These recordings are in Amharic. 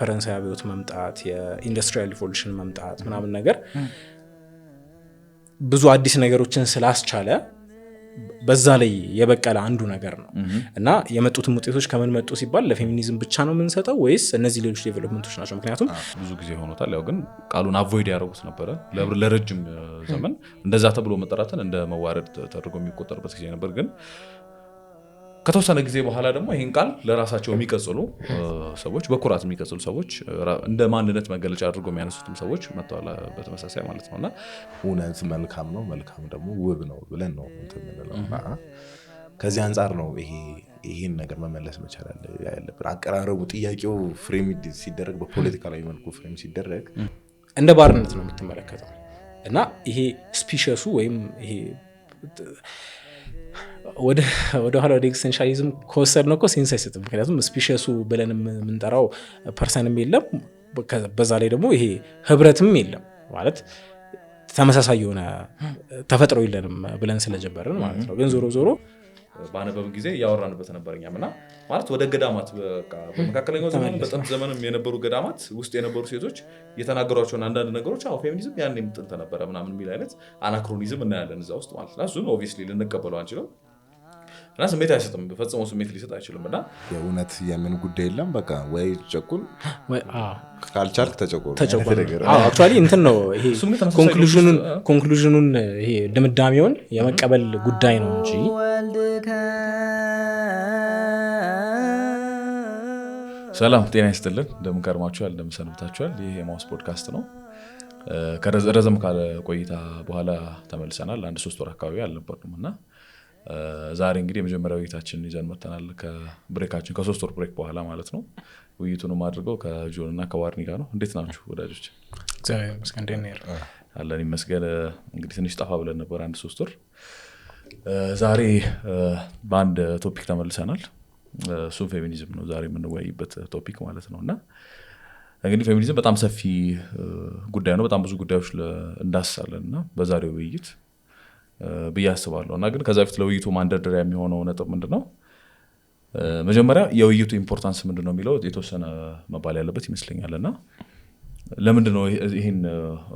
ፈረንሳይ አብዮት መምጣት የኢንዱስትሪያል ሪቮሉሽን መምጣት ምናምን ነገር ብዙ አዲስ ነገሮችን ስላስቻለ በዛ ላይ የበቀለ አንዱ ነገር ነው እና የመጡት ውጤቶች ከምን መጡ ሲባል ለፌሚኒዝም ብቻ ነው የምንሰጠው ወይስ እነዚህ ሌሎች ዴቨሎፕመንቶች ናቸው? ምክንያቱም ብዙ ጊዜ ሆኖታል ያው ግን ቃሉን አቮይድ ያደርጉት ነበር ለረጅም ዘመን እንደዛ ተብሎ መጠራትን እንደ መዋረድ ተደርጎ የሚቆጠርበት ጊዜ ነበር ግን ከተወሰነ ጊዜ በኋላ ደግሞ ይሄን ቃል ለራሳቸው የሚቀጽሉ ሰዎች በኩራት የሚቀጽሉ ሰዎች እንደ ማንነት መገለጫ አድርገው የሚያነሱትም ሰዎች መጥተዋል በተመሳሳይ ማለት ነውና እውነት መልካም ነው መልካም ደግሞ ውብ ነው ብለን ነው እንትምንለውና ከዚህ አንፃር ነው ይሄን ነገር መመለስ መቻል ያለብን አቀራረቡ ጥያቄው ፍሬም ሲደረግ በፖለቲካዊ መልኩ ፍሬም ሲደረግ እንደ ባርነት ነው የምትመለከተው እና ይሄ ስፒሺሱ ወይም ይሄ ወደ ኋላ ወደ ኤክስቴንሻሊዝም ከወሰድነው እኮ ሴንስ አይሰጥም ምክንያቱም ስፒሺሱ ብለን የምንጠራው ፐርሰንም የለም በዛ ላይ ደግሞ ይሄ ህብረትም የለም ማለት ተመሳሳይ የሆነ ተፈጥሮ የለንም ብለን ስለጀመርን ማለት ነው ግን ዞሮ ዞሮ ባነበብን ጊዜ ያወራንበት ነበርኛምና ማለት ወደ ገዳማት በቃ በመካከለኛው ዘመን በጥንት ዘመንም የነበሩ ገዳማት ውስጥ የነበሩ ሴቶች የተናገሯቸውን አንዳንድ ነገሮች ፌሚኒዝም ያን የምጥንት ነበረ ምናምን የሚል አይነት አናክሮኒዝም እናያለን እዛ ውስጥ ማለት ነው እሱን ኦብቪየስሊ ልንቀበለው አንችልም እና ስሜት አይሰጥም በፈጽሞ ስሜት ሊሰጥ አይችልምና የእውነት የምን ጉዳይ የለም በቃ ወይ ጨቁን ወይ ካልቻልክ ተጨቁን አክቹአሊ እንትን ነው ይሄ ኮንክሉዥኑን ይሄ ድምዳሜውን የመቀበል ጉዳይ ነው እንጂ ሰላም ጤና ይስጥልን እንደምን ከርማችኋል እንደምን ሰንብታችኋል ይሄ የማውስ ፖድካስት ነው ከረዘም ካለ ቆይታ በኋላ ተመልሰናል 1-3 ወር አካባቢ አልነበርንምና ዛሬ እንግዲህ የመጀመሪያው ውይይታችንን ይዘን መተናል ከብሬካችን ከ3 ወር ብሬክ በኋላ ማለት ነው ውይይቱንም አድርገው ከጆን እና ከዋርኒ ጋር ነው እንዴት ናችሁ ወዳጆች እግዚአብሔር ይመስገን እንዴት ነው አለን ይመስገን እንግዲህ ትንሽ ጠፋ ብለን ነበር 1-3 ወር ዛሬ በአንድ ቶፒክ ተመልሰናል እሱም ፌሚኒዝም ነው ዛሬ የምንወያይበት ቶፒክ ማለት ነውና እንግዲህ ፌሚኒዝም በጣም ሰፊ ጉዳይ ነው በጣም ብዙ ጉዳዮች እንዳስሳለንና በዛሬው ውይይት በያስባለውና ግን ከዛ በፊት ለውይይቱ ማንደርደሪያ የሚሆነው ነጥብ ምንድነው መጀመሪያ የውይይቱ ኢምፖርታንስ ምንድነው የሚለው የተወሰነ መባል ያለበት ይመስለኛልና ለምንድነው ይሄን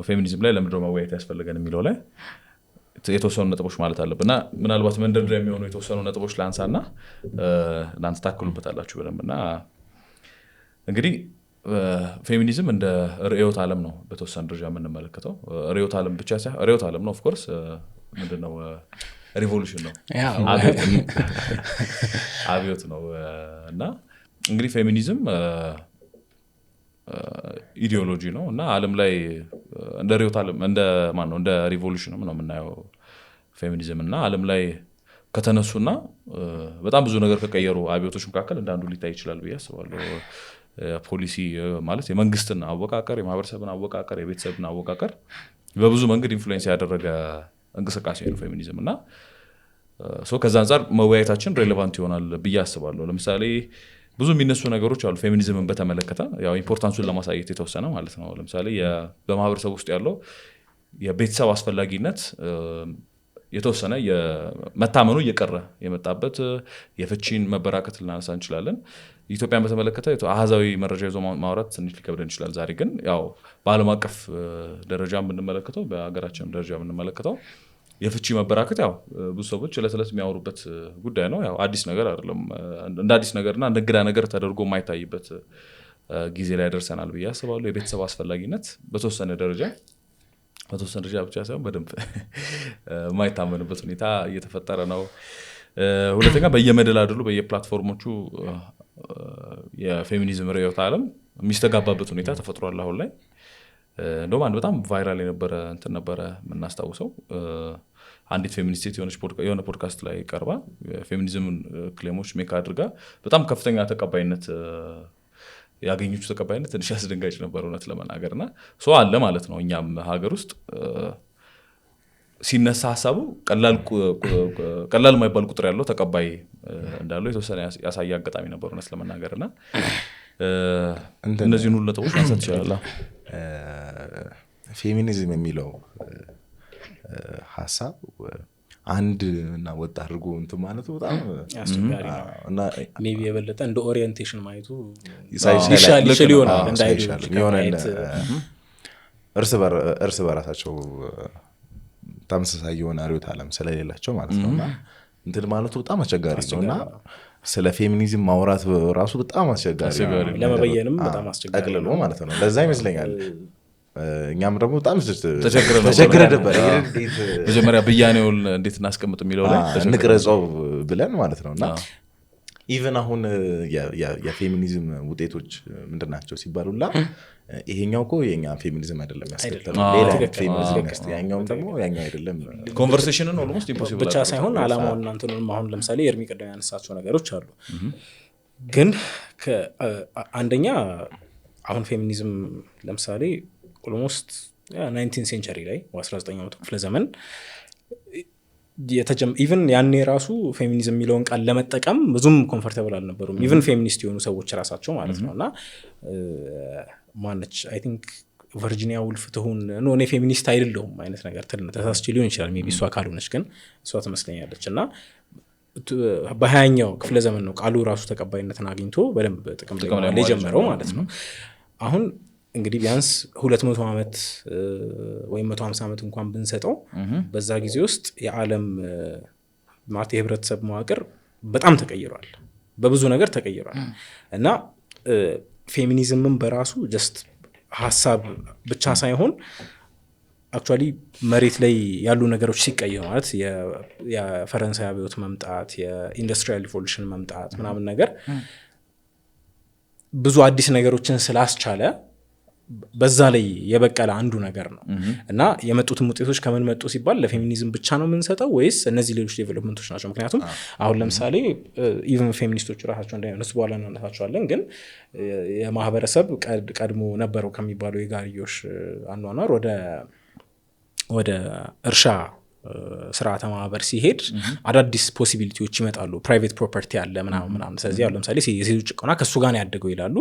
ፌሚኒዝም ላይ ለምንድነው መወያየት ያስፈልገን የሚለው ላይ የተወሰኑ ነጥቦች ማለት አለብና ምናልባት መንደርደሪያ የሚሆነው የተወሰኑ ነጥቦች ላንሳና እናንተ ታክሉበታላችሁ በደንብና እንግዲህ ፌሚኒዝም እንደ ርዕዮተ ዓለም ነው በተወሰነ ደረጃ የምንመለከተው ርዕዮተ ዓለም ብቻ ሳይሆን ርዕዮተ ዓለም ነው ኦፍ ኮርስ ምንድነው ሪቮሉሽን ነው አብዮት ነው እና እንግዲህ ፌሚኒዝም ኢዲዮሎጂ ነው እና ዓለም ላይ እንደ ርዕዮተ ዓለም እንደ ማን ነው እንደ ሪቮሉሽን ነው የምናየው ፌሚኒዝም እና ዓለም ላይ ከተነሱና በጣም ብዙ ነገር ከቀየሩ አብዮቶች መካከል እንዳንዱ ሊታይ ይችላል ብዬ አስባለሁ ፖሊሲ ማለት የመንግስትን አወቃቀር የማህበረሰብን አወቃቀር የቤተሰብን አወቃቀር በብዙ መንገድ ኢንፍሉዌንስ ያደረገ እንቅስቃሴ ነው ፌሚኒዝም እና ከዛ አንፃር መወያየታችን ሬሌቫንት ይሆናል ብዬ አስባለሁ ለምሳሌ ብዙ የሚነሱ ነገሮች አሉ ፌሚኒዝምን በተመለከተ ያው ኢምፖርታንሱን ለማሳየት የተወሰነ ማለት ነው ለምሳሌ በማህበረሰብ ውስጥ ያለው የቤተሰብ አስፈላጊነት የተወሰነ የመታመኑ እየቀረ የመጣበት የፍቺን መበራከት ልናነሳ እንችላለን ኢትዮጵያን በተመለከተ አሃዛዊ መረጃ ይዞ ማውራት ትንሽ ሊከብደን ይችላል ዛሬ ግን ያው በዓለም አቀፍ ደረጃ የምንመለከተው በአገራችን ደረጃ የምንመለከተው የፍቺ መበራከት ያው ብዙ ሰዎች ለተለት የሚያወሩበት ጉዳይ ነው ያው አዲስ ነገር አይደለም እንደ አዲስ ነገርና እንደ ግዳ ነገር ተደርጎ የማይታይበት ጊዜ ላይ ደርሰናል ብዬ አስባለሁ የቤተሰብ አስፈላጊነት በተወሰነ ደረጃ ብቻ ሳይሆን በደንብ የማይታመንበት ሁኔታ እየተፈጠረ ነው ሁለተኛ በየመደላድሉ በየፕላትፎርሞቹ የፌሚኒዝም ርዕዮተ ዓለም የሚስተጋባበት ሁኔታ ተፈጥሯል አሁን ላይ እንደውም አንድ በጣም ቫይራል የነበረ እንትን ነበረ የምናስታውሰው አንዲት ፌሚኒስት የሆነ ፖድካስት ላይ ቀርባ ፌሚኒዝም ክሌሞች ሜክ አድርጋ በጣም ከፍተኛ ተቀባይነት ያገኙት ተቀባይነት ትንሽ አስደንጋጭ ነበር እውነት ለመናገርና አለ ማለት ነው እኛም ሀገር ውስጥ ሲነሳ ሐሳቡ ቀላል የማይባል ቁጥር ያለው ተቀባይ እንዳለው የተወሰነ ያሳየ አጋጣሚ ነበር እውነት ለመናገርና እነዚህን ሁሉ ነጥቦች ማንሳት ይችላል ፌሚኒዝም የሚለው ሐሳብ አንድ እና ወጥ አድርጎ እንትን ማለቱ በጣም አስቸጋሪ ነው እና ሜቢ የበለጠ እንደ ኦሪየንቴሽን ማየቱ ሳይሻል ይሻል ይሆናል እንደ የሆነ እርስ በራሳቸው ተመሳሳይ የሆነ ርዕዮተ ዓለም ስለሌላቸው ማለት ነውና እንትን ማለቱ በጣም አስቸጋሪ ነውና ስለ ፌሚኒዝም ማውራት ራሱ በጣም አስቸጋሪ ነው ለመበየንም በጣም አስቸጋሪ ነው ማለት ነው ለዛ ይመስለኛል እኛም ደግሞ በጣም ተቸግረ ነበር መጀመሪያ ብያኔውን እንዴት እናስቀምጥ የሚለው ላይ እንቅረጸው ብለን ማለት ነውና ኢቨን አሁን የፌሚኒዝም ውጤቶች ምንድናቸው ሲባሉላ ይሄኛው እኮ የኛ ፌሚኒዝም አይደለም ያስከተለው ሌላ ፌሚኒዝም ያኛውም ደግሞ ያኛው አይደለም ኮንቨርሴሽንን ኦልሞስት ኢምፖሲብል ብቻ ሳይሆን አላማው እናንተንም አሁን ለምሳሌ የርሚ ቀደም ያነሳቸው ነገሮች አሉ ግን አንደኛ አሁን ፌሚኒዝም ለምሳሌ ኦልሞስት 19 ሴንቸሪ ላይ 19ኛው ክፍለ ዘመን ኢቨን ያኔ ራሱ ፌሚኒዝም የሚለውን ቃል ለመጠቀም ብዙም ኮምፎርታብል አልነበሩም ኢቨን ፌሚኒስት የሆኑ ሰዎች ራሳቸው ማለት ነውና ማነች አይ ቲንክ ቨርጂኒያ ውልፍ ትሁን ነው እኔ ፌሚኒስት አይደለሁም አይነት ነገር ተሳስቼ ሊሆን ይችላል ሜቢ እሷ ካልሆነች ግን እሷ ትመስለኛለች እና በ20ኛው ክፍለ ዘመን ነው ቃሉ ራሱ ተቀባይነትን አግኝቶ በደንብ ጥቅም ላይ የጀመረው ማለት ነው አሁን እንግዲህ ቢያንስ 200 ዓመት ወይም 150 ዓመት እንኳን ብንሰጠው በዛ ጊዜ ውስጥ የዓለም ማለት የህብረተሰብ መዋቅር በጣም ተቀይሯል በብዙ ነገር ተቀይሯል እና ፌሚኒዝምም በራሱ ጀስት ሐሳብ ብቻ ሳይሆን አክቹአሊ መሬት ላይ ያሉ ነገሮች ሲቀየሩ ማለት የፈረንሳይ አብዮት መምጣት የኢንዱስትሪያል ሪቮሉሽን መምጣት ምናምን ነገር ብዙ አዲስ ነገሮችን ስላስቻለ በዛ ላይ የበቀለ አንዱ ነገር ነው እና የመጡትም ውጤቶች ከምን መጡ ሲባል ለፌሚኒዝም ብቻ ነው የምንሰጠው ወይስ እነዚህ ሌሎች ዴቨሎፕመንቶች ናቸው ምክንያቱም አሁን ለምሳሌ ኢቨን ፌሚኒስቶች ራሳቸው እንዳይነሱ በኋላ እናነሳቸዋለን ግን የማህበረሰብ ቀድሞ ነበረው ከሚባለው የጋርዮሽ አኗኗር ወደ እርሻ ስርዓተ ማህበር ሲሄድ አዳዲስ ፖሲቢሊቲዎች ይመጣሉ ፕራይቬት ፕሮፐርቲ አለ ምናምን ስለዚህ አሁን ለምሳሌ የሴቶች ጭቆና ከሱ ጋር ያደገው ይላሉ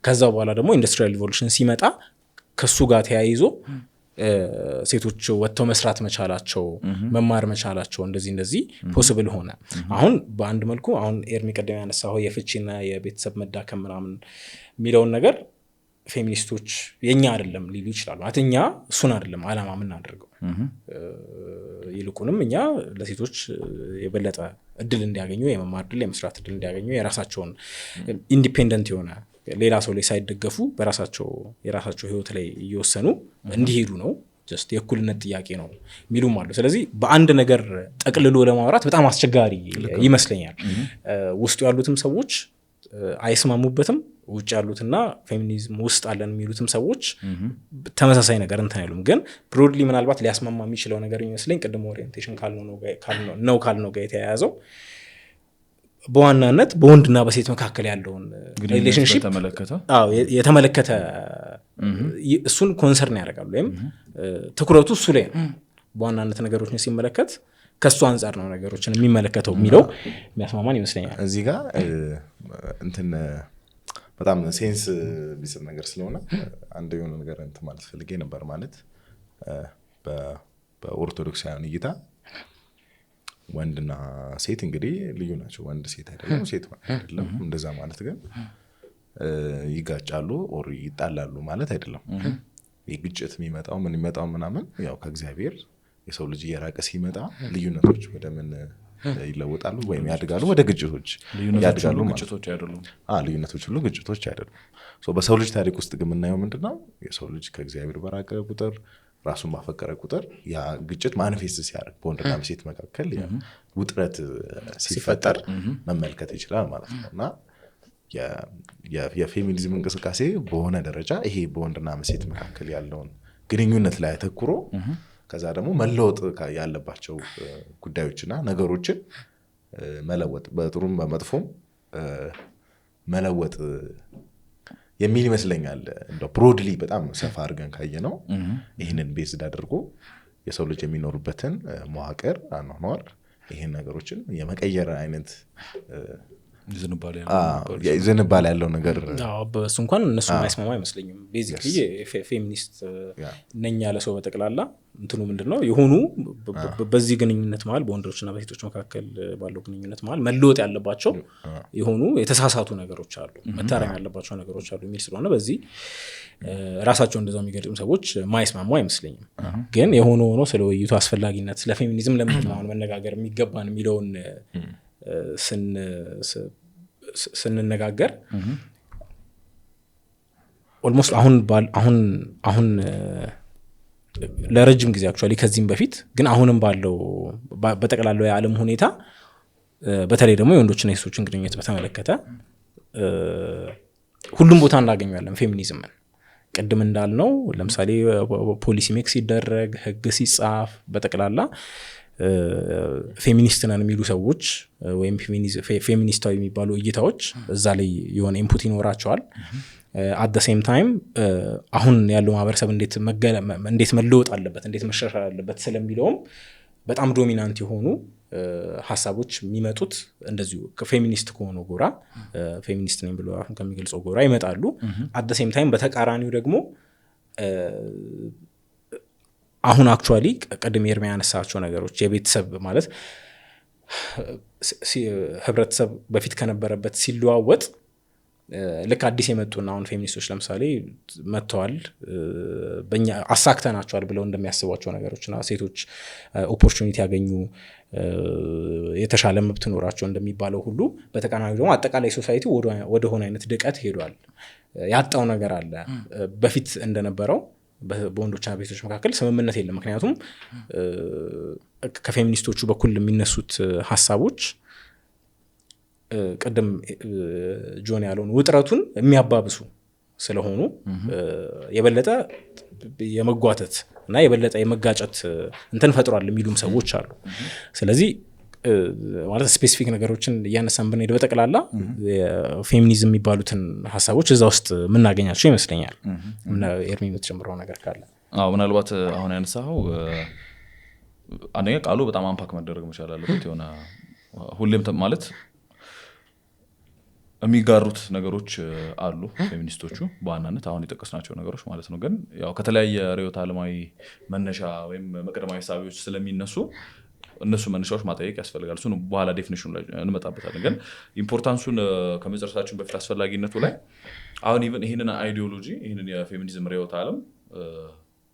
ከዛ በኋላ ደግሞ ኢንዱስትሪያል ሪቮሉሽን ሲመጣ ከሱ ጋር ተያይዞ ሴቶች ወጥተው መስራት መቻላቸው መማር መቻላቸው እንደዚህ ፖሲብል ሆነ አሁን በአንድ መልኩ አሁን ኤርሚ ቀደም ያነሳው የፍቺና የቤተሰብ መዳከም ምናምን የሚለውን ነገር ፌሚኒስቶች የኛ አይደለም ሊሉ ይችላሉ ማለት እኛ እሱን አይደለም አላማ የምናደርገው ይልቁንም እኛ ለሴቶች የበለጠ እድል እንዲያገኙ የመማር እድል የመስራት እድል እንዲያገኙ የራሳቸውን ኢንዲፔንደንት የሆነ ሌላ ሰው ላይ ሳይደገፉ የራሳቸው ህይወት ላይ እየወሰኑ እንዲሄዱ ነው ጀስት የእኩልነት ጥያቄ ነው ሚሉም አሉ ስለዚህ በአንድ ነገር ጠቅልሎ ለማውራት በጣም አስቸጋሪ ይመስለኛል ውስጡ ያሉትም ሰዎች አይስማሙበትም ውጭ ያሉትና ፌሚኒዝም ውስጥ አለን የሚሉትም ሰዎች ተመሳሳይ ነገር እንትን አይሉም ግን ብሮድሊ ምናልባት ሊያስማማ የሚችለው ነገር ይመስለኝ ቅድም ኦሪየንቴሽን ካልነው ጋር የተያያዘው በዋናነት በወንድና በሴት መካከል ያለውን ሪሌሽንሺፕ የተመለከተ እሱን ኮንሰርን ያደርጋሉ ወይም ትኩረቱ እሱ ላይ ነው በዋናነት ነገሮችን ሲመለከት ከሱ አንፃር ነው ነገሮችን የሚመለከተው የሚለው የሚያስማማን ይመስለኛል እዚህ ጋር እንትን በጣም ሴንስ ቢስብ ነገር ስለሆነ አንድ የሆነ ነገር እንትን ማለት ፈልጌ ነበር ማለት በኦርቶዶክሳውያን እይታ ወንድና ሴት እንግዲህ ልዩ ናቸው ወንድ ሴት አይደለም ሴት አይደለም እንደዛ ማለት ግን ይጋጫሉ ኦር ይጣላሉ ማለት አይደለም የግጭት የሚመጣው ምን ይመጣው ምናምን ያው ከእግዚአብሔር የሰው ልጅ እየራቀ ሲመጣ ልዩነቶች ወደ ምን ይለወጣሉ ወይም ያድጋሉ ወደ ግጭቶች ያድጋሉ ግጭቶች አይደሉም ልዩነቶች ሁሉ ግጭቶች አይደሉም በሰው ልጅ ታሪክ ውስጥ ግን የምናየው ምንድነው የሰው ልጅ ከእግዚአብሔር በራቀ ቁጥር ራሱን ባፈቀረ ቁጥር ያ ግጭት ማኒፌስት ሲያደርግ በወንድና በሴት መካከል ውጥረት ሲፈጠር መመልከት ይችላል ማለት ነውና የፌሚኒዝም እንቅስቃሴ በሆነ ደረጃ ይሄ በወንድና በሴት መካከል ያለውን ግንኙነት ላይ አተኩሮ ከዛ ደግሞ መለወጥ ያለባቸው ጉዳዮችና ነገሮችን መለወጥ በጥሩም በመጥፎም መለወጥ የሚል ይመስለኛል እንደ ብሮድሊ በጣም ሰፋ አድርገን ካየነው ይሄንን ቤዝድ አድርጎ የሰው ልጅ የሚኖርበትን መዋቅር አኗኗር ይሄን ነገሮችን የመቀየር አይነት ዝንባሌ ያለው ነገር በሱ እንኳን እነሱ የማይስማማ አይመስለኝም። ቤዚክሊ ፌሚኒስት ነኝ ያለ ሰው በጠቅላላ እንትኑ ምንድነው የሆኑ በዚህ ግንኙነት መሀል በወንዶችና በሴቶች መካከል ባለው ግንኙነት መሀል መለወጥ ያለባቸው የሆኑ የተሳሳቱ ነገሮች አሉ፣ መታረም ያለባቸው ነገሮች አሉ የሚል ስለሆነ በዚህ ራሳቸው እንደዛው የሚገልጹ ሰዎች ማይስማሙ አይመስለኝም። ግን የሆነ ሆኖ ስለ ውይይቱ አስፈላጊነት ስለ ፌሚኒዝም ለምን ነው መነጋገር የሚገባን የሚለውን ስንነጋገር ኦልሞስት አሁን ለረጅም ጊዜ አክቹዋሊ ከዚህም በፊት ግን አሁንም ባለው በጠቅላላው የዓለም ሁኔታ በተለይ ደግሞ የወንዶችና የሴቶችን ግንኙነት በተመለከተ ሁሉም ቦታ እናገኘዋለን ፌሚኒዝምን። ቅድም እንዳልነው ለምሳሌ ፖሊሲ ሜክ ሲደረግ ህግ ሲጻፍ በጠቅላላ ፌሚኒስት ነን የሚሉ ሰዎች ወይም ፌሚኒስታዊ የሚባሉ እይታዎች እዛ ላይ የሆነ ኢንፑት ይኖራቸዋል። አት ዘ ሴም ታይም አሁን ያለው ማህበረሰብ እንዴት መለወጥ አለበት እንዴት መሻሻል አለበት ስለሚለውም በጣም ዶሚናንት የሆኑ ሀሳቦች የሚመጡት እንደዚሁ ከፌሚኒስት ከሆኑ ጎራ ፌሚኒስት ነኝ ብሎ አሁን ከሚገልጸው ጎራ ይመጣሉ። አት ዘ ሴም ታይም በተቃራኒው ደግሞ አሁን አክቹዋሊ ቀደም ኤርሚያ ያነሳቸው ነገሮች የቤተሰብ ማለት ህብረተሰብ በፊት ከነበረበት ሲለዋወጥ ልክ አዲስ የመጡና አሁን ፌሚኒስቶች ለምሳሌ መጥተዋል በእኛ አሳክተናቸዋል ብለው እንደሚያስቧቸው ነገሮችና ሴቶች ኦፖርቹኒቲ ያገኙ የተሻለ መብት ኖራቸው እንደሚባለው ሁሉ በተቃራኒው ደግሞ አጠቃላይ ሶሳይቲ ወደ ሆነ አይነት ድቀት ሄዷል። ያጣው ነገር አለ። በፊት እንደነበረው በወንዶችና በሴቶች መካከል ስምምነት የለም። ምክንያቱም ከፌሚኒስቶቹ በኩል የሚነሱት ሀሳቦች ቀደም ጆን ያለውን ውጥረቱን የሚያባብሱ ስለሆኑ የበለጠ የመጓተት እና የበለጠ የመጋጨት እንትን ፈጥሯል የሚሉም ሰዎች አሉ። ስለዚህ ማለት ስፔሲፊክ ነገሮችን እያነሳን ብንሄድ በጠቅላላ ፌሚኒዝም የሚባሉትን ሀሳቦች እዛ ውስጥ የምናገኛቸው ይመስለኛል። ኤርሚ የምትጨምረው ነገር ካለ? ምናልባት አሁን ያነሳኸው አንደኛ ቃሉ በጣም አንፓክ መደረግ መቻል አለበት። የሆነ ሁሌም ማለት የሚጋሩት ነገሮች አሉ ፌሚኒስቶቹ በዋናነት አሁን የጠቀስናቸው ነገሮች ማለት ነው። ግን ያው ከተለያየ ርዕዮተ ዓለማዊ መነሻ ወይም መቅደማዊ ሀሳቦች ስለሚነሱ እነሱ መነሻዎች ማጠየቅ ያስፈልጋል። እሱን በኋላ ዴፊኒሽኑ ላይ እንመጣበታለን። ግን ኢምፖርታንሱን ከመጨረሳችን በፊት አስፈላጊነቱ ላይ አሁን ኢቭን ይህንን አይዲዮሎጂ ይህንን የፌሚኒዝም ርዕዮተ ዓለም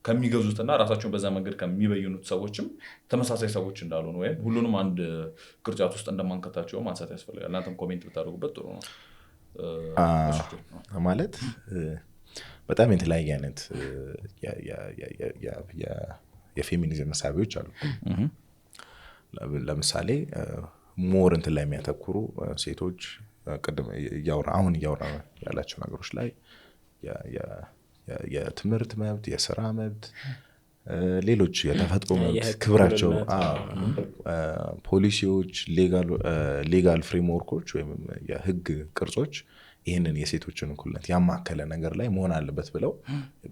ከሚገዙትና ራሳቸውን በዛ መንገድ ከሚበይኑት ሰዎችም ተመሳሳይ ሰዎች እንዳልሆኑ ወይም ሁሉንም አንድ ቅርጫት ውስጥ እንደማንከታቸው ማንሳት ያስፈልጋል። እናንተም ኮሜንት ብታደርጉበት ጥሩ ነው። ማለት በጣም የተለያየ አይነት የፌሚኒዝም መሳቢያዎች አሉ። ለምሳሌ ሞር እንትን ላይ የሚያተኩሩ ሴቶች አሁን እያወራ ያላቸው ነገሮች ላይ የትምህርት መብት፣ የስራ መብት፣ ሌሎች የተፈጥሮ መብት ክብራቸው፣ ፖሊሲዎች፣ ሌጋል ፍሬምወርኮች ወይም የህግ ቅርጾች ይህንን የሴቶችን እኩልነት ያማከለ ነገር ላይ መሆን አለበት ብለው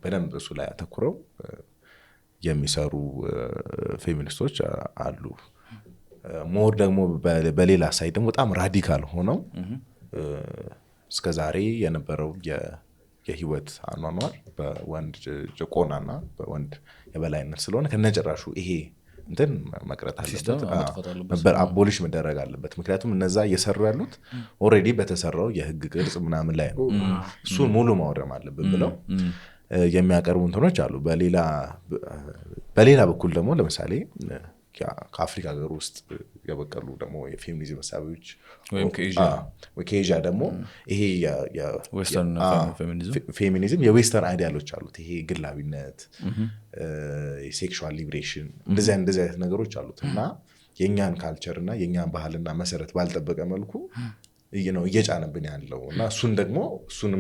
በደንብ እሱ ላይ አተኩረው የሚሰሩ ፌሚኒስቶች አሉ። ሞር ደግሞ በሌላ ሳይድ ደግሞ በጣም ራዲካል ሆነው እስከዛሬ የነበረው የህይወት አኗኗር በወንድ ጭቆናና በወንድ የበላይነት ስለሆነ ከነጭራሹ ይሄ እንትን መቅረት አለበት፣ አቦሊሽ መደረግ አለበት። ምክንያቱም እነዛ እየሰሩ ያሉት ኦልሬዲ በተሰራው የህግ ቅርጽ ምናምን ላይ ነው። እሱን ሙሉ ማውደም አለብን ብለው የሚያቀርቡ እንትኖች አሉ። በሌላ በኩል ደግሞ ለምሳሌ ከአፍሪካ ሀገር ውስጥ የበቀሉ ደግሞ የፌሚኒዝም መሳቢያዎች ወይም ከኤዥያ ደግሞ ይሄ ፌሚኒዝም የዌስተርን አይዲያሎች አሉት። ይሄ ግላዊነት፣ የሴክሹዋል ሊብሬሽን እንደዚህ አይነት ነገሮች አሉት እና የእኛን ካልቸር እና የእኛን ባህልና መሰረት ባልጠበቀ መልኩ ነው እየጫነብን ያለው እና እሱንም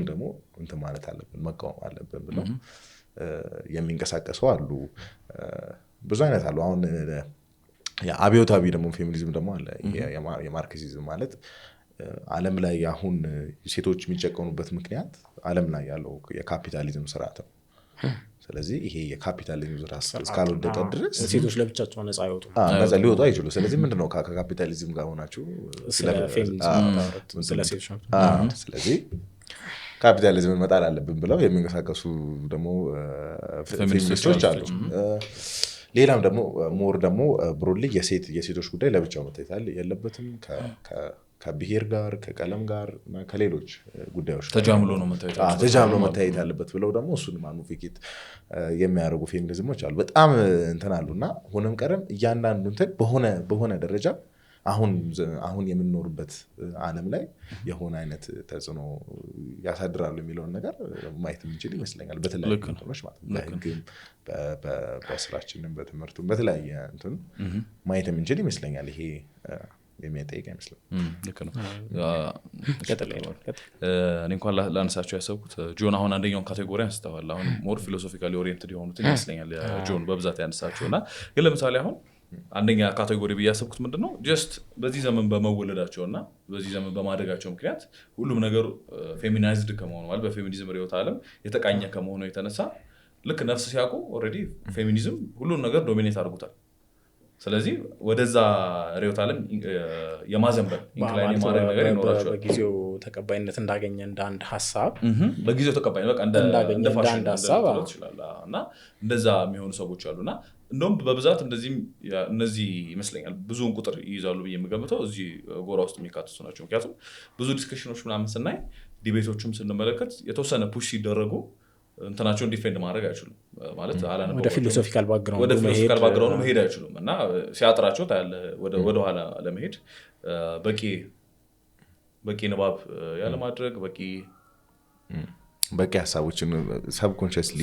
ደግሞ እንትን ማለት አለብን መቃወም አለብን ብለው የሚንቀሳቀሱ አሉ። ብዙ አይነት አሉ። አሁን አብዮታዊ ደግሞ ፌሚኒዝም ደግሞ አለ። የማርክሲዝም ማለት ዓለም ላይ አሁን ሴቶች የሚጨቀኑበት ምክንያት ዓለም ላይ ያለው የካፒታሊዝም ስርዓት ነው። ስለዚህ ይሄ የካፒታሊዝም ራስ እስካልወደቀ ድረስ ሴቶች ለብቻቸው ነፃ አይወጡም፣ ነፃ ሊወጡ አይችሉ። ስለዚህ ምንድነው ከካፒታሊዝም ጋር ሆናችሁ ስለዚህ ካፒታሊዝምን መጣል አለብን ብለው የሚንቀሳቀሱ ደግሞ ፌሚኒስቶች አሉ። ሌላም ደግሞ ሞር ደግሞ ብሮድሊ የሴቶች ጉዳይ ለብቻው መታየት የለበትም ከብሔር ጋር ከቀለም ጋር እና ከሌሎች ጉዳዮች ተጃምሎ ነው መታየት ያለበት ብለው ደግሞ እሱን ማኑፊኬት የሚያደርጉ ፌሚኒዝሞች አሉ። በጣም እንትን አሉ እና ሆነም ቀረም እያንዳንዱ እንትን በሆነ ደረጃ አሁን የምንኖርበት ዓለም ላይ የሆነ አይነት ተጽዕኖ ያሳድራሉ የሚለውን ነገር ማየት የምንችል ይመስለኛል። በተለያዩ እንትኖች ማለት ነው፣ በህግም በስራችንም በትምህርቱም በተለያየ እንትን ማየት የምንችል ይመስለኛል። ይሄ የሚያጠይቅ አይመስልም። ልክ ነው። እኔ እንኳን ላነሳቸው ያሰብኩት ጆን አሁን አንደኛውን ካቴጎሪ አንስተዋል። አሁን ሞር ፊሎሶፊካሊ ኦሪየንትድ የሆኑትን ይመስለኛል ጆን በብዛት ያነሳቸው እና ግን ለምሳሌ አሁን አንደኛ ካቴጎሪ ብያሰብኩት ምንድነው ጀስት በዚህ ዘመን በመወለዳቸው እና በዚህ ዘመን በማደጋቸው ምክንያት ሁሉም ነገር ፌሚናይዝድ ከመሆኑ ማለት በፌሚኒዝም ርዕዮተ ዓለም የተቃኘ ከመሆኑ የተነሳ ልክ ነፍስ ሲያውቁ ኦልሬዲ ፌሚኒዝም ሁሉም ነገር ዶሚኔት አድርጉታል። ስለዚህ ወደዛ ርዕዮተ ዓለም የማዘንበል ኢንክላይን የማድረግ ነገር ይኖራቸዋል። በጊዜው ተቀባይነት እንዳገኘ እንደ አንድ ሀሳብ በጊዜው ተቀባይነት በቃ እንደ ፋሽን ሀሳብ እና እንደዛ የሚሆኑ ሰዎች አሉና እንደውም በብዛት እነዚህ ይመስለኛል ብዙውን ቁጥር ይይዛሉ ብዬ የምገምተው እዚህ ጎራ ውስጥ የሚካተቱ ናቸው። ምክንያቱም ብዙ ዲስከሽኖች ምናምን ስናይ ዲቤቶችም ስንመለከት የተወሰነ ፑሽ ሲደረጉ እንትናቸውን ዲፌንድ ማድረግ አይችሉም ማለት ወደ ፊሎሶፊካል ባክግራውንድ መሄድ አይችሉም እና ሲያጥራቸው ታያለ ወደኋላ ለመሄድ በቂ ንባብ ያለማድረግ በቂ ሀሳቦችን ሰብኮንሽስሊ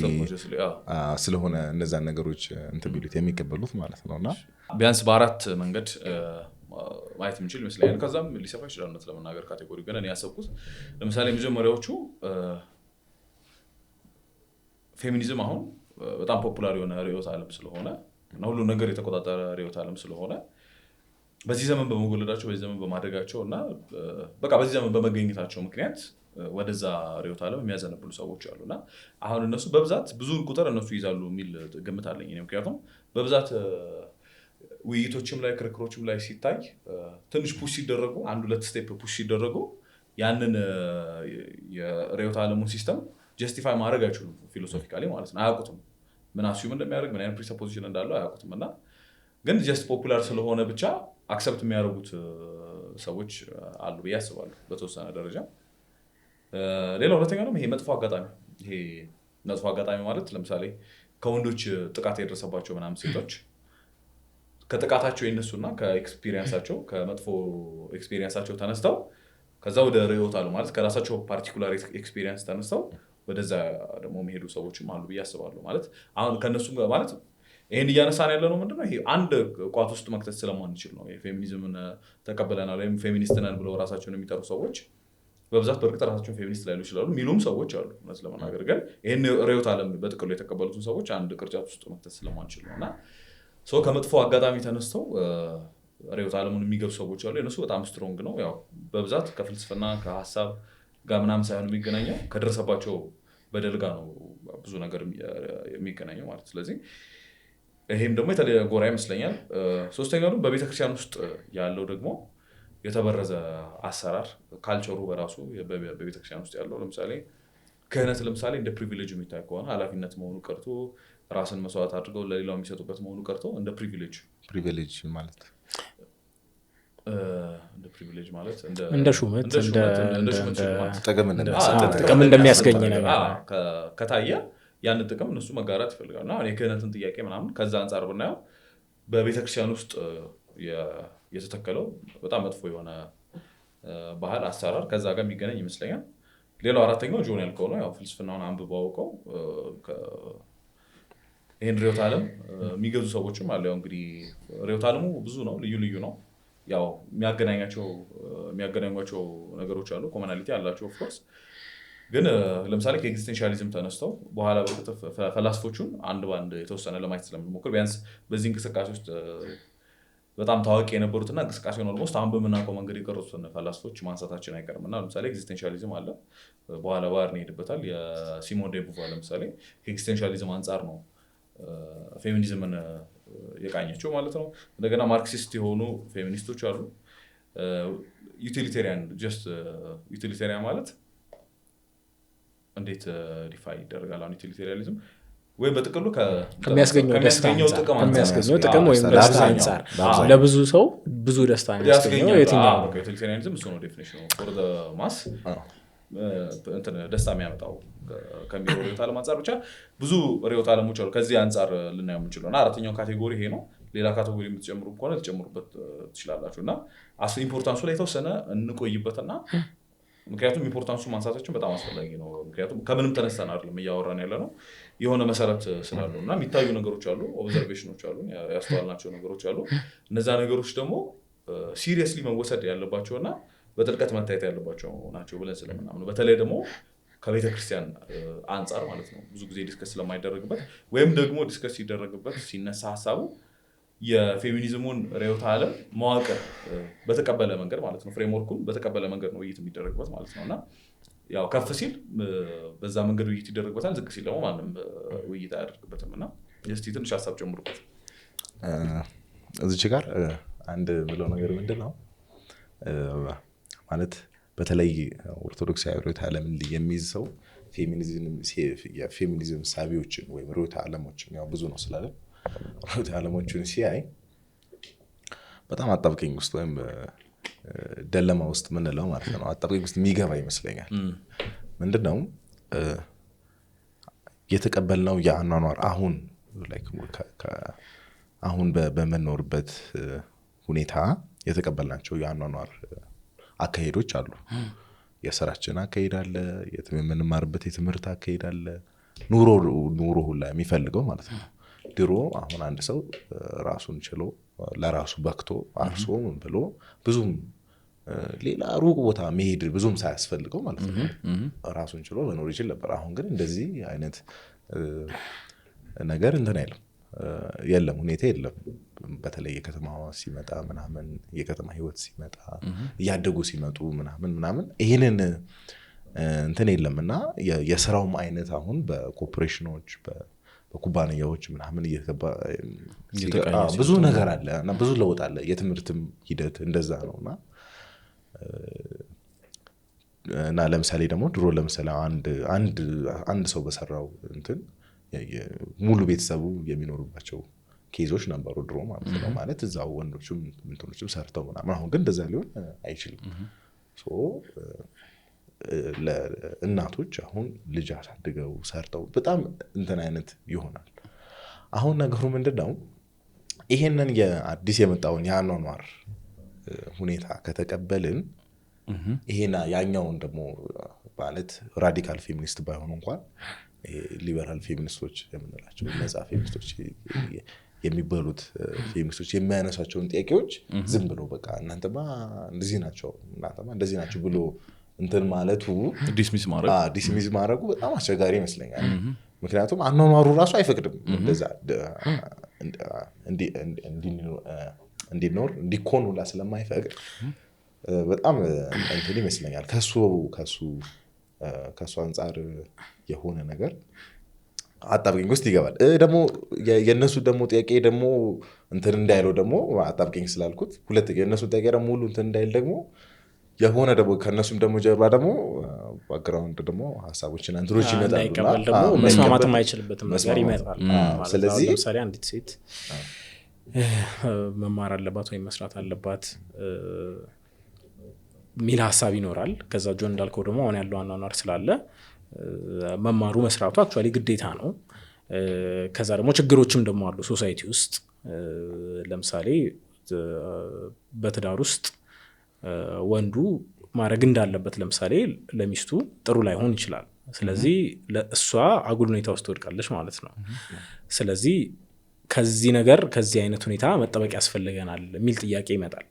ስለሆነ እነዛን ነገሮች እንትን ቢሉት የሚቀበሉት ማለት ነው። እና ቢያንስ በአራት መንገድ ማየት የምንችል ይመስለኛል። ከዛም ሊሰፋ ይችላል እውነት ለመናገር ካቴጎሪ ግን እኔ ያሰብኩት ለምሳሌ የመጀመሪያዎቹ ፌሚኒዝም አሁን በጣም ፖፑላር የሆነ ርዕዮተ ዓለም ስለሆነ እና ሁሉ ነገር የተቆጣጠረ ርዕዮተ ዓለም ስለሆነ በዚህ ዘመን በመወለዳቸው በዚህ ዘመን በማደጋቸው እና በቃ በዚህ ዘመን በመገኘታቸው ምክንያት ወደዛ ርዕዮተ ዓለም የሚያዘነብሉ ሰዎች አሉና አሁን እነሱ በብዛት ብዙ ቁጥር እነሱ ይዛሉ የሚል ግምት አለኝ። ምክንያቱም በብዛት ውይይቶችም ላይ ክርክሮችም ላይ ሲታይ ትንሽ ፑሽ ሲደረጉ አንድ ሁለት ስቴፕ ፑሽ ሲደረጉ ያንን የርዕዮተ ዓለሙን ሲስተም ጀስቲፋይ ማድረግ አይችሉም ፊሎሶፊካሊ ማለት ነው። አያውቁትም ምን አስዩም እንደሚያደርግ ምን አይነት ፕሪሰፖዚሽን እንዳለው አያውቁትም እና ግን ጀስት ፖፑላር ስለሆነ ብቻ አክሰፕት የሚያደርጉት ሰዎች አሉ ብዬ አስባለሁ በተወሰነ ደረጃ። ሌላ ሁለተኛ ነው ይሄ መጥፎ አጋጣሚ ማለት ለምሳሌ ከወንዶች ጥቃት የደረሰባቸው ምናምን ሴቶች ከጥቃታቸው ይነሱና ከኤክስፒሪየንሳቸው ከመጥፎ ኤክስፒሪየንሳቸው ተነስተው ከዛ ወደ ርዕዮተ ዓለም ማለት ከራሳቸው ፓርቲኩላር ኤክስፒሪየንስ ተነስተው ወደዛ ደግሞ የሚሄዱ ሰዎችም አሉ ብዬ አስባለሁ። ማለት አሁን ከነሱም ማለት ይሄን እያነሳን ያለ ነው ምንድነው ይሄ አንድ ቋት ውስጥ መክተት ስለማንችል ነው። ፌሚኒዝምን ተቀበለናል ወይም ፌሚኒስት ነን ብለው ራሳቸውን የሚጠሩ ሰዎች በብዛት በእርግጥ ራሳቸውን ፌሚኒስት ላይሉ ይችላሉ የሚሉም ሰዎች አሉ እውነት ለመናገር ግን ይህን ርዕዮተ ዓለም በጥቅሉ የተቀበሉትን ሰዎች አንድ ቅርጫት ውስጥ መክተት ስለማንችል ነው እና ሰው ከመጥፎ አጋጣሚ ተነስተው ርዕዮተ ዓለሙን የሚገቡ ሰዎች አሉ። የነሱ በጣም ስትሮንግ ነው። ያው በብዛት ከፍልስፍና ከሀሳብ ጋር ምናምን ሳይሆን የሚገናኘው ከደረሰባቸው በደል ጋር ነው ብዙ ነገር የሚገናኘው ማለት። ስለዚህ ይሄም ደግሞ የተለየ ጎራ ይመስለኛል። ሶስተኛው ደግሞ በቤተክርስቲያን ውስጥ ያለው ደግሞ የተበረዘ አሰራር ካልቸሩ በራሱ በቤተክርስቲያን ውስጥ ያለው ለምሳሌ ክህነት ለምሳሌ እንደ ፕሪቪሌጅ የሚታይ ከሆነ ኃላፊነት መሆኑ ቀርቶ ራስን መስዋዕት አድርገው ለሌላው የሚሰጡበት መሆኑ ቀርቶ እንደ ፕሪቪሌጅ ማለት እንደ ፕሪቪሌጅ ማለት እንደ ሹመት ጥቅም እንደሚያስገኝ ነገር ከታየ ያንን ጥቅም እነሱ መጋራት ይፈልጋሉ። አሁን የክህነትን ጥያቄ ምናምን ከዛ አንጻር ብናየው በቤተክርስቲያን ውስጥ የተተከለው በጣም መጥፎ የሆነ ባህል አሰራር ከዛ ጋር የሚገናኝ ይመስለኛል። ሌላው አራተኛው ጆን ያልከው ነው። ያው ፍልስፍናውን አንብበው አውቀው ይህን ርዕዮተ ዓለም የሚገዙ ሰዎችም አለ። ያው እንግዲህ ርዕዮተ ዓለሙ ብዙ ነው፣ ልዩ ነው። ያው የሚያገናኟቸው ነገሮች አሉ፣ ኮመናሊቲ አላቸው ኦፍኮርስ። ግን ለምሳሌ ከኤግዚስቴንሻሊዝም ተነስተው በኋላ ፈላስፎቹን አንድ ባንድ የተወሰነ ለማየት ስለምንሞክር ቢያንስ በዚህ እንቅስቃሴ ውስጥ በጣም ታዋቂ የነበሩትና እንቅስቃሴውን ኦልሞስት አሁን በምናውቀው መንገድ የቀረጹትን ፈላስፎች ማንሳታችን አይቀርም እና ለምሳሌ ኤግዚስቴንሻሊዝም አለ በኋላ ባህር እንሄድበታል የሲሞን ዴ ቡቫር ለምሳሌ ከኤግዚስቴንሻሊዝም አንጻር ነው ፌሚኒዝምን የቃኘችው ማለት ነው እንደገና ማርክሲስት የሆኑ ፌሚኒስቶች አሉ ዩቲሊቴሪያን ጀስት ዩቲሊቴሪያን ማለት እንዴት ዲፋይ ይደረጋል አሁን ዩቲሊቴሪያኒዝም ወይ በጥቅሉ ከሚያስገኘው ጥቅም ወይም ደስታ አንጻር ለብዙ ሰው ብዙ ደስታ የሚያስገኘው የትኛው ነው ዩቲሊቴሪያኒዝም እሱ ነው ዴፊኒሽኑ ፎር ዘ ማስ እንትን ደስታ የሚያመጣው ከሚለው ርዕዮተ ዓለም አንጻር ብቻ ብዙ ርዕዮተ ዓለሞች አሉ ከዚህ አንጻር ልናየው የምንችለው እና አራተኛው ካቴጎሪ ይሄ ነው ሌላ ካቴጎሪ የምትጨምሩ ከሆነ ልጨምሩበት ትችላላችሁ እና ኢምፖርታንሱ ላይ የተወሰነ እንቆይበትና ምክንያቱም ኢምፖርታንሱ ማንሳታችን በጣም አስፈላጊ ነው ምክንያቱም ከምንም ተነስተን አይደለም እያወራን ያለ ነው የሆነ መሰረት ስላለው እና የሚታዩ ነገሮች አሉ ኦብዘርቬሽኖች አሉ ያስተዋልናቸው ነገሮች አሉ እነዛ ነገሮች ደግሞ ሲሪየስሊ መወሰድ ያለባቸውና በጥልቀት መታየት ያለባቸው ናቸው ብለን ስለምናምን በተለይ ደግሞ ከቤተ ክርስቲያን አንጻር ማለት ነው ብዙ ጊዜ ዲስከስ ስለማይደረግበት ወይም ደግሞ ዲስከስ ሲደረግበት ሲነሳ ሐሳቡ የፌሚኒዝሙን ርዕዮተ ዓለም መዋቅር በተቀበለ መንገድ ማለት ነው ፍሬምወርኩን በተቀበለ መንገድ ነው ውይይት የሚደረግበት ማለት ነውና ያው ከፍ ሲል በዛ መንገድ ውይይት ይደረግበታል ዝቅ ሲል ደግሞ ማንም ውይይት አያደርግበትምና እስቲ ትንሽ ሐሳብ ጨምሩበት እዚህ ጋር አንድ ብለው ነገር ምንድነው ማለት በተለይ ኦርቶዶክሳዊ ርዕዮተ ዓለም የሚይዝ ሰው ፌሚኒዝም ሳቢዎችን ወይም ርዕዮተ ዓለሞችን ያው ብዙ ነው ስላለ ርዕዮተ ዓለሞችን ሲያይ በጣም አጣብቂኝ ውስጥ ወይም ደለማ ውስጥ ምንለው ማለት ነው አጣብቂኝ ውስጥ የሚገባ ይመስለኛል ምንድነው የተቀበልነው የአኗኗር አሁን አሁን በመኖርበት ሁኔታ የተቀበልናቸው የአኗኗር አካሄዶች አሉ የሥራችን አካሄድ አለ የምንማርበት የትምህርት አካሄድ አለ ኑሮ ሁላ የሚፈልገው ማለት ነው ድሮ አሁን አንድ ሰው ራሱን ችሎ ለራሱ በክቶ አርሶ ምን ብሎ ብዙም ሌላ ሩቅ ቦታ መሄድ ብዙም ሳያስፈልገው ማለት ነው ራሱን ችሎ መኖር ይችላል ነበር አሁን ግን እንደዚህ አይነት ነገር እንትን አይልም የለም ሁኔታ የለም በተለይ የከተማዋ ሲመጣ ምናምን የከተማ ህይወት ሲመጣ ያደጉ ሲመጡ ምናምን ይሄንን እንትን የለምና የሥራውም አይነት አሁን በኮርፖሬሽኖች በኩባንያዎች ምናምን ብዙ ነገር አለ እና ብዙ ለውጥ አለ የትምህርትም ሂደት እንደዛ ነውና እና ለምሳሌ ደግሞ ድሮ ለምሳሌ አንድ ሰው በሰራው እንትን ሙሉ ቤተሰቡ የሚኖሩባቸው ኬዞች ነበሩ ድሮ ማለት ነው ማለት እዛው ወንዶችም ምንቶችም ሰርተው ምናምን አሁን ግን እንደዛ ሊሆን አይችልም ለእናቶች አሁን ልጅ አሳድገው ሰርተው በጣም እንትን አይነት ይሆናል አሁን ነገሩ ምንድነው ይሄንን የአዲስ የመጣውን ያኗኗር ሁኔታ ከተቀበልን ይሄና ያኛውን ደግሞ ፌሚኒስት ራዲካል ፌሚኒስት ባይሆኑ እንኳን ሊበራል ፌሚኒስቶች የምንላቸው ነፃ ፌሚኒስቶች የሚባሉት ፌሚኒስቶች የሚያነሳቸውን ጥያቄዎች ዝም ብሎ በቃ እናንተማ እንደዚህ ናቸው ብሎ እንትን ማለቱ ዲስሚስ ማድረጉ በጣም አስቸጋሪ ይመስለኛል ምክንያቱም አኗኗሩ ራሱ አይፈቅድም እንደዛ እንዲኮን ሁላ ስለማይፈቅድ በጣም እንትን ይመስለኛል ከሱ አንጻር የሆነ ነገር አጣብቂኝ ውስጥ ይገባል ደግሞ የነሱ ደግሞ ጥያቄ ደግሞ እንትን እንዳይለው ደግሞ አጣብቂኝ ስላልኩት ሁለት የነሱ ጥያቄ ደግሞ ሙሉ እንትን እንዳይል ደግሞ የሆነ ደግሞ ከነሱም ደግሞ ጀርባ ደግሞ ባክግራውንድ ደግሞ ሐሳቦችን አንትሮች ይመጣሉ ደግሞ መስማማት የማይችልበትም ነገር ይመጣል ስለዚህ ለምሳሌ አንዲት ሴት መማር አለባት ወይ መስራት አለባት ሚል ሐሳብ ይኖራል ከዛ ጆን እንዳልከው ደግሞ አሁን ያለው አኗኗር ስላለ መማሩ መስራቱ አክቹአሊ ግዴታ ነው ከዛ ደግሞ ችግሮችም ደግሞ አሉ ሶሳይቲ ውስጥ ለምሳሌ በትዳር ውስጥ ወንዱ ማድረግ እንዳለበት ለምሳሌ ለሚስቱ ጥሩ ላይሆን ይችላል ስለዚህ ለእሷ አጉል ሁኔታ ውስጥ ትወድቃለች ማለት ነው ስለዚህ ከዚህ አይነት ሁኔታ መጠበቅ ያስፈልገናል የሚል ጥያቄ ይመጣል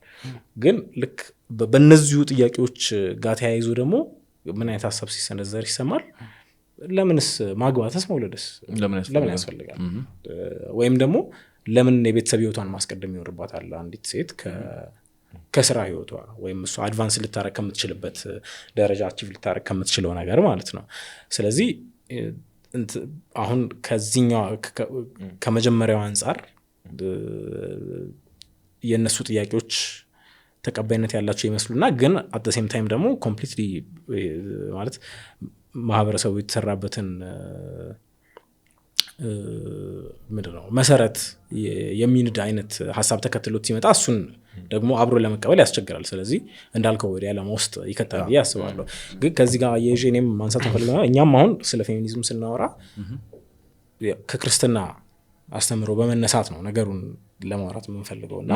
ግን ልክ በእነዚሁ ጥያቄዎች ጋር ተያይዞ ደግሞ ምን አይነት ሐሳብ ሲሰነዘር ይሰማል ለምንስ ማግባትስ መውለድስ ለምን ያስፈልጋል ወይም ደግሞ ለምን የቤተሰብ ህይወቷን ማስቀደም ይኖርባታል አንዲት ሴት ከስራ ህይወቷ ወይም እሷ አድቫንስ ልታረግ ከምትችልበት ደረጃ አቺቭ ልታረግ ከምትችለው ነገር ማለት ነው። ስለዚህ አሁን ከዚህኛው ከመጀመሪያው አንጻር የነሱ ጥያቄዎች ተቀባይነት ያላቸው ይመስሉና ግን አት ዘ ሴም ታይም ደግሞ ኮምፕሊትሊ ማለት ማህበረሰቡ የተሰራበትን ምንድነው መሰረት የሚንድ አይነት ሐሳብ ተከትሎት ሲመጣ እሱን ደግሞ አብሮ ለመቀበል ያስቸግራል። ስለዚህ እንዳልከው ወዲያ ለማውስጥ ይከተል ብዬ አስባለሁ። ግን ከዚህ ጋር የጄኔም ማንሳት ፈልገና እኛም አሁን ስለ ፌሚኒዝም ስናወራ ከክርስትና አስተምሮ በመነሳት ነው ነገሩን ለማውራት የምንፈልገውና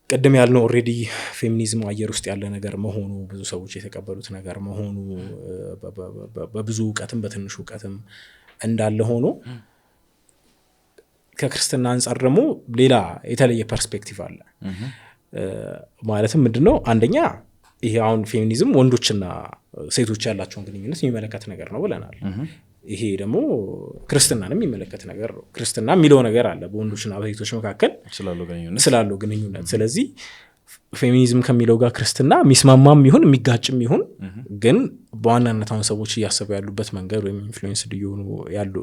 ቅድም ያልነው ኦልሬዲ ፌሚኒዝም አየር ውስጥ ያለ ነገር መሆኑ ብዙ ሰዎች የተቀበሉት ነገር መሆኑ በብዙ እውቀትም በትንሹ እውቀትም እንዳለ ሆኖ ከክርስትና አንጻር ደግሞ ሌላ የተለየ ፐርስፔክቲቭ አለ። ማለትም ምንድነው አንደኛ ይሄ አሁን ፌሚኒዝም ወንዶችና ሴቶች ያላቸውን ግንኙነት የሚመለከት ነገር ነው ብለናል። ይሄ ደግሞ ክርስትናንም የሚመለከት ነገር ነው። ክርስትና የሚለው ነገር አለ በወንዶችና በሴቶች መካከል ስላለው ግንኙነት። ስለዚህ ፌሚኒዝም ከሚለው ጋር ክርስትና የሚስማማም ይሁን የሚጋጭም ይሁን ግን በዋናነት አሁን ሰዎች እያሰቡ ያሉበት መንገድ ወይም ኢንፍሉዌንስ ሊሆኑ ያሉ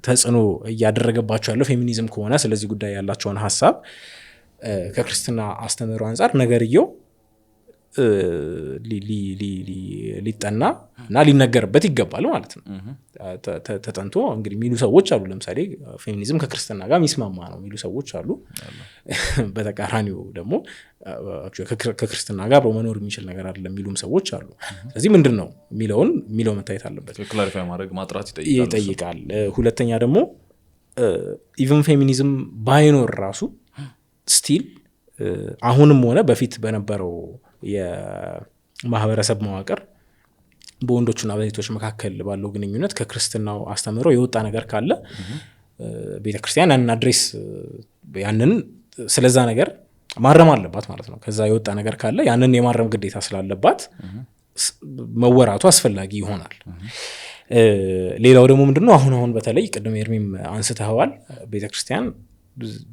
ተጽዕኖ እያደረገባቸው ያለው ፌሚኒዝም ከሆነ ስለዚህ ጉዳይ ያላቸውን ሀሳብ ከክርስትና አስተምህሮ አንጻር ነገርየው ሊጠና እና ሊነገርበት ይገባል ማለት ነው። ተጠንቶ እንግዲህ የሚሉ ሰዎች አሉ። ለምሳሌ ፌሚኒዝም ከክርስትና ጋር የሚስማማ ነው የሚሉ ሰዎች አሉ። በተቃራኒው ደግሞ ከክርስትና ጋር በመኖር የሚችል ነገር አይደለም የሚሉም ሰዎች አሉ። ስለዚህ ምንድነው የሚለው መታየት አለበት፣ ክላሪፋይ ማድረግ ማጥራት ይጠይቃል። ሁለተኛ ደግሞ ኢቭን ፌሚኒዝም ባይኖር ራሱ ስቲል አሁንም ሆነ በፊት በነበረው የማህበረሰብ መዋቅር በወንዶችና በሴቶች መካከል ባለው ግንኙነት ከክርስትናው አስተምሮ የወጣ ነገር ካለ ቤተክርስቲያን ያንን አድሬስ ያንን ስለዛ ነገር ማረም አለባት ማለት ነው። ከዛ የወጣ ነገር ካለ ያንን የማረም ግዴታ ስላለባት መወራቱ አስፈላጊ ይሆናል። ሌላው ደግሞ ምንድነው አሁን በተለይ ቅድም ኤርሚም አንስተዋል ቤተክርስቲያን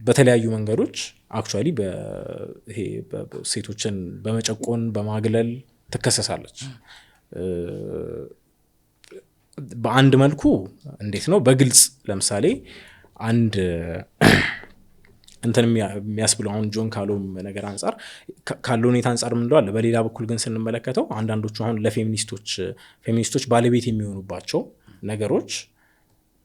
በተለያዩ መንገዶች አክቹአሊ በይሄ ሴቶችን በመጨቆን በማግለል ትከሰሳለች። በአንድ መልኩ እንዴት ነው በግልጽ ለምሳሌ አንድ እንትን የሚያስብለው አሁን ጆን ካሎም ነገር አንጻር ካለው ሁኔታ አንጻር ምን እንደዋለ በሌላ በኩል ግን ስንመለከተው አንዳንዶቹ አሁን ለፌሚኒስቶች ባለቤት የሚሆኑባቸው ነገሮች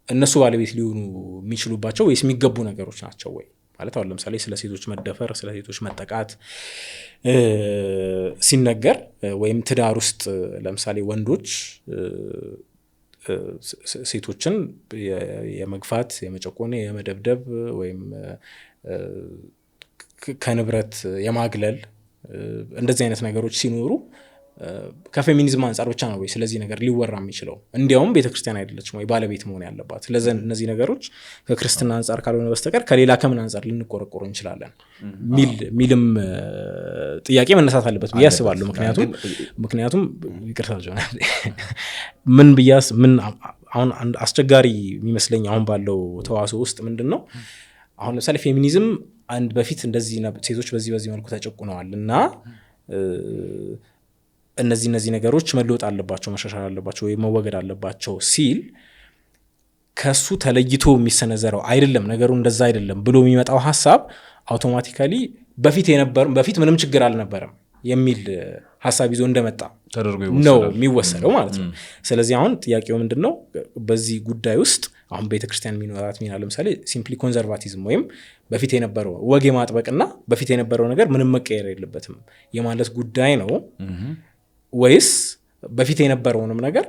እነሱ ባለቤት ሊሆኑ የሚችሉባቸው ወይስ የሚገቡ ነገሮች ናቸው ወይ ማለት አሁን ለምሳሌ ስለ ሴቶች መደፈር ስለ ሴቶች መጠቃት ሲነገር ወይም ትዳር ውስጥ ለምሳሌ ወንዶች ሴቶችን የመግፋት የመጨቆን የመደብደብ ወይም ከንብረት የማግለል እንደዚህ አይነት ነገሮች ሲኖሩ ከፌሚኒዝም አንጻር ብቻ ነው ወይ ስለዚህ ነገር ሊወራ የሚችለው? እንዲያውም ቤተክርስቲያን አይደለችም ወይ ባለቤት መሆን ያለባት? ስለዚህ እነዚህ ነገሮች ከክርስትና አንጻር ካልሆነ በስተቀር ከሌላ ከምን አንጻር ልንቆረቆሩ እንችላለን ሚልም ጥያቄ መነሳት አለበት ብዬ አስባለሁ። ምክንያቱም ይቅርታ ምን አሁን አስቸጋሪ የሚመስለኝ አሁን ባለው ተዋስኦ ውስጥ ምንድነው አሁን ለምሳሌ ፌሚኒዝም አንድ በፊት እንደዚህ ሴቶች በዚህ መልኩ ተጨቁነዋል እና እነዚህ ነገሮች መለወጥ አለባቸው መሻሻል አለባቸው ወይ መወገድ አለባቸው ሲል ከሱ ተለይቶ የሚሰነዘረው አይደለም ነገሩ እንደዛ አይደለም ብሎ የሚመጣው ሐሳብ አውቶማቲካሊ በፊት ምንም ችግር አልነበረም የሚል ሐሳብ ይዞ እንደመጣ ነው የሚወሰደው ማለት ነው። ስለዚህ አሁን ጥያቄው ምንድነው በዚህ ጉዳይ ውስጥ አሁን ቤተክርስቲያን የሚኖራት ሚና ለምሳሌ ሲምፕሊ ኮንዘርቫቲዝም ወይም በፊት የነበረው ወግ ማጥበቅና በፊት የነበረው ነገር ምንም መቀየር የለበትም የማለት ጉዳይ ነው ወይስ በፊት የነበረውንም ነገር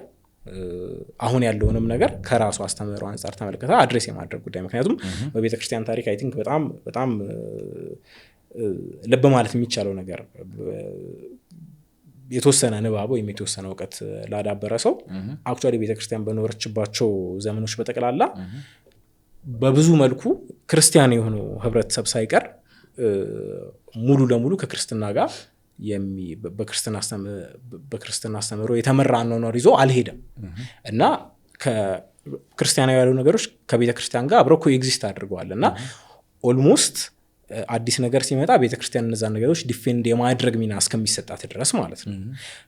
አሁን ያለውንም ነገር ከራሱ አስተምህሮ አንጻር ተመልክታ አድሬስ የማድረግ ጉዳይ? ምክንያቱም በቤተክርስቲያን ታሪክ አይ ቲንክ በጣም ልብ ማለት የሚቻለው ነገር የተወሰነ ንባብ ወይም የተወሰነ እውቀት ላዳበረ ሰው አክቹአሊ ቤተክርስቲያን በኖረችባቸው ዘመኖች በጠቅላላ በብዙ መልኩ ክርስቲያን የሆኑ ህብረተሰብ ሳይቀር ሙሉ ለሙሉ ከክርስትና ጋር በክርስትና አስተምህሮ የተመራ ነው ይዞ አልሄደም እና ክርስቲያናዊ ያሉ ነገሮች ከቤተ ክርስቲያን ጋር አብረው ኮኤግዚስት አድርገዋል እና ኦልሞስት አዲስ ነገር ሲመጣ ቤተክርስቲያን እነዛን ነገሮች ዲፌንድ የማድረግ ሚና እስከሚሰጣት ድረስ ማለት ነው።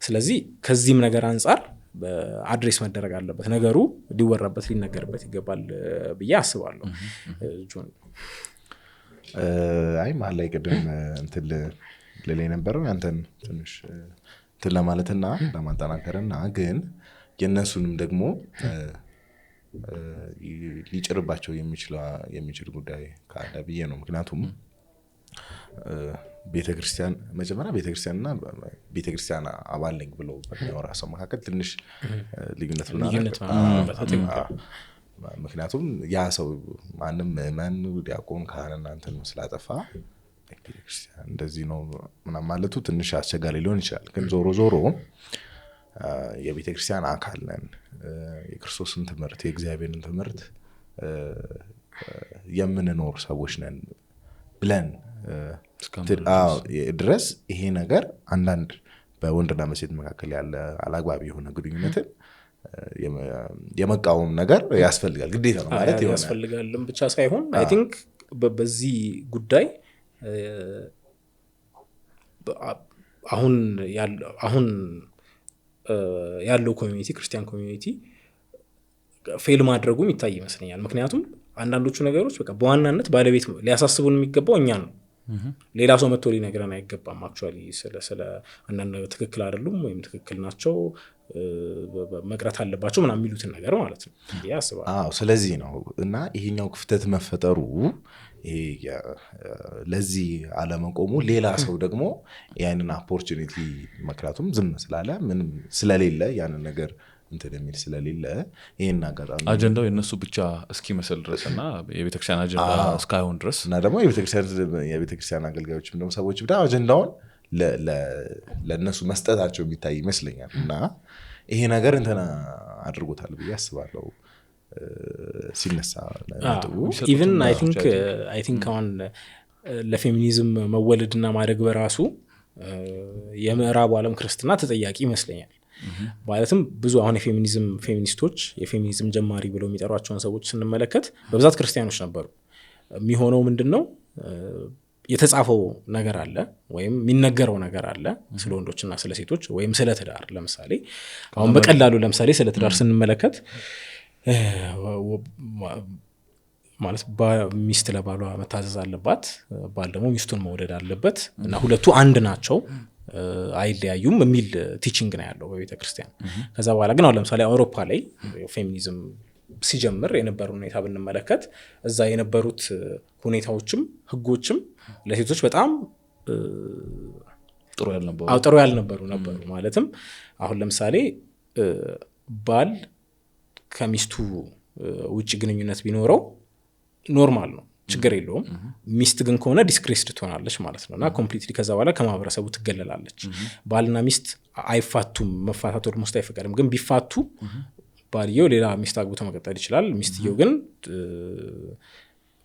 ስለዚህ ከዚህም ነገር አንጻር አድሬስ መደረግ አለበት፣ ነገሩ ሊወራበት ሊነገርበት ይገባል ብዬ አስባለሁ። ጆን አይ መሀል ላይ ቅድም እንትን ልል የነበረው ያንተን ትንሽ እንትን ለማለትና ለማጠናከርና ግን የእነሱንም ደግሞ ሊጭርባቸው የሚችል ጉዳይ ካለ ብዬ ነው። ምክንያቱም ቤተክርስቲያን መጀመሪያ ቤተክርስቲያንና ቤተክርስቲያን አባል ነኝ ብሎ በሚያወራ ሰው መካከል ትንሽ ልዩነት ምክንያቱም ያ ሰው ማንም ምእመን ዲያቆን ካህንና እንትን ስላጠፋ ቤተክርስቲያን እንደዚህ ነው ምናምን ማለቱ ትንሽ አስቸጋሪ ሊሆን ይችላል። ግን ዞሮ ዞሮ የቤተክርስቲያን አካል ነን፣ የክርስቶስን ትምህርት የእግዚአብሔርን ትምህርት የምንኖር ሰዎች ነን ብለን ድረስ ይሄ ነገር አንዳንድ በወንድና በሴት መካከል ያለ አላግባብ የሆነ ግንኙነትን የመቃወም ነገር ያስፈልጋል፣ ግዴታ ነው ማለት ያስፈልጋልም ብቻ ሳይሆን አይ ቲንክ በዚህ ጉዳይ አሁን ያለው ኮሚኒቲ ክርስቲያን ኮሚኒቲ ፌል ማድረጉም ይታይ ይመስለኛል። ምክንያቱም አንዳንዶቹ ነገሮች በቃ በዋናነት ባለቤት ሊያሳስቡን የሚገባው እኛ ነው። ሌላ ሰው መጥቶ ሊነግረን አይገባም። አክቹዋሊ ስለ አንዳንድ ትክክል አይደሉም ወይም ትክክል ናቸው መቅረት አለባቸው ምናምን የሚሉትን ነገር ማለት ነው ያስባል። ስለዚህ ነው እና ይሄኛው ክፍተት መፈጠሩ ለዚህ አለመቆሙ ሌላ ሰው ደግሞ ያንን ኦፖርቹኒቲ ምክንያቱም ዝም ስላለ ምንም ስለሌለ ያንን ነገር እንትን የሚል ስለሌለ ይሄን አጋጣሚ አጀንዳው የነሱ ብቻ እስኪመስል ድረስና የቤተክርስቲያን አጀንዳ እስካይሆን ድረስ እና ደግሞ የቤተክርስቲያን አገልጋዮችም ደግሞ ሰዎች ብቻ አጀንዳውን ለነሱ መስጠታቸው የሚታይ ይመስለኛል። እና ይሄ ነገር እንትና አድርጎታል ብዬ አስባለሁ ሲነሳ ኢቭን አይ ቲንክ አሁን ለፌሚኒዝም መወለድና ማደግ በራሱ የምዕራቡ ዓለም ክርስትና ተጠያቂ ይመስለኛል። ማለትም ብዙ አሁን ፌሚኒስቶች የፌሚኒዝም ጀማሪ ብለው የሚጠሯቸውን ሰዎች ስንመለከት በብዛት ክርስቲያኖች ነበሩ። የሚሆነው ምንድነው የተጻፈው ነገር አለ ወይም የሚነገረው ነገር አለ ስለ ወንዶችና ስለ ሴቶች ወይም ስለ ትዳር። ለምሳሌ አሁን በቀላሉ ለምሳሌ ስለ ትዳር ስንመለከት ማለት ሚስት ለባሏ መታዘዝ አለባት፣ ባል ደግሞ ሚስቱን መውደድ አለበት እና ሁለቱ አንድ ናቸው አይለያዩም የሚል ቲቺንግ ነው ያለው በቤተክርስቲያን። ከዛ በኋላ ግን አሁን ለምሳሌ አውሮፓ ላይ ፌሚኒዝም ሲጀምር የነበረው ሁኔታ ብንመለከት እዛ የነበሩት ሁኔታዎችም ህጎችም ለሴቶች በጣም ጥሩ ያልነበሩ ነበሩ። ማለትም አሁን ለምሳሌ ባል ከሚስቱ ውጭ ግንኙነት ቢኖረው ኖርማል ነው፣ ችግር የለውም። ሚስት ግን ከሆነ ዲስክሬስድ ትሆናለች ማለት ነውና ኮምፕሊትሊ ከዛ በኋላ ከማህበረሰቡ ትገለላለች። ባልና ሚስት አይፋቱም፣ መፋታት ኦልሞስት አይፈቀድም። ግን ቢፋቱ ባልየው ሌላ ሚስት አግብቶ መቀጠል ይችላል። ሚስትየው ግን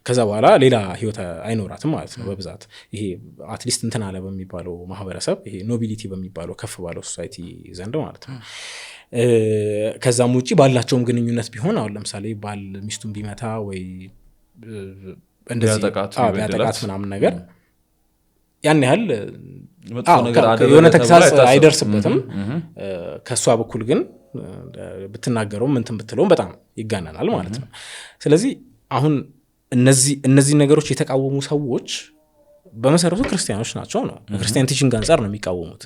ከዛ በኋላ ሌላ ህይወት አይኖራትም ማለት ነው። በብዛት ይሄ አትሊስት እንትን አለ በሚባለው ማህበረሰብ ይሄ ኖቢሊቲ በሚባለው ከፍ ባለው ሶሳይቲ ዘንድ ማለት ነው። ከዛም ውጪ ባላቸውም ግንኙነት ቢሆን አሁን ለምሳሌ ባል ሚስቱን ቢመታ ወይ እንደዚህ ቢያጠቃት ምናምን ነገር ያን ያህል የሆነ ተግሳጽ አይደርስበትም። ከሷ በኩል ግን ብትናገረው ምንትን ብትለውም በጣም ይጋነናል ማለት ነው። ስለዚህ አሁን እነዚህ ነገሮች የተቃወሙ ሰዎች በመሰረቱ ክርስቲያኖች ናቸው ነው ክርስቲያን ቲቺንግ አንጻር ነው የሚቃወሙት።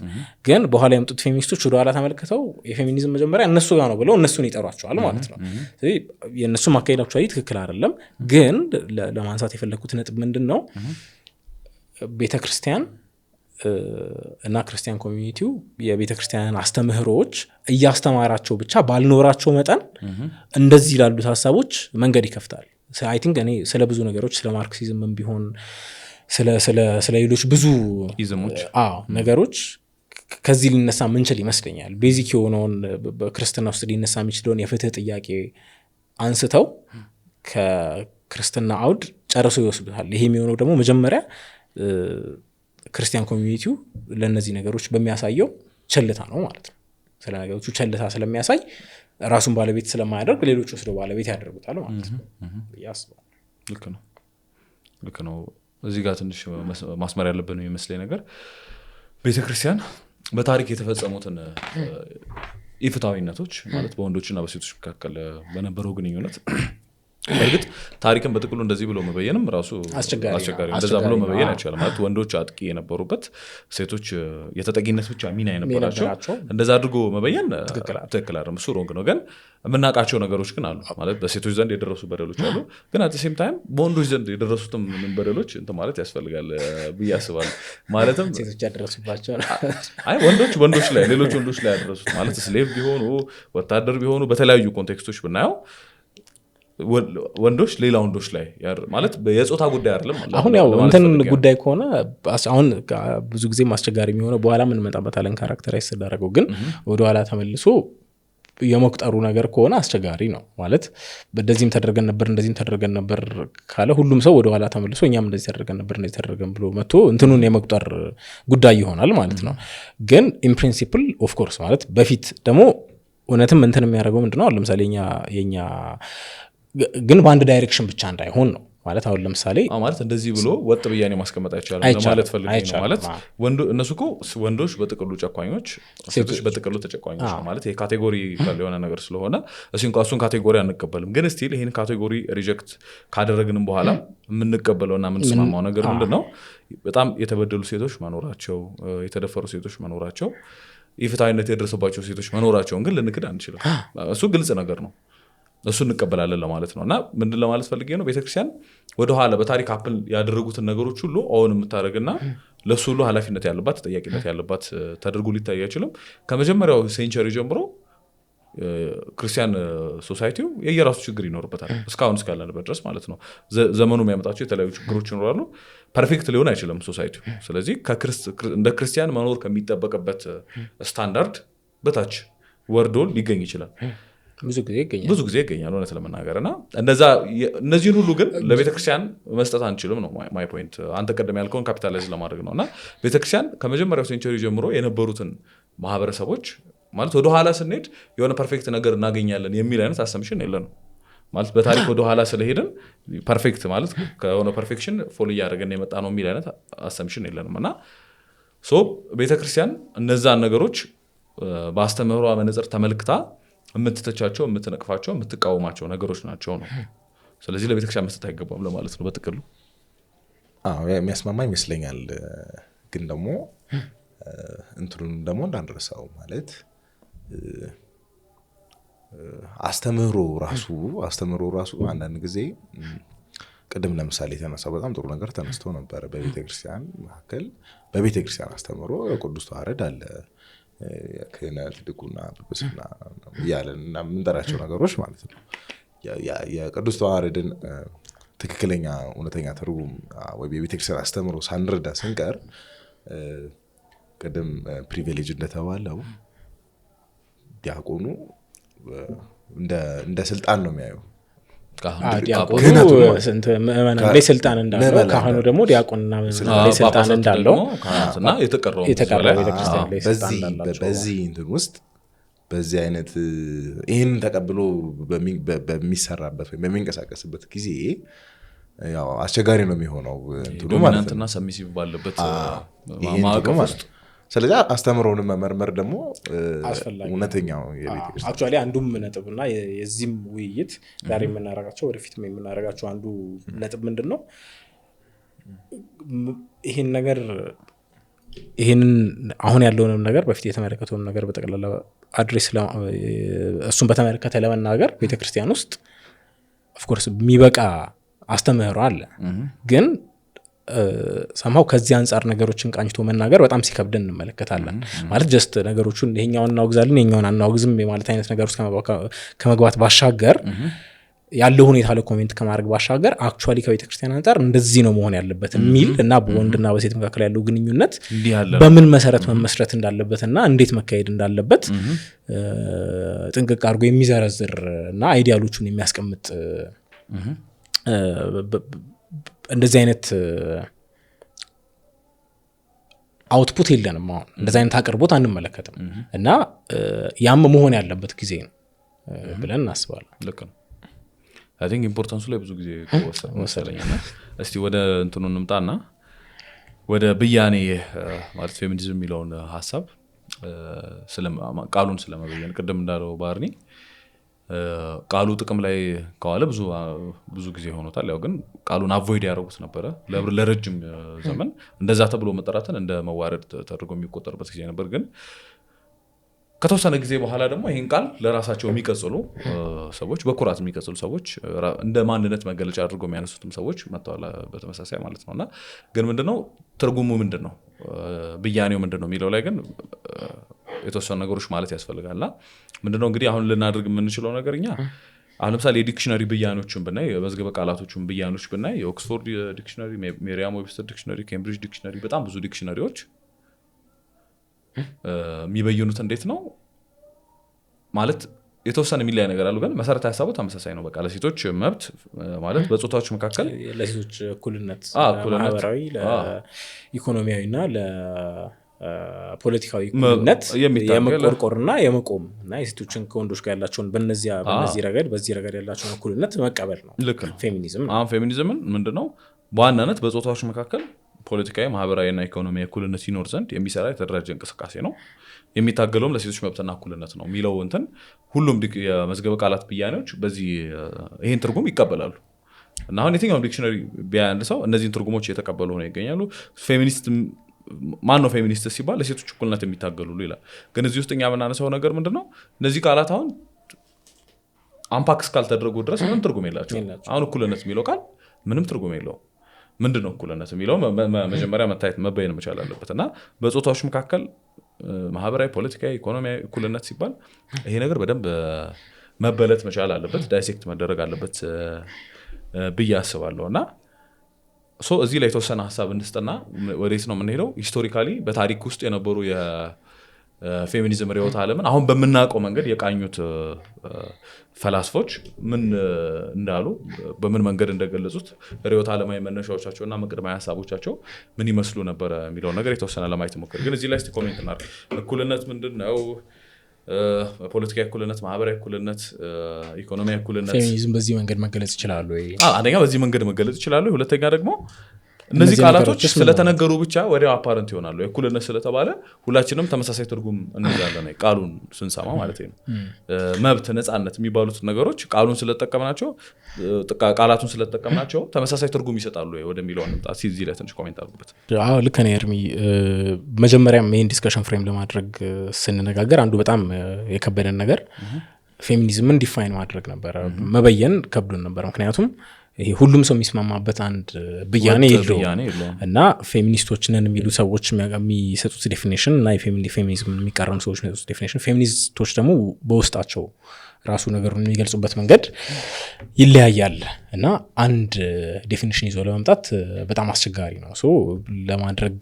ግን በኋላ የመጡት ፌሚኒስቶች ወደ ኋላ ተመልክተው የፌሚኒዝም መጀመሪያ እነሱ ጋር ነው ብለው እነሱን ይጠሯቸዋል ማለት ነው። ስለዚህ የእነሱ ማካሄዳቸው ትክክል አይደለም። ግን ለማንሳት የፈለኩት ነጥብ ምንድን ነው ቤተክርስቲያን እና ክርስቲያን ኮሚኒቲው የቤተክርስቲያንን አስተምህሮዎች እያስተማራቸው ብቻ ባልኖራቸው መጠን እንደዚህ ላሉት ሀሳቦች መንገድ ይከፍታል። አይ ቲንክ እኔ ስለ ብዙ ነገሮች ስለ ማርክሲዝምም ቢሆን ስለ ሌሎች ብዙ ነገሮች ከዚህ ሊነሳ ምንችል ይመስለኛል። ቤዚክ የሆነውን በክርስትና ውስጥ ሊነሳ የሚችለውን የፍትህ ጥያቄ አንስተው ከክርስትና አውድ ጨርሶ ይወስዱታል። ይሄ የሚሆነው ደግሞ መጀመሪያ ክርስቲያን ኮሚኒቲው ለእነዚህ ነገሮች በሚያሳየው ቸልታ ነው ማለት ነው። ስለ ነገሮቹ ቸልታ ስለሚያሳይ ራሱን ባለቤት ስለማያደርግ ሌሎች ወስደው ባለቤት ያደርጉታል ማለት ነው። ያስባል። ልክ ነው። ልክ ነው። እዚህ ጋር ትንሽ ማስመር ያለብን የሚመስለኝ ነገር ቤተክርስቲያን በታሪክ የተፈጸሙትን ኢፍትሐዊነቶች ማለት በወንዶችና በሴቶች መካከል በነበረው ግንኙነት በእርግጥ ታሪክን በጥቅሉ እንደዚህ ብሎ መበየንም ራሱ አስቸጋሪ እንደዛ ብሎ መበየን አይቻልም። ማለት ወንዶች አጥቂ የነበሩበት ሴቶች የተጠቂነት ብቻ ሚና የነበራቸው እንደዛ አድርጎ መበየን ትክክል አይደለም። እሱ ሮንግ ነው። ግን የምናውቃቸው ነገሮች ግን አሉ። ማለት በሴቶች ዘንድ የደረሱ በደሎች አሉ። ግን አት ሴም ታይም በወንዶች ዘንድ የደረሱትም ምን በደሎች እንትን ማለት ያስፈልጋል ብዬ አስባለሁ። ማለትም ሴቶች ያደረሱባቸው ወንዶች ላይ ሌሎች ወንዶች ላይ ያደረሱት ማለት ስሌቭ ቢሆኑ ወታደር ቢሆኑ በተለያዩ ኮንቴክስቶች ብናየው ወንዶች ሌላ ወንዶች ላይ ማለት የጾታ ጉዳይ አይደለም። አሁን ያው እንትን ጉዳይ ከሆነ አሁን ብዙ ጊዜ አስቸጋሪ የሚሆነው በኋላ ምን መጣበታለን ካራክተራይዝ ተደረገው። ግን ወደ ኋላ ተመልሶ የመቁጠሩ ነገር ከሆነ አስቸጋሪ ነው። ማለት በደዚህም ተደረገን ነበር ካለ ሁሉም ሰው ወደ ኋላ ተመልሶ እኛም እንደዚህ ተደረገን ብሎ መጥቶ እንትኑን የመቁጠር ጉዳይ ይሆናል ማለት ነው። ግን ኢን ፕሪንሲፕል ኦፍ ኮርስ ማለት በፊት ደግሞ እውነትም እንትን የሚያደርገው ምንድነው ለምሳሌ የኛ ግን በአንድ ዳይሬክሽን ብቻ እንዳይሆን ነው ማለት አሁን ለምሳሌ ማለት እንደዚህ ብሎ ወጥ ብያኔ ማስቀመጥ አይቻልም ማለት ፈልገኝ ነው። ማለት እነሱ እኮ ወንዶች በጥቅሉ ጨቋኞች፣ ሴቶች በጥቅሉ ተጨቋኞች ነው ማለት የካቴጎሪ የሆነ ነገር ስለሆነ እሱን ካቴጎሪ አንቀበልም። ግን ስቲል ይህን ካቴጎሪ ሪጀክት ካደረግንም በኋላ የምንቀበለውና የምንስማማው ነገር ምንድን ነው? በጣም የተበደሉ ሴቶች መኖራቸው፣ የተደፈሩ ሴቶች መኖራቸው፣ ኢፍትሐዊነት የደረሰባቸው ሴቶች መኖራቸውን ግን ልንክድ አንችልም። እሱ ግልጽ ነገር ነው። እሱ እንቀበላለን ለማለት ነው። እና ምንድን ለማለት ፈልጌ ነው ቤተክርስቲያን ወደኋላ በታሪክ አፕል ያደረጉትን ነገሮች ሁሉ አሁን የምታደርግና ለሱ ሁሉ ኃላፊነት ያለባት ተጠያቂነት ያለባት ተደርጎ ሊታይ አይችልም። ከመጀመሪያው ሴንቸሪ ጀምሮ ክርስቲያን ሶሳይቲው የየራሱ ችግር ይኖርበታል እስካሁን እስካለንበት ድረስ ማለት ነው። ዘመኑ የሚያመጣቸው የተለያዩ ችግሮች ይኖራሉ። ፐርፌክት ሊሆን አይችልም ሶሳይቲው። ስለዚህ እንደ ክርስቲያን መኖር ከሚጠበቅበት ስታንዳርድ በታች ወርዶ ሊገኝ ይችላል። ብዙ ጊዜ ይገኛል እውነት ለመናገር እና እነዚህን ሁሉ ግን ለቤተክርስቲያን መስጠት አንችልም ነው ማይ ፖይንት። አንተ ቀደም ያልከውን ካፒታላይዝ ለማድረግ ነው። እና ቤተክርስቲያን ከመጀመሪያው ሴንቸሪ ጀምሮ የነበሩትን ማህበረሰቦች ማለት ወደኋላ ስንሄድ የሆነ ፐርፌክት ነገር እናገኛለን የሚል አይነት አሰምሽን የለንም። ማለት በታሪክ ወደኋላ ስለሄድን ፐርፌክት ማለት ከሆነ ፐርፌክሽን ፎሎ እያደረገን የመጣ ነው የሚል አይነት አሰምሽን የለንም። እና ቤተክርስቲያን እነዛን ነገሮች በአስተምህሯ መነጽር ተመልክታ የምትተቻቸው፣ የምትነቅፋቸው፣ የምትቃወማቸው ነገሮች ናቸው ነው። ስለዚህ ለቤተክርስቲያን መስጠት አይገባም ለማለት ነው በጥቅሉ። የሚያስማማ ይመስለኛል። ግን ደግሞ እንትሩን ደግሞ እንዳንረሳው ማለት አስተምህሮ ራሱ አንዳንድ ጊዜ ቅድም ለምሳሌ የተነሳው በጣም ጥሩ ነገር ተነስቶ ነበር። በቤተክርስቲያን መካከል በቤተክርስቲያን አስተምህሮ ቅዱስ ተዋረድ አለ፣ ክህነት፣ ድቁና፣ ጵጵስና እያለን እና የምንጠራቸው ነገሮች ማለት ነው። የቅዱስ ተዋረድን ትክክለኛ እውነተኛ ትርጉም ወይ የቤተክርስቲያን አስተምህሮ ሳንረዳ ስንቀር ቅድም ፕሪቪሌጅ እንደተባለው ዲያቆኑ እንደ ስልጣን ነው የሚያየው። ዲያቆኑ ምእመናን ላይ ስልጣን እንዳለው ካህኑ ደግሞ ዲያቆንና ምእመናን ላይ ስልጣን እንዳለው እና የተቀረው ቤተክርስቲያን ላይ ስልጣን እንዳላቸው በዚህ እንትን ውስጥ በዚህ አይነት ይህን ተቀብሎ በሚሰራበት ወይ በሚንቀሳቀስበት ጊዜ ያው አስቸጋሪ ነው የሚሆነው እንትኑ ማለት ነው። ሰሚሲቭ ባለበት ማዕቀፍ ውስጥ ስለዚህ አስተምሮውን መመርመር ደግሞ እውነተኛው የቤተክርስቲያን አክቹአሊ አንዱም ነጥብና የዚህም ውይይት ዛሬ የምናረጋቸው ወደፊትም የምናረጋቸው አንዱ ነጥብ ምንድነው ይሄንን አሁን ያለውንም ነገር በፊት የተመለከተውን ነገር በጠቅላላ አድሬስ እሱን በተመለከተ ለመናገር ቤተክርስቲያን ውስጥ ኦፍ ኮርስ የሚበቃ አስተምህሮ አለ። ግን ሰማው ከዚህ አንፃር ነገሮችን ቃኝቶ መናገር በጣም ሲከብደን እንመለከታለን። ማለት ጀስት ነገሮችን ይሄኛውን እናውግዛለን ይሄኛውን አናውግዝም የማለት አይነት ነገር ውስጥ ከመግባት ባሻገር ያለው ሁኔታ ለኮሜንት ከማድረግ ባሻገር አክቹአሊ ከቤተክርስቲያን አንፃር እንደዚህ ነው መሆን ያለበት የሚል እና በወንድና በሴት መካከል ያለው ግንኙነት በምን መሰረት መመስረት እንዳለበትና እንዴት መካሄድ እንዳለበት ጥንቅቅ አድርጎ የሚዘረዝር እና አይዲያሎቹን የሚያስቀምጥ እንደዚህ አይነት አውትፑት የለንም። አሁን እንደዚህ አይነት አቅርቦት አንመለከትም እና ያም መሆን ያለበት ጊዜ ነው ብለን እናስባለን። ልክ ነው። አይ ቲንክ ኢምፖርታንሱ ላይ ብዙ ጊዜ ወሰለኝና እስቲ ወደ እንትኑ እንምጣና ወደ ብያኔ ማለት ፌሚኒዝም የሚለውን ሐሳብ ቃሉን ስለመበየን ቅድም እንዳለው ባርኒ ቃሉ ጥቅም ላይ ከዋለ ብዙ ጊዜ ሆኖታል። ያው ግን ቃሉን አቮይድ ያደረጉት ነበረ ለረጅም ዘመን እንደዛ ተብሎ መጠራትን እንደ መዋረድ ተደርጎ የሚቆጠርበት ጊዜ ነበር። ግን ከተወሰነ ጊዜ በኋላ ደግሞ ይህን ቃል ለራሳቸው የሚቀጽሉ ሰዎች በኩራት የሚቀጽሉ ሰዎች እንደ ማንነት መገለጫ አድርገው የሚያነሱትም ሰዎች መጥተዋል በተመሳሳይ ማለት ነውና ግን ምንድነው ትርጉሙ ምንድነው ብያኔው ምንድነው የሚለው ላይ ግን የተወሰኑ ነገሮች ማለት ያስፈልጋልና ምንድነው እንግዲህ አሁን ልናደርግ የምንችለው ነገርኛ አሁን ለምሳሌ የዲክሽነሪ ብያኖችን ብናይ የመዝገበ ቃላቶችን ብያኖች ብናይ የኦክስፎርድ ዲክሽነሪ፣ ሜሪያም ዌብስተር ዲክሽነሪ፣ ኬምብሪጅ ዲክሽነሪ በጣም ብዙ ዲክሽነሪዎች የሚበይኑት እንዴት ነው ማለት የተወሰነ የሚለያ ነገር አሉ ግን መሰረታዊ ሀሳቡ ተመሳሳይ ነው። በቃ ለሴቶች መብት ማለት በጾታዎች መካከል ለሴቶች እኩልነት ማህበራዊ ለኢኮኖሚያዊና ለፖለቲካዊ እኩልነት የመቆርቆርና የመቆም እና የሴቶችን ከወንዶች ጋር ያላቸውን በዚህ ረገድ ያላቸውን እኩልነት መቀበል ነው ፌሚኒዝም። አሁን ፌሚኒዝምን ምንድነው በዋናነት በጾታዎች መካከል ፖለቲካዊ ማህበራዊና ኢኮኖሚያዊ እኩልነት ይኖር ዘንድ የሚሰራ የተደራጀ እንቅስቃሴ ነው። የሚታገለውም ለሴቶች መብትና እኩልነት ነው የሚለው እንትን ሁሉም የመዝገበ ቃላት ብያኔዎች በዚህ ይሄን ትርጉም ይቀበላሉ። እና አሁን የትኛውም ዲክሽነሪ ቢያንድ ሰው እነዚህን ትርጉሞች እየተቀበሉ ሆነው ይገኛሉ። ፌሚኒስት ማን ነው ፌሚኒስት ሲባል ለሴቶች እኩልነት የሚታገሉ ይላል። ግን እዚህ ውስጥ እኛ የምናነሳው ነገር ምንድነው እነዚህ ቃላት አሁን አምፓክ እስካልተደረጉ ድረስ ምንም ትርጉም የላቸውም። አሁን እኩልነት የሚለው ቃል ምንም ትርጉም የለውም። ምንድነው እኩልነት የሚለው መጀመሪያ መታየት መበየን መቻል አለበት። እና በጾታዎች መካከል ማህበራዊ፣ ፖለቲካዊ፣ ኢኮኖሚያዊ እኩልነት ሲባል ይሄ ነገር በደንብ መበለት መቻል አለበት፣ ዳይሴክት መደረግ አለበት ብዬ አስባለሁ። እና እዚህ ላይ የተወሰነ ሀሳብ እንስጥና ወዴት ነው የምንሄደው? ሂስቶሪካሊ በታሪክ ውስጥ የነበሩ የፌሚኒዝም ርዕዮተ ዓለምን አሁን በምናውቀው መንገድ የቃኙት ፈላስፎች ምን እንዳሉ በምን መንገድ እንደገለጹት ርዕዮተ ዓለማዊ መነሻዎቻቸውና መቅድማዊ ሀሳቦቻቸው ምን ይመስሉ ነበር የሚለው ነገር የተወሰነ ለማየት ሞክር። ግን እዚህ ላይ እስቲ ኮሜንት እናድርግ። እኩልነት ምንድነው? ፖለቲካዊ እኩልነት፣ ማህበራዊ እኩልነት፣ ኢኮኖሚያዊ እኩልነት ፌሚኒዝም በዚህ መንገድ መገለጽ ይችላሉ ወይ? አንደኛ በዚህ መንገድ መገለጽ ይችላሉ። ሁለተኛ ደግሞ እነዚህ ቃላቶች ስለተነገሩ ብቻ ወዲያው አፓረንት ይሆናሉ። የእኩልነት ስለተባለ ሁላችንም ተመሳሳይ ትርጉም እንይዛለን ቃሉን ስንሰማ ማለት ነው። መብት፣ ነፃነት የሚባሉት ነገሮች ቃሉን ስለተጠቀምናቸው ቃላቱን ስለተጠቀምናቸው ተመሳሳይ ትርጉም ይሰጣሉ ወደሚለው እንምጣ። እዚህ ላይ ትንሽ ኮሜንት አድርጉበት። አዎ ልክ ነህ ኤርሚ። መጀመሪያም ይሄን ዲስከሽን ፍሬም ለማድረግ ስንነጋገር አንዱ በጣም የከበደን ነገር ፌሚኒዝምን ዲፋይን ማድረግ ነበር። መበየን ከብዶን ነበር። ምክንያቱም ይሄ ሁሉም ሰው የሚስማማበት አንድ ብያኔ የለውም እና ፌሚኒስቶች ነን የሚሉ ሰዎች የሚሰጡት ዴፊኒሽን እና ፌሚኒዝም የሚቃረኑ ሰዎች የሚሰጡት ዴፊኒሽን፣ ፌሚኒስቶች ደግሞ በውስጣቸው ራሱ ነገሩን የሚገልጹበት መንገድ ይለያያል እና አንድ ዴፊኒሽን ይዞ ለመምጣት በጣም አስቸጋሪ ነው። ለማድረግ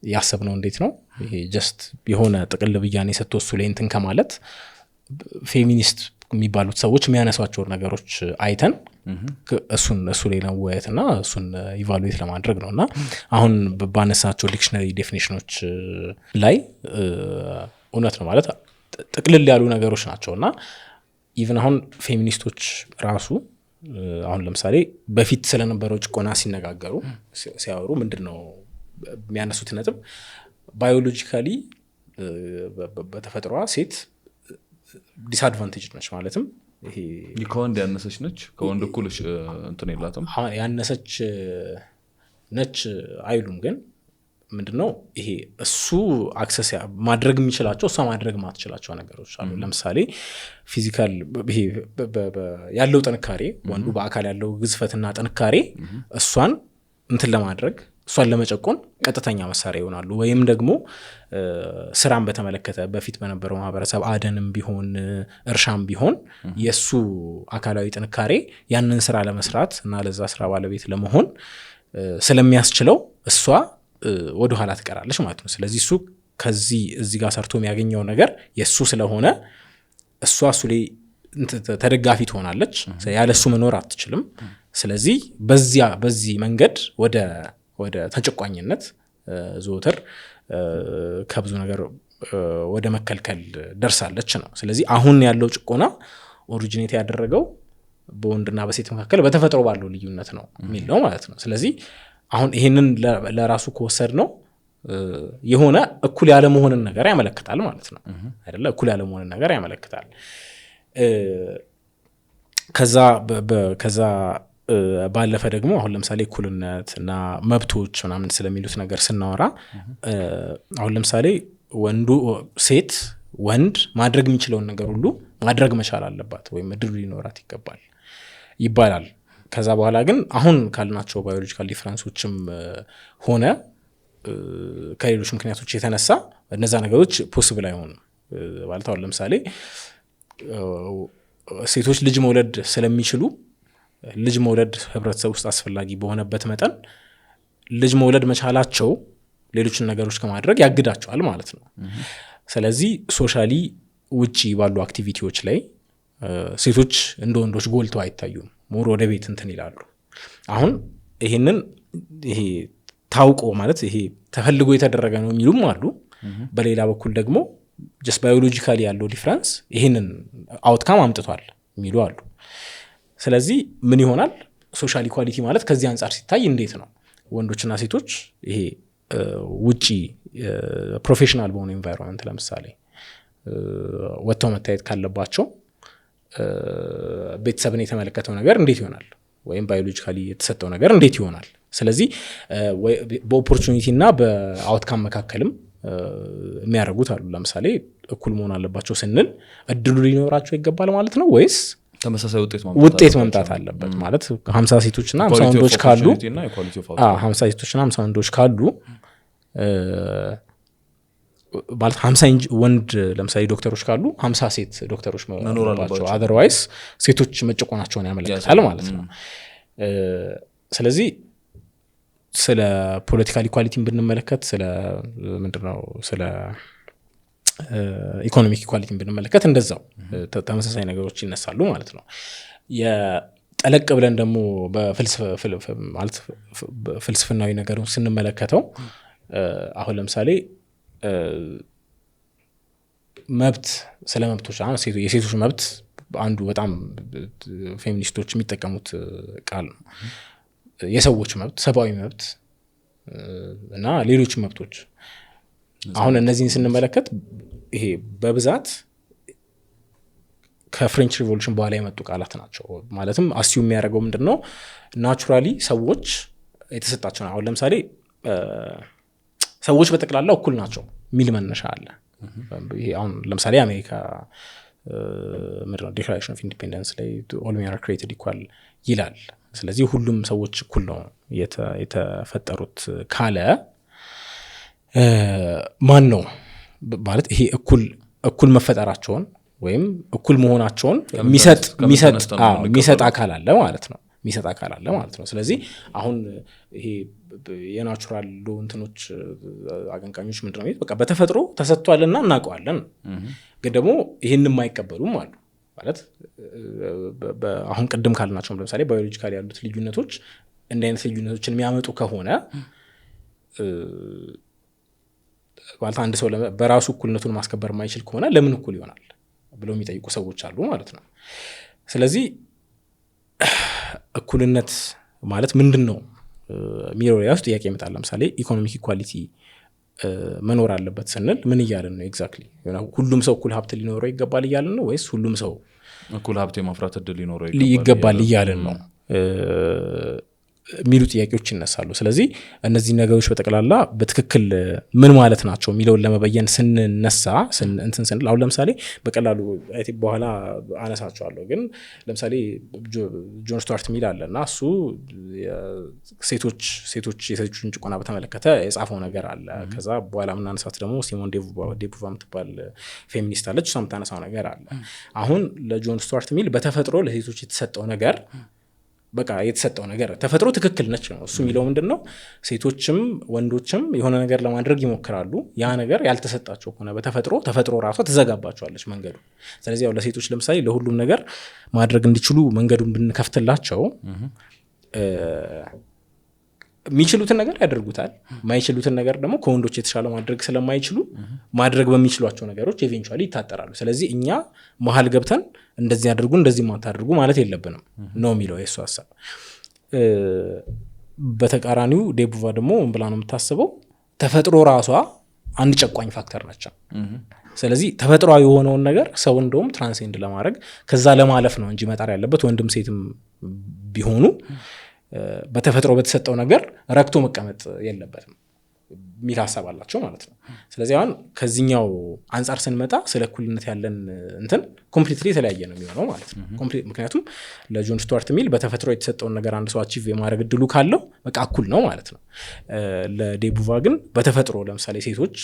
ያሰብነው እንዴት ነው ይሄ ጀስት የሆነ ጥቅል ብያኔ ሰጥቶ እሱ ላይ እንትን ከማለት ፌሚኒስት የሚባሉት ሰዎች የሚያነሷቸውን ነገሮች አይተን እሱ ላይ ለመወያየትና እሱን ኢቫሉዌት ለማድረግ ነው። እና አሁን ባነሳቸው ዲክሽነሪ ዴፊኒሽኖች ላይ እውነት ነው ማለት ጥቅልል ያሉ ነገሮች ናቸው። እና ኢቨን አሁን ፌሚኒስቶች ራሱ አሁን ለምሳሌ በፊት ስለነበረው ጭቆና ሲነጋገሩ ሲያወሩ ምንድነው የሚያነሱት ነጥብ ባዮሎጂካሊ በተፈጥሯ ሴት ዲስአድቫንቴጅ ነች። ማለትም ይሄ ከወንድ ያነሰች ነች፣ ከወንድ እኩል እንትን የላትም ያነሰች ነች አይሉም። ግን ምንድነው ይሄ እሱ አክሰስ ማድረግ የሚችላቸው እሷ ማድረግ ማትችላቸው ነገሮች አሉ። ለምሳሌ ፊዚካል ይሄ ያለው ጥንካሬ ወንዱ በአካል ያለው ግዝፈትና ጥንካሬ እሷን እንትን ለማድረግ እሷን ለመጨቆን ቀጥተኛ መሳሪያ ይሆናሉ። ወይም ደግሞ ስራን በተመለከተ በፊት በነበረው ማህበረሰብ አደንም ቢሆን እርሻም ቢሆን የሱ አካላዊ ጥንካሬ ያንን ስራ ለመስራት እና ለዛ ስራ ባለቤት ለመሆን ስለሚያስችለው እሷ ወደ ኋላ ትቀራለች ማለት ነው። ስለዚህ እሱ እዚህ ጋር ሰርቶ የሚያገኘው ነገር የሱ ስለሆነ እሷ እሱ ላይ ተደጋፊ ትሆናለች። ያለሱ መኖር አትችልም። ስለዚህ በዚህ መንገድ ወደ ተጨቋኝነት ዘወትር ከብዙ ነገር ወደ መከልከል ደርሳለች ነው። ስለዚህ አሁን ያለው ጭቆና ኦሪጂኔት ያደረገው በወንድና በሴት መካከል በተፈጥሮ ባለው ልዩነት ነው የሚል ነው ማለት ነው። ስለዚህ አሁን ይሄንን ለራሱ ከወሰድ ነው የሆነ እኩል ያለ መሆንን ነገር ያመለክታል ማለት ነው አይደለ? እኩል ያለ መሆንን ነገር ያመለክታል። ከዛ ባለፈ ደግሞ አሁን ለምሳሌ እኩልነት እና መብቶች ምናምን ስለሚሉት ነገር ስናወራ አሁን ለምሳሌ ሴት ወንድ ማድረግ የሚችለውን ነገር ሁሉ ማድረግ መቻል አለባት ወይም እድሉ ሊኖራት ይገባል ይባላል። ከዛ በኋላ ግን አሁን ካልናቸው ባዮሎጂካል ዲፍረንሶችም ሆነ ከሌሎች ምክንያቶች የተነሳ እነዛ ነገሮች ፖሲብል አይሆኑም ማለት አሁን ለምሳሌ ሴቶች ልጅ መውለድ ስለሚችሉ ልጅ መውለድ ህብረተሰብ ውስጥ አስፈላጊ በሆነበት መጠን ልጅ መውለድ መቻላቸው ሌሎችን ነገሮች ከማድረግ ያግዳቸዋል ማለት ነው። ስለዚህ ሶሻሊ ውጪ ባሉ አክቲቪቲዎች ላይ ሴቶች እንደ ወንዶች ጎልተው አይታዩም። ሞር ወደ ቤት እንትን ይላሉ። አሁን ይሄ ታውቆ ማለት ይሄ ተፈልጎ የተደረገ ነው የሚሉም አሉ። በሌላ በኩል ደግሞ ጀስት ባዮሎጂካሊ ያለው ዲፍረንስ ይሄንን አውትካም አምጥቷል የሚሉ አሉ። ስለዚህ ምን ይሆናል ሶሻል ኢኳሊቲ ማለት ከዚህ አንጻር ሲታይ እንዴት ነው ወንዶችና ሴቶች ይሄ ውጪ ፕሮፌሽናል በሆነ ኤንቫይሮንመንት ለምሳሌ ወጥተው መታየት ካለባቸው ቤተሰብን የተመለከተው ነገር እንዴት ይሆናል ወይም ባዮሎጂካሊ የተሰጠው ነገር እንዴት ይሆናል? ስለዚህ በኦፖርቹኒቲ እና በአውትካም መካከልም የሚያደርጉት አሉ። ለምሳሌ እኩል መሆን አለባቸው ስንል እድሉ ሊኖራቸው ይገባል ማለት ነው ወይስ ተመሳሳይ ውጤት መምጣት አለበት ማለት 50 ሴቶችና 50 ወንዶች ካሉ 50 ሴቶችና 50 ወንዶች ካሉ ማለት 50 ወንድ ለምሳሌ ዶክተሮች ካሉ 50 ሴት ዶክተሮች መኖር አለባቸው። አዘርዋይስ ሴቶች መጨቆናቸውን ያመለክታል ማለት ነው። ስለዚህ ስለ ፖለቲካል ኢኳሊቲን ብንመለከት ስለ ምንድነው ስለ ኢኮኖሚክ ኢኳሊቲን ብንመለከት እንደዛው ተመሳሳይ ነገሮች ይነሳሉ ማለት ነው። የጠለቅ ብለን ደግሞ በፍልስፍናዊ ነገሩን ስንመለከተው አሁን ለምሳሌ መብት ስለ መብቶች የሴቶች መብት አንዱ በጣም ፌሚኒስቶች የሚጠቀሙት ቃል ነው። የሰዎች መብት፣ ሰብአዊ መብት እና ሌሎች መብቶች አሁን እነዚህን ስንመለከት ይሄ በብዛት ከፍሬንች ሪቮሉሽን በኋላ የመጡ ቃላት ናቸው። ማለትም አስዩም የሚያደርገው ምንድነው ናቹራሊ ሰዎች የተሰጣቸው አሁን ለምሳሌ ሰዎች በጠቅላላ እኩል ናቸው የሚል መነሻ አለ። ይሄ አሁን ለምሳሌ አሜሪካ ምንድነው ዲክላሬሽን ኦፍ ኢንዲፔንደንስ ላይ ኦል ሜን አር ክሬትድ ኢኳል ይላል። ስለዚህ ሁሉም ሰዎች እኩል ነው የተፈጠሩት ካለ ማን ነው ማለት ይሄ እኩል መፈጠራቸውን ወይም እኩል መሆናቸውን የሚሰጥ አካል አለ ማለት ነው የሚሰጥ አካል አለ ማለት ነው። ስለዚህ አሁን ይሄ የናቹራል ሎ እንትኖች አቀንቃኞች ምንድነው በቃ በተፈጥሮ ተሰጥቷልና እናውቀዋለን፣ ግን ደግሞ ይሄን የማይቀበሉም አሉ ማለት አሁን ቅድም ካልናቸው ለምሳሌ ባዮሎጂካሊ ያሉት ልዩነቶች እንደ አይነት ልዩነቶችን የሚያመጡ ከሆነ ማለት አንድ ሰው በራሱ እኩልነቱን ማስከበር የማይችል ከሆነ ለምን እኩል ይሆናል ብለው የሚጠይቁ ሰዎች አሉ ማለት ነው። ስለዚህ እኩልነት ማለት ምንድን ነው የሚለው ላይ ውስጥ ጥያቄ ይመጣል። ለምሳሌ ኢኮኖሚክ ኢኳሊቲ መኖር አለበት ስንል ምን እያልን ነው? ኤግዛክትሊ ሁሉም ሰው እኩል ሀብት ሊኖረው ይገባል እያልን ነው ወይስ ሁሉም ሰው እኩል ሀብት የማፍራት እድል ሊኖረው ይገባል እያልን ነው የሚሉ ጥያቄዎች ይነሳሉ። ስለዚህ እነዚህ ነገሮች በጠቅላላ በትክክል ምን ማለት ናቸው የሚለውን ለመበየን ስንነሳ እንትን ስንል አሁን ለምሳሌ በቀላሉ በኋላ አነሳቸዋለሁ፣ ግን ለምሳሌ ጆን ስቱዋርት ሚል አለ እና እሱ ሴቶች የሴቶችን ጭቆና በተመለከተ የጻፈው ነገር አለ። ከዛ በኋላ ምናነሳት ደግሞ ሲሞን ዴቡቫ የምትባል ፌሚኒስት አለች፣ እሷ የምታነሳው ነገር አለ። አሁን ለጆን ስቱዋርት ሚል በተፈጥሮ ለሴቶች የተሰጠው ነገር በቃ የተሰጠው ነገር ተፈጥሮ ትክክል ነች ነው እሱ የሚለው ምንድነው ሴቶችም ወንዶችም የሆነ ነገር ለማድረግ ይሞክራሉ። ያ ነገር ያልተሰጣቸው ከሆነ ተፈጥሮ ራሷ ትዘጋባቸዋለች መንገዱ። ስለዚህ ያው ለሴቶች ለምሳሌ ለሁሉም ነገር ማድረግ እንዲችሉ መንገዱን ብንከፍትላቸው የሚችሉትን ነገር ያደርጉታል። ማይችሉትን ነገር ደግሞ ከወንዶች የተሻለ ማድረግ ስለማይችሉ ማድረግ በሚችሏቸው ነገሮች ኢቬንቹዋሊ ይታጠራሉ። ስለዚህ እኛ መሀል ገብተን እንደዚህ አድርጉ እንደዚህ ማታደርጉ ማለት የለብንም ነው የሚለው የሱ ሀሳብ። በተቃራኒው ዴቡቫ ደግሞ ብላ ነው የምታስበው ተፈጥሮ ራሷ አንድ ጨቋኝ ፋክተር ናቸው። ስለዚህ ተፈጥሯዊ የሆነውን ነገር ሰው እንደውም ትራንሴንድ ለማድረግ ከዛ ለማለፍ ነው እንጂ መጣር ያለበት ወንድም ሴትም ቢሆኑ በተፈጥሮ በተሰጠው ነገር ረክቶ መቀመጥ የለበትም የሚል ሀሳብ አላቸው ማለት ነው። ስለዚህ አሁን ከዚህኛው አንጻር ስንመጣ ስለ እኩልነት ያለን እንትን ኮምፕሊትሊ የተለያየ ነው የሚሆነው ማለት ነው። ምክንያቱም ለጆን ስቱዋርት ሚል በተፈጥሮ የተሰጠውን ነገር አንድ ሰው አቺቭ የማድረግ እድሉ ካለው በቃ እኩል ነው ማለት ነው። ለዴቡቫ ግን በተፈጥሮ ለምሳሌ ሴቶች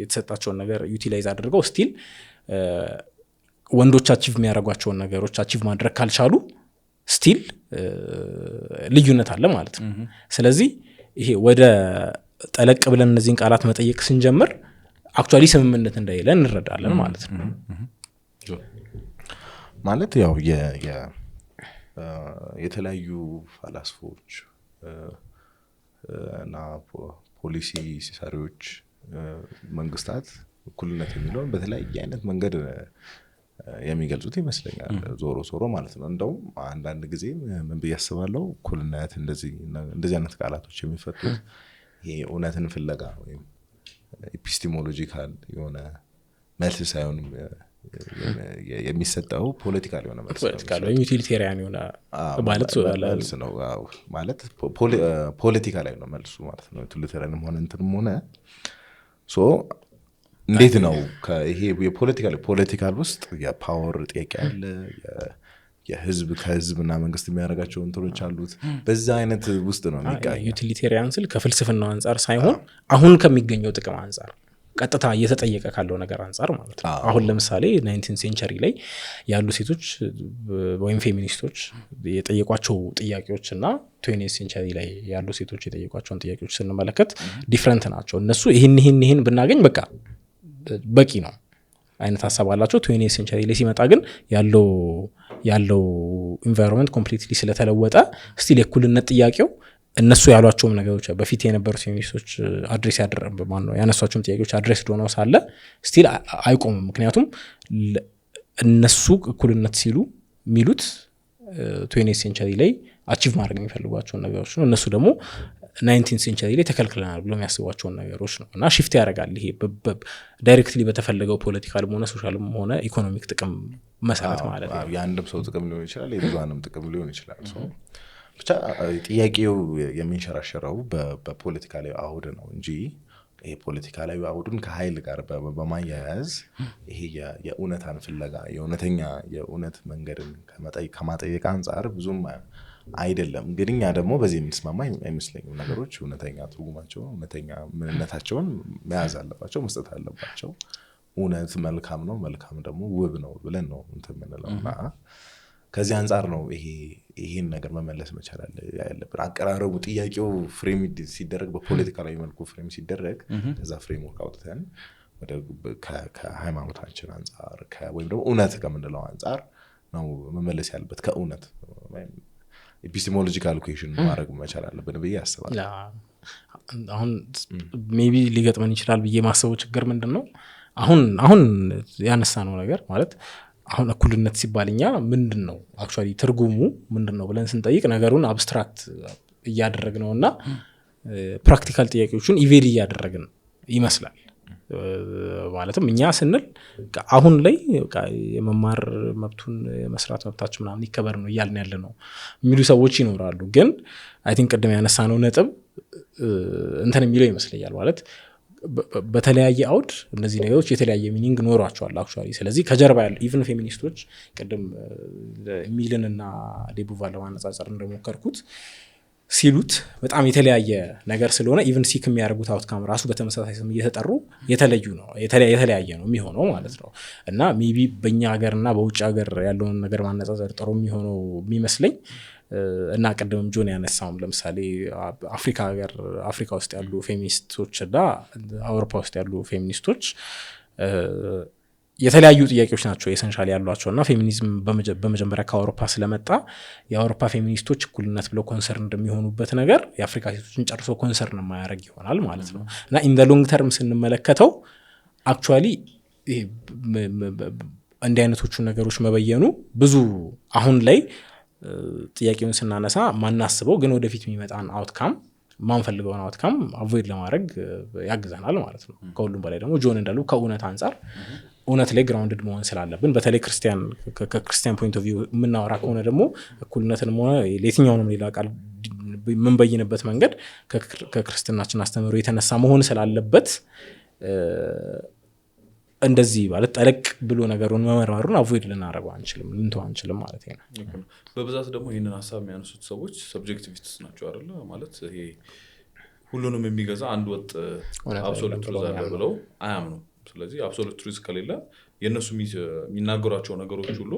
የተሰጣቸውን ነገር ዩቲላይዝ አድርገው ስቲል ወንዶች አቺቭ የሚያደርጓቸውን ነገሮች አቺቭ ማድረግ ካልቻሉ ስቲል ልዩነት አለ ማለት ነው። ስለዚህ ይሄ ወደ ጠለቅ ብለን እነዚህን ቃላት መጠየቅ ስንጀምር አክቹዋሊ ስምምነት እንደሌለ እንረዳለን ማለት ነው። ማለት ያው የተለያዩ ፈላስፎች እና ፖሊሲ ሰሪዎች መንግስታት እኩልነት የሚለውን በተለያየ አይነት መንገድ የሚገልጹት ይመስለኛል ዞሮ ማለት ነው። እንደውም አንዳንድ ጊዜ ምን ብዬ አስባለሁ እኩልነት እንደዚህ አይነት ቃላቶች የሚፈቱት ይሄ እውነትን ፍለጋ ወይም ኤፒስቲሞሎጂካል የሆነ መልስ ሳይሆን የሚሰጠው ፖለቲካል የሆነ መልስ ወይም ዩቲሊቴሪያን የሆነ መልስ ነው ማለት ፖለቲካ ላይ ነው መልሱ ማለት ነው። ዩቲሊቴሪያንም ሆነ እንትንም ሆነ እንዴት ነው ይሄ የፖለቲካል ውስጥ የፓወር ጥያቄ አለ፣ የህዝብ ከህዝብና መንግስት የሚያደርጋቸው እንትኖች አሉት። በዛ አይነት ውስጥ ነው የሚቃኘው። ዩቲሊቴሪያን ስል ከፍልስፍናው አንጻር ሳይሆን አሁን ከሚገኘው ጥቅም አንጻር ቀጥታ እየተጠየቀ ካለው ነገር አንጻር ማለት ነው። አሁን ለምሳሌ 19 ሴንቸሪ ላይ ያሉ ሴቶች ወይም ፌሚኒስቶች የጠየቋቸው ጥያቄዎች እና 20 ሴንቸሪ ላይ ያሉ ሴቶች የጠየቋቸውን ጥያቄዎች ስንመለከት ዲፍረንት ናቸው። እነሱ ይህን ብናገኝ በቂ ነው አይነት ሀሳብ አላቸው። 20 ሴንቸሪ ላይ ሲመጣ ግን ያለው ኢንቫይሮንመንት ኮምፕሊትሊ ስለተለወጠ ስቲል የእኩልነት ጥያቄው እነሱ ያሏቸውም ነገሮች በፊት የነበሩት ፌሚኒስቶች አድሬስ ያነሷቸውም ጥያቄዎች አድሬስ ሆነው ሳለ ስቲል አይቆምም። ምክንያቱም እነሱ እኩልነት ሲሉ የሚሉት 20 ሴንቸሪ ላይ አቺቭ ማድረግ የሚፈልጓቸውን ነገሮች ነው። እነሱ ደግሞ 19 ሴንቸሪ ላይ ተከልክለናል ብሎ የሚያስቧቸውን ነገሮች ነው እና ሽፍት ያደርጋል። ይሄ ዳይሬክትሊ በተፈለገው ፖለቲካልም ሆነ ሶሻልም ሆነ ኢኮኖሚክ ጥቅም መሰረት ማለት ነው። የአንድም ሰው ጥቅም ሊሆን ይችላል፣ የብዙሃንም ጥቅም ሊሆን ይችላል። ብቻ ጥያቄው የሚንሸራሸረው በፖለቲካዊ አውድ ነው እንጂ ይሄ ፖለቲካዊ አውዱን ከኃይል ጋር በማያያዝ ይሄ የእውነታን ፍለጋ የእውነት መንገድን ከማጠየቅ አንጻር ብዙም አይደለም። ግን እኛ ደግሞ በዚህ የምንስማማ አይመስለኝም። ነገሮች እውነተኛ ትርጉማቸውን እውነተኛ ምንነታቸውን መያዝ አለባቸው፣ መስጠት አለባቸው። እውነት መልካም ነው፣ መልካም ደግሞ ውብ ነው ብለን ነው እንትን የምንለው እና ከዚህ አንጻር ነው ይሄን ነገር መመለስ መቻል ያለብን። አቀራረቡ ጥያቄው ፍሬም ሲደረግ በፖለቲካዊ መልኩ ፍሬም ሲደረግ ከዛ ፍሬምወርክ አውጥተን ከሃይማኖታችን አንጻር ወይም ደግሞ እውነት ከምንለው አንጻር ነው መመለስ ያለበት። ከእውነት ኤፒስቴሞሎጂካል ኩዌሽን ማድረግ መቻል አለብን ብዬ አስባለሁ። አሁን ሜቢ ሊገጥመን ይችላል ብዬ ማሰቡ ችግር ምንድን ነው? አሁን ያነሳ ነው ነገር ማለት አሁን እኩልነት ሲባል እኛ ምንድን ነው አክቹዋሊ ትርጉሙ ምንድን ነው ብለን ስንጠይቅ ነገሩን አብስትራክት እያደረግነው እና ፕራክቲካል ጥያቄዎችን ኢቬድ እያደረግን ይመስላል። ማለትም እኛ ስንል አሁን ላይ የመማር መብቱን የመስራት መብታችን ምናምን ይከበር ነው እያልን ያለ ነው የሚሉ ሰዎች ይኖራሉ። ግን አይ ቲንክ ቅድም ያነሳነው ነጥብ እንትን የሚለው ይመስለኛል ማለት በተለያየ አውድ እነዚህ ነገሮች የተለያየ ሚኒንግ ኖሯቸዋል አክቹዋሊ። ስለዚህ ከጀርባ ያሉ ኢቭን ፌሚኒስቶች ቅድም ሚልን እና ዴቡቫ ለማነጻጸር እንደሞከርኩት ሲሉት በጣም የተለያየ ነገር ስለሆነ ኢቭን ሲክ የሚያደርጉት አውትካም ራሱ በተመሳሳይ ስም እየተጠሩ የተለያየ ነው የሚሆነው ማለት ነው። እና ሜቢ በእኛ ሀገርና በውጭ ሀገር ያለውን ነገር ማነጻጸር ጥሩ የሚሆነው የሚመስለኝ እና ቅድምም ጆን ያነሳውም ለምሳሌ አፍሪካ ውስጥ ያሉ ፌሚኒስቶች እና አውሮፓ ውስጥ ያሉ ፌሚኒስቶች የተለያዩ ጥያቄዎች ናቸው ኤሰንሻሊ ያሏቸው እና ፌሚኒዝም በመጀመሪያ ከአውሮፓ ስለመጣ የአውሮፓ ፌሚኒስቶች እኩልነት ብለው ኮንሰርን እንደሚሆኑበት ነገር የአፍሪካ ሴቶችን ጨርሶ ኮንሰርን የማያደርግ ይሆናል ማለት ነው እና ኢን ዘ ሎንግ ተርም ስንመለከተው አክቹዋሊ እንዲህ አይነቶቹ ነገሮች መበየኑ ብዙ አሁን ላይ ጥያቄውን ስናነሳ ማናስበው ግን ወደፊት የሚመጣን አውትካም ማንፈልገውን አውትካም አቮይድ ለማድረግ ያግዘናል ማለት ነው። ከሁሉም በላይ ደግሞ ጆን እንዳሉ ከእውነት አንጻር እውነት ላይ ግራውንድድ መሆን ስላለብን በተለይ ከክርስቲያን ፖይንት ኦፍ ቪው የምናወራ ከሆነ ደግሞ እኩልነትንም ሆነ የትኛውንም ሌላ ቃል የምንበይንበት መንገድ ከክርስትናችን አስተምህሮ የተነሳ መሆን ስላለበት እንደዚህ ማለት ጠለቅ ብሎ ነገሩን መመርመሩን አቮይድ ልናደርገው አንችልም፣ ልንተው አንችልም ማለት ነው። በብዛት ደግሞ ይህንን ሀሳብ የሚያነሱት ሰዎች ሰብጀክቲቪስት ናቸው አይደለ? ማለት ይሄ ሁሉንም የሚገዛ አንድ ወጥ አብሶሉት ትሩዝ አለ ብለው አያምኑ። ስለዚህ አብሶሉት ትሩዝ ከሌለ የእነሱ የሚናገሯቸው ነገሮች ሁሉ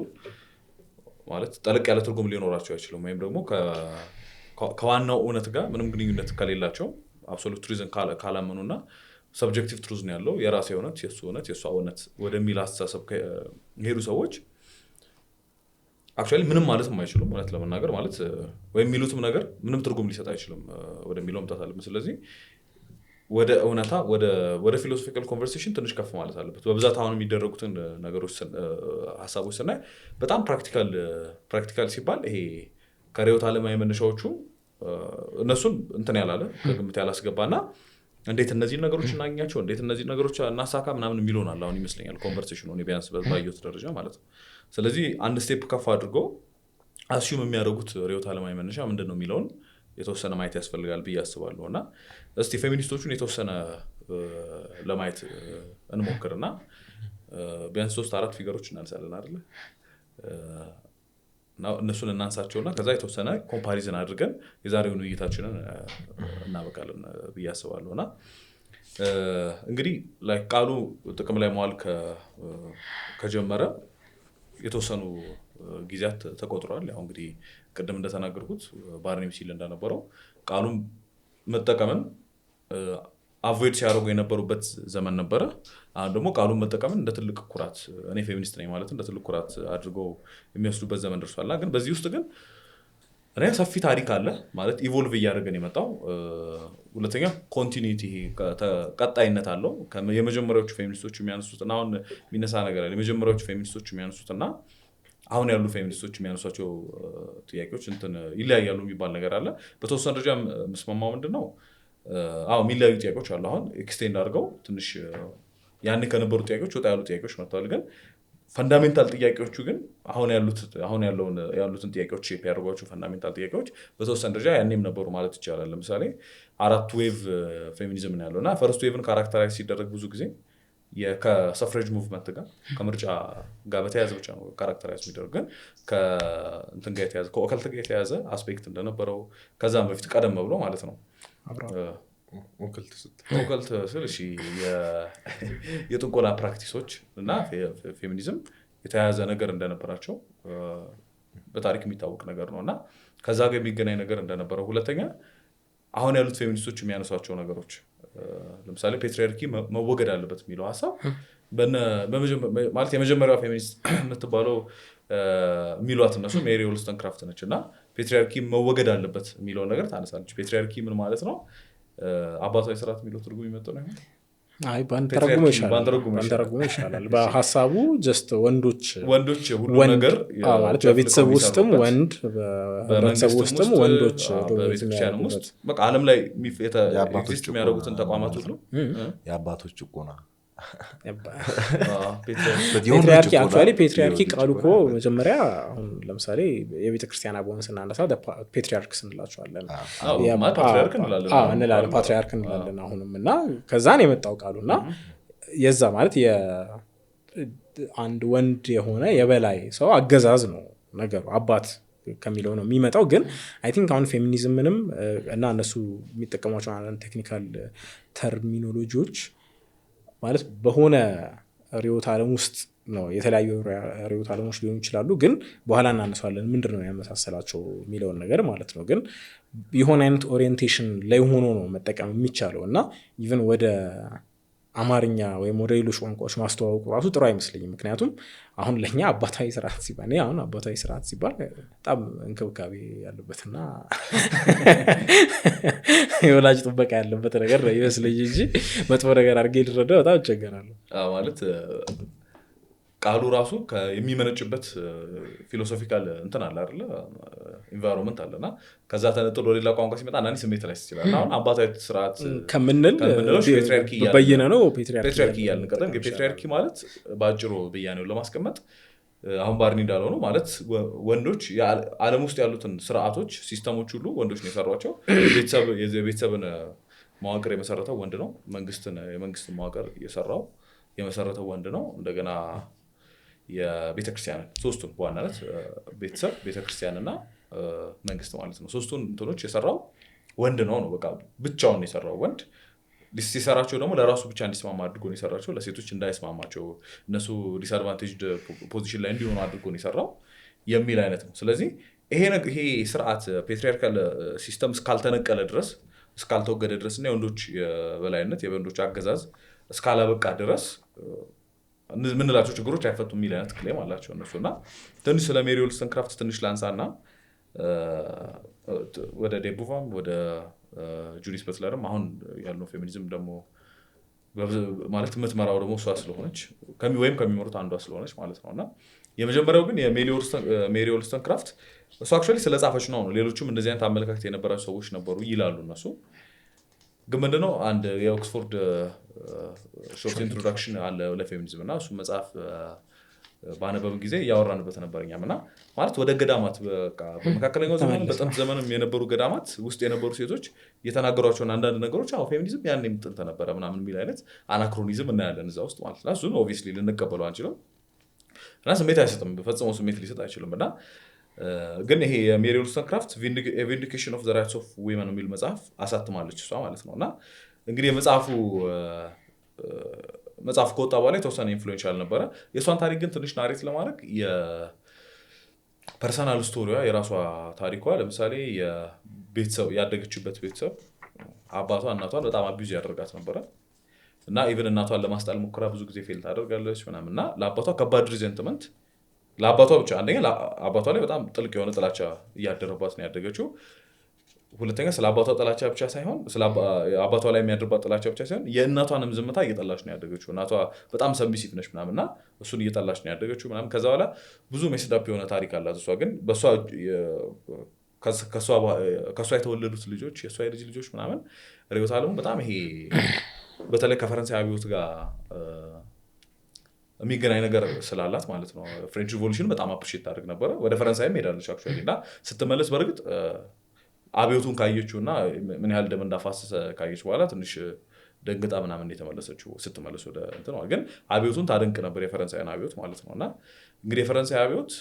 ማለት ጠለቅ ያለ ትርጉም ሊኖራቸው አይችልም። ወይም ደግሞ ከዋናው እውነት ጋር ምንም ግንኙነት ከሌላቸው አብሶሉት ትሩዝን ካላመኑና ሰብጀክቲቭ ትሩዝ ነው ያለው የራሴ እውነት የሱ እውነት የሷ እውነት ወደሚል አስተሳሰብ ሄዱ ሰዎች አክቹዋሊ ምንም ማለት የማይችሉም እውነት ለመናገር ማለት ወይም የሚሉትም ነገር ምንም ትርጉም ሊሰጥ አይችልም ወደሚለው መምጣት አለብን። ስለዚህ ወደ እውነታ ወደ ፊሎሶፊካል ኮንቨርሴሽን ትንሽ ከፍ ማለት አለበት። በብዛት አሁን የሚደረጉትን ነገሮች ሀሳቦች ስናይ በጣም ፕራክቲካል ሲባል ይሄ ከርዕዮተ ዓለማዊ መነሻዎቹ እነሱን እንትን ያላለ ከግምት ያላስገባና እንዴት እነዚህ ነገሮች እናገኛቸው እንዴት እነዚህ ነገሮች እናሳካ ምናምን የሚሉናል አሁን ይመስለኛል ኮንቨርሴሽኑ እኔ ቢያንስ ባየሁት ደረጃ ማለት ነው። ስለዚህ አንድ ስቴፕ ከፍ አድርጎ አስዩም የሚያደርጉት ርዕዮተ ዓለማዊ መነሻ ምንድን ነው የሚለውን የተወሰነ ማየት ያስፈልጋል ብዬ አስባለሁ። እና እስቲ ፌሚኒስቶቹን የተወሰነ ለማየት እንሞክርና ቢያንስ 3-4 ፊገሮች እናነሳለን አይደለ? እነሱን እናንሳቸውና ከዛ የተወሰነ ኮምፓሪዝን አድርገን የዛሬውን ውይይታችንን እናበቃለን ብዬ አስባለሁ። እና እንግዲህ ቃሉ ጥቅም ላይ መዋል ከጀመረ የተወሰኑ ጊዜያት ተቆጥሯል። ያው እንግዲህ ቅድም እንደተናገርኩት ባርኔም ሲል እንደነበረው ቃሉን መጠቀምን አቮይድ ሲያደርጉ የነበሩበት ዘመን ነበረ። አሁን ደግሞ ቃሉን መጠቀምን እንደ ትልቅ ኩራት እኔ ፌሚኒስት ነኝ ማለት እንደ ትልቅ ኩራት አድርገው የሚወስዱበት ዘመን ደርሷልና ግን በዚህ ውስጥ ግን እኔ ሰፊ ታሪክ አለ ማለት ኢቮልቭ እያደረገን የመጣው ሁለተኛ ኮንቲኒቲ ቀጣይነት አለው። የመጀመሪያዎቹ ፌሚኒስቶች የሚያነሱትና አሁን የሚነሳ ነገር አለ። የመጀመሪያዎቹ ፌሚኒስቶች የሚያነሱትና አሁን ያሉ ፌሚኒስቶች የሚያነሷቸው ጥያቄዎች እንትን ይለያያሉ የሚባል ነገር አለ። በተወሰነ ደረጃ መስማማው ምንድነው የሚለያዩ ጥያቄዎች አሉ። አሁን ኤክስቴንድ አድርገው ትንሽ ያን ከነበሩ ጥያቄዎች ወጣ ያሉ ጥያቄዎች መጥተዋል። ግን ፈንዳሜንታል ጥያቄዎቹ ግን አሁን ያሉትን ጥያቄዎች ሼፕ ያደርጓቸው ፈንዳሜንታል ጥያቄዎች በተወሰነ ደረጃ ያኔም ነበሩ ማለት ይቻላል። ለምሳሌ 4 ዌቭ ፌሚኒዝም ነው ያለውና ፈርስት ዌቭን ካራክተራይዝ ሲደረግ ብዙ ጊዜ ከሰፍሬጅ ሙቭመንት ጋር ከምርጫ ጋር በተያያዘ ብቻ ነው ካራክተራይዝ የሚደረግ። ግን ከእንትን ጋር የተያዘ ከኦከልት ጋር የተያዘ አስፔክት እንደነበረው ከዛም በፊት ቀደም ብሎ ማለት ነው ኦከልት ስል የጥንቆላ ፕራክቲሶች እና ፌሚኒዝም የተያያዘ ነገር እንደነበራቸው በታሪክ የሚታወቅ ነገር ነው። እና ከዛ ጋር የሚገናኝ ነገር እንደነበረው ሁለተኛ አሁን ያሉት ፌሚኒስቶች የሚያነሷቸው ነገሮች ለምሳሌ ፔትሪያርኪ መወገድ አለበት የሚለው ሀሳብ ማለት የመጀመሪያው ፌሚኒስት የምትባለው የሚሏት እነሱ ሜሪ ወልስቶንክራፍት ነች እና ፔትሪያርኪ መወገድ አለበት የሚለውን ነገር ታነሳለች። ፔትሪያርኪ ምን ማለት ነው? አባታዊ ስርዓት የሚለው ትርጉም ይመጣው ነው። አይ ባንተረጉሞ ይሻላል። በሐሳቡ ጀስት ወንዶች ሁሉ ነገር ማለት በቤተሰብ ውስጥም ወንድ በቤተሰብ ውስጥም ወንዶች በቤተክርስቲያን ውስጥ በቃ ዓለም ላይ ኤግዚስት የሚያደርጉትን ተቋማት ሁሉ የአባቶች ጭቆና ፔትሪያርኪ ቃሉ እኮ መጀመሪያ አሁን ለምሳሌ የቤተክርስቲያን አበውን ስናነሳ ፓትሪያርክ እንላቸዋለን ፓትሪያርክ እንላለን አሁንም እና ከዛን የመጣው ቃሉና የዛ ማለት አንድ ወንድ የሆነ የበላይ ሰው አገዛዝ ነው ነገሩ አባት ከሚለው ነው የሚመጣው። ግን አይ ቲንክ አሁን ፌሚኒዝምንም እና እነሱ የሚጠቀሟቸው ቴክኒካል ተርሚኖሎጂዎች ማለት በሆነ ርዕዮተ ዓለም ውስጥ ነው የተለያዩ ርዕዮተ ዓለሞች ሊሆኑ ይችላሉ። ግን በኋላ እናነሳለን ምንድነው ያመሳሰላቸው የሚለውን ነገር ማለት ነው። ግን የሆነ አይነት ኦሪየንቴሽን ላይ ሆኖ ነው መጠቀም የሚቻለው እና ኢቭን አማርኛ ወይም ወደ ሌሎች ቋንቋዎች ማስተዋወቁ ራሱ ጥሩ አይመስለኝም። ምክንያቱም አሁን ለእኛ አባታዊ ስርዓት ሲባል አሁን አባታዊ ስርዓት ሲባል በጣም እንክብካቤ ያለበትና የወላጅ ጥበቃ ያለበት ነገር ነው ይመስለኝ እንጂ መጥፎ ነገር አድርጌ ልረዳ በጣም እቸገራለሁ። ማለት ቃሉ ራሱ የሚመነጭበት ፊሎሶፊካል እንትን አለ አይደለ ኢንቫይሮንመንት አለና ከዛ ተነጥሎ ሌላ ቋንቋ ሲመጣ አንዳንዴ ስሜት ላይ ይችላል። አሁን አባታዊ ስርዓት ከምንል በየነ ነው ፔትሪያርኪ እያልን ቀጠን። ፔትሪያርኪ ማለት በአጭሩ ብያኔውን ለማስቀመጥ አሁን ባርኒ እንዳለው ነው ማለት ወንዶች ዓለም ውስጥ ያሉትን ስርዓቶች ሲስተሞች ሁሉ ወንዶች ነው የሰሯቸው። የቤተሰብን መዋቅር የመሰረተው ወንድ ነው። የመንግስትን መዋቅር የመሰረተው ወንድ ነው። እንደገና የቤተክርስቲያንን ሶስቱን በዋናነት ቤተሰብ፣ ቤተክርስቲያንና መንግስት ማለት ነው። ሶስቱን እንትኖች የሰራው ወንድ ነው። በቃ ብቻውን የሰራው ወንድ ሲሰራቸው ደግሞ ለራሱ ብቻ እንዲስማማ አድርጎ ነው የሰራቸው። ለሴቶች እንዳይስማማቸው እነሱ ዲስአድቫንቴጅድ ፖዚሽን ላይ እንዲሆኑ አድርጎ ነው የሰራው የሚል አይነት ነው። ስለዚህ ይሄ ስርዓት ፔትሪያርካል ሲስተም እስካልተነቀለ ድረስ እስካልተወገደ ድረስ እና የወንዶች የበላይነት የወንዶች አገዛዝ እስካላበቃ ድረስ ምንላቸው ችግሮች አይፈቱም የሚል አይነት ክሌም አላቸው እነሱ። እና ትንሽ ስለ ሜሪ ወልስቶንክራፍት ትንሽ ላንሳና ወደ ዴቡቫም ወደ ጁዲት በትለርም አሁን ያለው ፌሚኒዝም ደግሞ ማለት የምትመራው ደግሞ እሷ ስለሆነች ወይም ከሚመሩት አንዷ ስለሆነች ማለት ነው። እና የመጀመሪያው ግን የሜሪ ወልስቶንክራፍት እሱ አክቹዋሊ ስለጻፈች ነው። ሌሎቹም እንደዚህ አይነት አመለካከት የነበራቸው ሰዎች ነበሩ ይላሉ እነሱ። ግን ምንድነው አንድ የኦክስፎርድ ሾርት ኢንትሮዳክሽን አለ ለፌሚኒዝም እና እሱ መጽሐፍ ባነበብን ጊዜ እያወራንበት ነበረኛም እና ማለት ወደ ገዳማት በመካከለኛው ዘመን በጥንት ዘመንም የነበሩ ገዳማት ውስጥ የነበሩ ሴቶች የተናገሯቸውን አንዳንድ ነገሮች ፌሚኒዝም ያን የምጥንት ነበረ ምናምን የሚል አይነት አናክሮኒዝም እናያለን እዛ ውስጥ ማለት ነው። እሱን ኦብቪየስሊ ልንቀበለው አንችልም እና ስሜት አይሰጥም፣ በፈጽሞ ስሜት ሊሰጥ አይችልም። እና ግን ይሄ የሜሪ ወልስቶንክራፍት ቪንዲኬሽን ኦፍ ዘ ራይትስ ኦፍ ዊመን የሚል መጽሐፍ አሳትማለች እሷ ማለት ነው። እና እንግዲህ መጽሐፍ ከወጣ በኋላ የተወሰነ ኢንፍሉዌንሻል ነበረ። የእሷን ታሪክ ግን ትንሽ ናሬት ለማድረግ የፐርሰናል ስቶሪዋ የራሷ ታሪኳ ለምሳሌ ያደገችበት ቤተሰብ አባቷ እናቷን በጣም አቢዩዝ ያደርጋት ነበረ እና ኢቨን እናቷን ለማስጣል ሙከራ ብዙ ጊዜ ፌል ታደርጋለች ምናምን እና ለአባቷ ከባድ ሪዘንትመንት ለአባቷ ብቻ አንደኛ አባቷ ላይ በጣም ጥልቅ የሆነ ጥላቻ እያደረባት ነው ያደገችው። ሁለተኛ ስለ አባቷ ጥላቻ ብቻ ሳይሆን አባቷ ላይ የሚያደርባት ጥላቻ ብቻ ሳይሆን የእናቷንም ዝምታ እየጠላች ነው ያደገችው። እናቷ በጣም ሰብሚሲቭ ነች ምናምንና እሱን እየጠላች ነው ያደገችው ምናምን። ከዛ በኋላ ብዙ ሜስዳፕ የሆነ ታሪክ አላት እሷ። ግን ከእሷ የተወለዱት ልጆች የእሷ የልጅ ልጆች ምናምን ርዕዮተ ዓለሙ በጣም ይሄ በተለይ ከፈረንሳይ አብዮት ጋር የሚገናኝ ነገር ስላላት ማለት ነው። ፍሬንች ሪቮሉሽን በጣም አፕሪሼት ታደርግ ነበረ። ወደ ፈረንሳይም ሄዳለች አክቹዋሊ እና ስትመለስ በእርግጥ አብዮቱን ካየችው እና ምን ያህል ደም እንዳፋሰሰ ካየች በኋላ ትንሽ ደንግጣ ምናምን የተመለሰችው ስትመለስ ወደ እንትን ነው። ግን አብዮቱን ታደንቅ ነበር የፈረንሳይን አብዮት ማለት ነው። እና እንግዲህ የፈረንሳይ አብዮት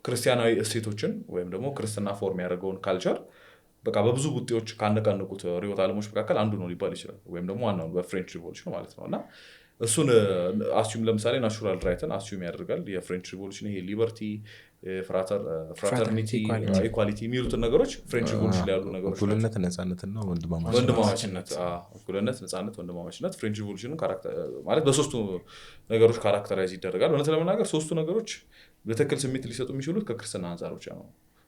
ክርስቲያናዊ እሴቶችን ወይም ደግሞ ክርስትና ፎርም ያደርገውን ካልቸር በቃ በብዙ ቡጤዎች ካነቃነቁት ርዕዮተ ዓለሞች መካከል አንዱ ነው ሊባል ይችላል። ወይም ደግሞ ዋናው በፍሬንች ሪቮሉሽን ማለት ነው። እና እሱን አስዩም ለምሳሌ ናቹራል ራይትን አስዩም ያደርጋል። የፍሬንች ሪቮሉሽን ይሄ ሊበርቲ፣ ፍራተርኒቲ፣ ኢኳሊቲ የሚሉትን ነገሮች ፍሬንች ሪቮሉሽን ላይ ያሉ ነገሮች እኩልነት፣ ነፃነትና ወንድማማችነት እኩልነት፣ ነፃነት፣ ወንድማማችነት ፍሬንች ሪቮሉሽን ማለት በሶስቱ ነገሮች ካራክተራይዝ ይደረጋል። እውነት ለመናገር ሶስቱ ነገሮች በትክክል ስሜት ሊሰጡ የሚችሉት ከክርስትና አንጻር ብቻ ነው።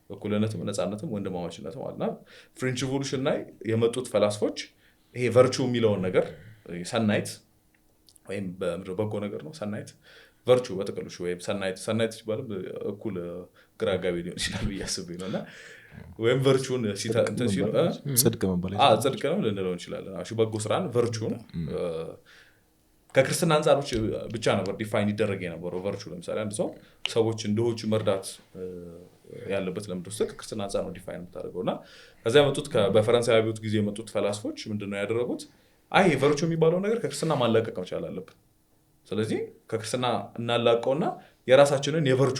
እኩልነትም፣ ነፃነትም፣ ወንድማማችነትም ማለት ነው። ፍሬንች ሪቮሉሽን ላይ የመጡት ፈላስፎች ይሄ ቨርቹ የሚለውን ነገር ሰናይት ወይም በጎ ነገር ነው ሰናይት ቨርቹ በጥቅሉ ወይም ሰናይት ሲባልም እኩል ግራ አጋቢ ሊሆን ይችላል ብዬ አስቤ ነው። እና ወይም ቨርቹን ጽድቅ ነው ልንለው እንችላለን። በጎ ስራን ቨርቹን ከክርስትና አንጻር ብቻ ነበር ዲፋይን ይደረግ የነበረው ቨርቹ። ለምሳሌ አንድ ሰው ሰዎች ድሆች መርዳት ያለበት ለምድ ውስጥ ከክርስትና አንጻር ነው ዲፋይን የምታደርገው። እና ከዚያ የመጡት በፈረንሳይ አብዮት ጊዜ የመጡት ፈላስፎች ምንድነው ያደረጉት? ቨርቹ የሚባለው ነገር ከክርስትና ማላቀቅ መቻል አለብን። ስለዚህ ከክርስትና እናላቀውና የራሳችንን የቨርቹ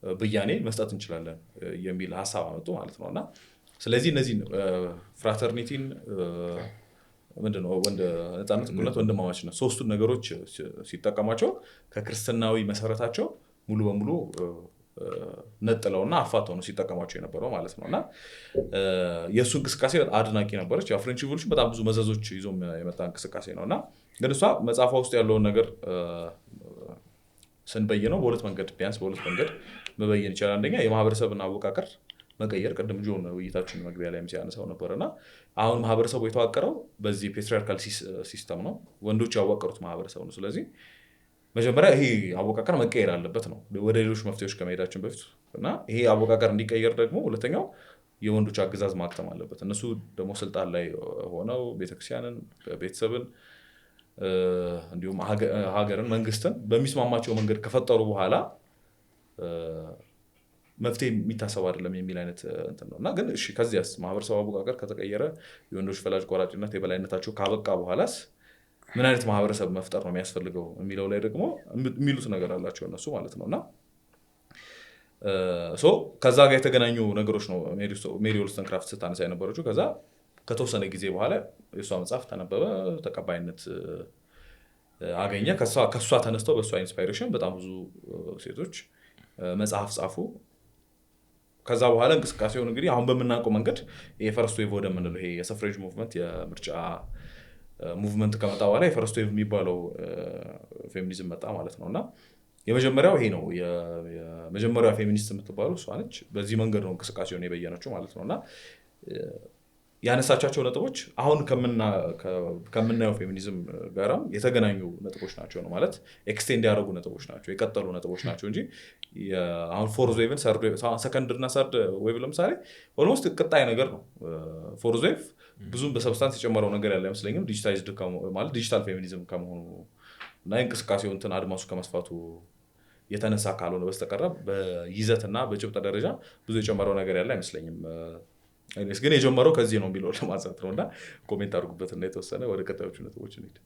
ብያኔ መስጠት እንችላለን የሚል ሀሳብ አመጡ ማለት ነው። እና ስለዚህ እነዚህ ፍራተርኒቲን ምንድነው ነፃነት፣ እኩልነት፣ ወንድማማችነት ሶስቱን ነገሮች ሲጠቀሟቸው ከክርስትናዊ መሰረታቸው ሙሉ በሙሉ ነጥለውና አፋተው ነው ሲጠቀሟቸው የነበረው ማለት ነውና የሱ እንቅስቃሴ አድናቂ ነበረች። ያ ፍሬንች ሪቮሉሽን በጣም ብዙ መዘዞች ይዞ የመጣ እንቅስቃሴ ነውና ግን እሷ መጽሐፏ ውስጥ ያለውን ነገር ስንበየነው በሁለት መንገድ ቢያንስ በሁለት መንገድ መበየን ይችላል። አንደኛ የማህበረሰብን አወቃቀር መቀየር፣ ቅድም ጆን ውይይታችን መግቢያ ላይ ሲያነሳው ነበርና አሁን ማህበረሰቡ የተዋቀረው በዚህ ፔትሪያርካል ሲስተም ነው፣ ወንዶች ያዋቀሩት ማህበረሰብ ነው። ስለዚህ መጀመሪያ ይሄ አወቃቀር መቀየር አለበት ነው ወደ ሌሎች መፍትሄዎች ከመሄዳችን በፊት እና ይሄ አወቃቀር እንዲቀየር ደግሞ ሁለተኛው የወንዶች አገዛዝ ማክተም አለበት። እነሱ ደግሞ ስልጣን ላይ ሆነው ቤተክርስቲያንን፣ ቤተሰብን እንዲሁም ሀገርን፣ መንግስትን በሚስማማቸው መንገድ ከፈጠሩ በኋላ መፍትሄ የሚታሰብ አይደለም የሚል አይነት እንትን ነው እና ግን እሺ ከዚያስ ማህበረሰቡ አወቃቀር ከተቀየረ የወንዶች ፈላጭ ቆራጭነት የበላይነታቸው ካበቃ በኋላስ ምን አይነት ማህበረሰብ መፍጠር ነው የሚያስፈልገው የሚለው ላይ ደግሞ የሚሉት ነገር አላቸው እነሱ ማለት ነውና ከዛ ጋር የተገናኙ ነገሮች ነው ሜሪ ወልስቶንክራፍት ስታነሳ የነበረችው። ከዛ ከተወሰነ ጊዜ በኋላ የእሷ መጽሐፍ ተነበበ፣ ተቀባይነት አገኘ። ከእሷ ተነስተው በእሷ ኢንስፓይሬሽን በጣም ብዙ ሴቶች መጽሐፍ ጻፉ። ከዛ በኋላ እንቅስቃሴውን እንግዲህ አሁን በምናውቀው መንገድ የፈርስት ዌቭ ወደምንለው ይሄ የሰፍሬጅ ሙቭመንት የምርጫ ሙቭመንት ከመጣ በኋላ የፈርስት ዌቭ የሚባለው ፌሚኒዝም መጣ ማለት ነውና የመጀመሪያው ይሄ ነው። የመጀመሪያው ፌሚኒስት የምትባለው እሷ ነች። በዚህ መንገድ ነው እንቅስቃሴውን የበየነችው ማለት ነውና ያነሳቻቸው ነጥቦች አሁን ከምናየው ፌሚኒዝም ጋራም የተገናኙ ነጥቦች ናቸው ነው ማለት ኤክስቴንድ ያደረጉ ነጥቦች ናቸው፣ የቀጠሉ ነጥቦች ናቸው እንጂ አሁን ፎርዝ ዌቭን ሰከንድ እና ሰርድ ዌቭ ለምሳሌ ኦልሞስት ቅጣይ ነገር ነው። ፎርዝ ዌቭ ብዙም በሰብስታንስ የጨመረው ነገር ያለ አይመስለኝም። ዲጂታይዝድ ማለት ዲጂታል ፌሚኒዝም ከመሆኑ እና የእንቅስቃሴው እንትን አድማሱ ከመስፋቱ የተነሳ ካልሆነ በስተቀር በይዘትና በጭብጥ ደረጃ ብዙ የጨመረው ነገር ያለ አይመስለኝም። ግን የጀመረው ከዚህ ነው የሚለው ለማንሳት ነውና ኮሜንት አድርጉበትና የተወሰነ ወደ ቀጣዮቹ ነጥቦች እንሂድ።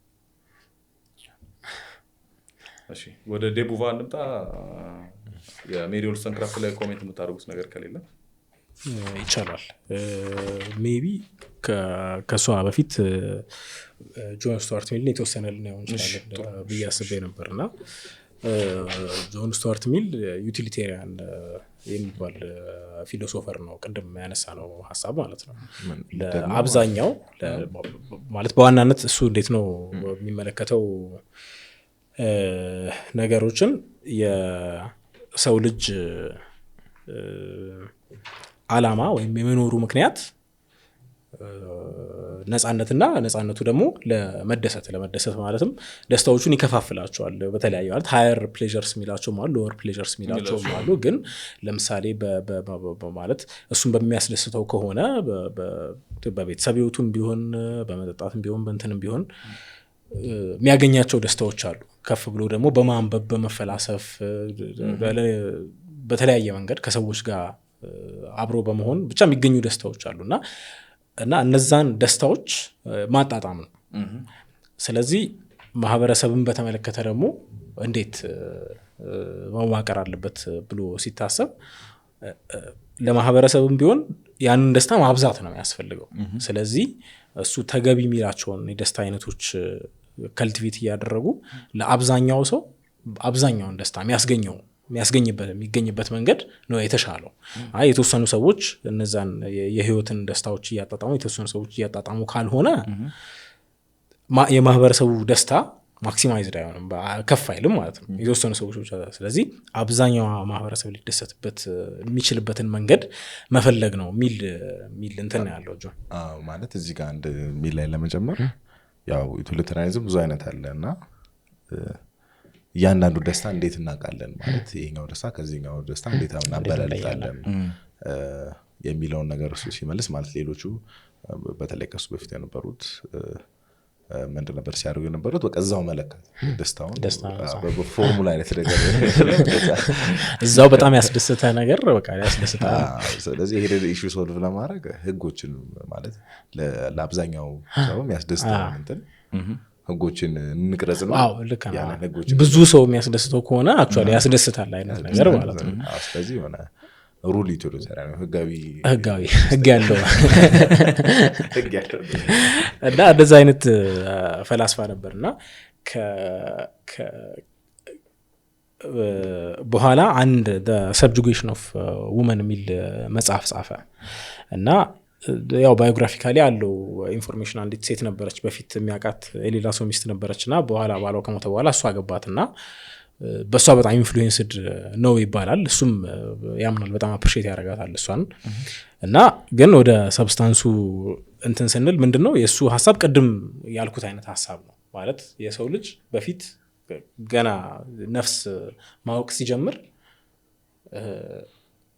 እሺ ወደ ዴቡቫ እንምጣ። የሜሪ ወልስቶንክራፍት ላይ ኮሜንት የምታደርጉት ነገር ከሌለ ይቻላል። ሜቢ ከሷ በፊት ጆን ስቱዋርት ሚል የተወሰነ ልናየው እንችላለን ብዬ አስቤ ነበርና ጆን ስቱዋርት ሚል ዩቲሊቴሪያን የሚባል ፊሎሶፈር ነው። ቅድም ያነሳ ነው ሀሳብ ማለት ነው። ለአብዛኛው ማለት በዋናነት እሱ እንዴት ነው የሚመለከተው ነገሮችን የሰው ልጅ አላማ ወይም የመኖሩ ምክንያት ነፃነትና ነፃነቱ ደግሞ ለመደሰት ማለትም ደስታዎቹን ይከፋፍላቸዋል በተለያዩ ማለት ሃየር ፕሌዠርስ የሚላቸውም አሉ፣ ሎወር ፕሌዠርስ የሚላቸውም አሉ። ግን ለምሳሌ ማለት እሱን በሚያስደስተው ከሆነ በቤተሰብ ህይወቱም ቢሆን በመጠጣትም ቢሆን በእንትንም ቢሆን የሚያገኛቸው ደስታዎች አሉ። ከፍ ብሎ ደግሞ በማንበብ በመፈላሰፍ በተለያየ መንገድ ከሰዎች ጋር አብሮ በመሆን ብቻ የሚገኙ ደስታዎች አሉና እነዛን ደስታዎች ማጣጣም ነው። ስለዚህ ማህበረሰብን በተመለከተ ደግሞ እንዴት መዋቀር አለበት ብሎ ሲታሰብ ለማህበረሰብም ቢሆን ያንን ደስታ ማብዛት ነው የሚያስፈልገው። ስለዚህ እሱ ተገቢ የሚላቸውን የደስታ አይነቶች ከልቲቬት እያደረጉ ለአብዛኛው ሰው አብዛኛውን ደስታ የሚያስገኝበት መንገድ ነው የተሻለው። የተወሰኑ ሰዎች እነዛን የህይወትን ደስታዎች እያጣጣሙ የተወሰኑ ሰዎች እያጣጣሙ ካልሆነ የማህበረሰቡ ደስታ ማክሲማይዝድ አይሆንም፣ ከፍ አይልም ማለት ነው የተወሰኑ ሰዎች ብቻ። ስለዚህ አብዛኛው ማህበረሰብ ሊደሰትበት የሚችልበትን መንገድ መፈለግ ነው ሚል እንትን ያለው ጆን ማለት እዚህ ጋር አንድ ሚል ላይ ለመጨመር ያው ዩቲሊታሪያኒዝም ብዙ አይነት አለ እና እያንዳንዱ ደስታ እንዴት እናውቃለን ማለት ይሄኛው ደስታ ከዚህኛው ደስታ እንዴት እናበላልጣለን የሚለውን ነገር እሱ ሲመልስ ማለት ሌሎቹ በተለይ ከሱ በፊት የነበሩት ምንድን ነበር ሲያደርጉ የነበሩት በቃ እዛው መለካት ደስታውን በፎርሙላ አይነት ነገር እዛው በጣም ያስደስተ ነገር በቃ ያስደስታ። ስለዚህ ይሄ ኢሹ ሶልቭ ለማድረግ ህጎችን ማለት ለአብዛኛው ሰው የሚያስደስተው እንትን ህጎችን እንቅረጽ ነው። ልክ ነው። ብዙ ሰው የሚያስደስተው ከሆነ አክቹዋሊ ያስደስታል አይነት ነገር ማለት ነው። ስለዚህ ሆነ ሩል ዩቲሊታሪያን ነው ህግ ያለው እና እንደዛ አይነት ፈላስፋ ነበርና በኋላ አንድ the subjugation of women የሚል መጽሐፍ ጻፈ እና ያው ባዮግራፊካሊ አለው ኢንፎርሜሽን አንዲት ሴት ነበረች በፊት የሚያውቃት የሌላ ሰው ሚስት ነበረችና በኋላ ባሏ ከሞተ በኋላ እሷ አገባትና በሷ በጣም ኢንፍሉዌንስድ ነው ይባላል እሱም ያምናል በጣም አፕሪሺየት ያደርጋታል እሷን እና ግን ወደ ሰብስታንሱ እንትን ስንል ምንድነው የሱ ሐሳብ ቅድም ያልኩት አይነት ሐሳብ ነው ማለት የሰው ልጅ በፊት ገና ነፍስ ማወቅ ሲጀምር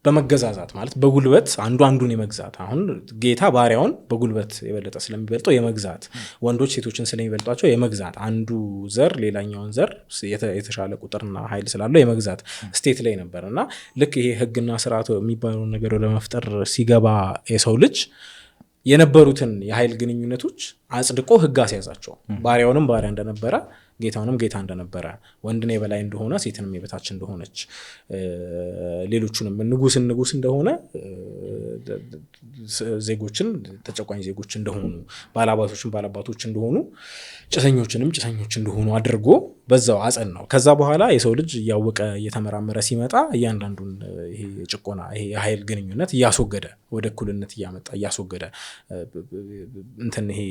በመገዛዛት ማለት በጉልበት አንዱ አንዱን የመግዛት አሁን ጌታ ባሪያውን በጉልበት የበለጠ ስለሚበልጠው የመግዛት ወንዶች ሴቶችን ስለሚበልጧቸው የመግዛት አንዱ ዘር ሌላኛውን ዘር የተሻለ ቁጥርና ኃይል ስላለው የመግዛት ስቴት ላይ ነበርና ልክ ይሄ ህግና ስርዓት የሚባለው ነገር ወደ መፍጠር ሲገባ የሰው ልጅ የነበሩትን የኃይል ግንኙነቶች አጽድቆ ህግ አስያዛቸው ባሪያውንም ባሪያ እንደነበረ ጌታውንም ጌታ እንደነበረ ወንድን የበላይ እንደሆነ ሴትንም የበታች እንደሆነች ሌሎቹንም ንጉስ እንደሆነ ዜጎችን ተጨቋኝ ዜጎች እንደሆኑ ባላባቶች እንደሆኑ ጭሰኞችንም ጭሰኞች እንደሆኑ አድርጎ በዛው አጸን ነው ከዛ በኋላ የሰው ልጅ እያወቀ እየተመራመረ ሲመጣ እያንዳንዱን ይሄ ጭቆና ይሄ የኃይል ግንኙነት እያስወገደ ወደ እኩልነት እያመጣ እያስወገደ እንትን ይሄ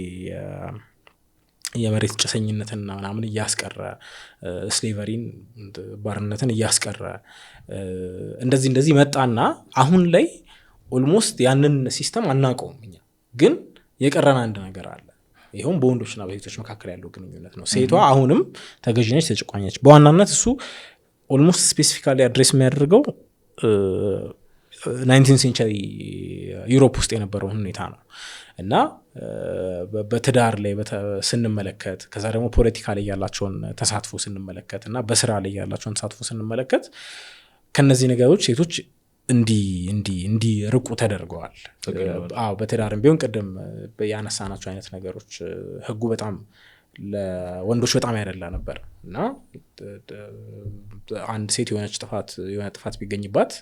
የመሬት ጭሰኝነትና ምናምን እያስቀረ ስሌቨሪን ባርነትን እያስቀረ እንደዚህ መጣና አሁን ላይ ኦልሞስት ያንን ሲስተም አናውቀውም እኛ ግን የቀረን አንድ ነገር አለ ይሄም በወንዶችና በሴቶች መካከል ያለው ግንኙነት ነው ሴቷ አሁንም ተገዢ ነች ተጨቋኝ ነች በዋናነት እሱ ኦልሞስት ስፔሲፊካሊ አድሬስ የሚያደርገው 19th ሴንቸሪ ዩሮፕ ውስጥ የነበረው ሁኔታ ነው እና በትዳር ላይ ስንመለከት ከዛ ደግሞ ፖለቲካ ላይ ያላቸውን ተሳትፎ ስንመለከት እና በስራ ላይ ያላቸውን ተሳትፎ ስንመለከት ከነዚህ ነገሮች ሴቶች እንዲ ርቁ ተደርገዋል በትዳርም ቢሆን ቅድም ያነሳናቸው አይነት ነገሮች ህጉ በጣም ለወንዶች በጣም ያደላ ነበር እና አንድ ሴት የሆነ ጥፋት ቢገኝባት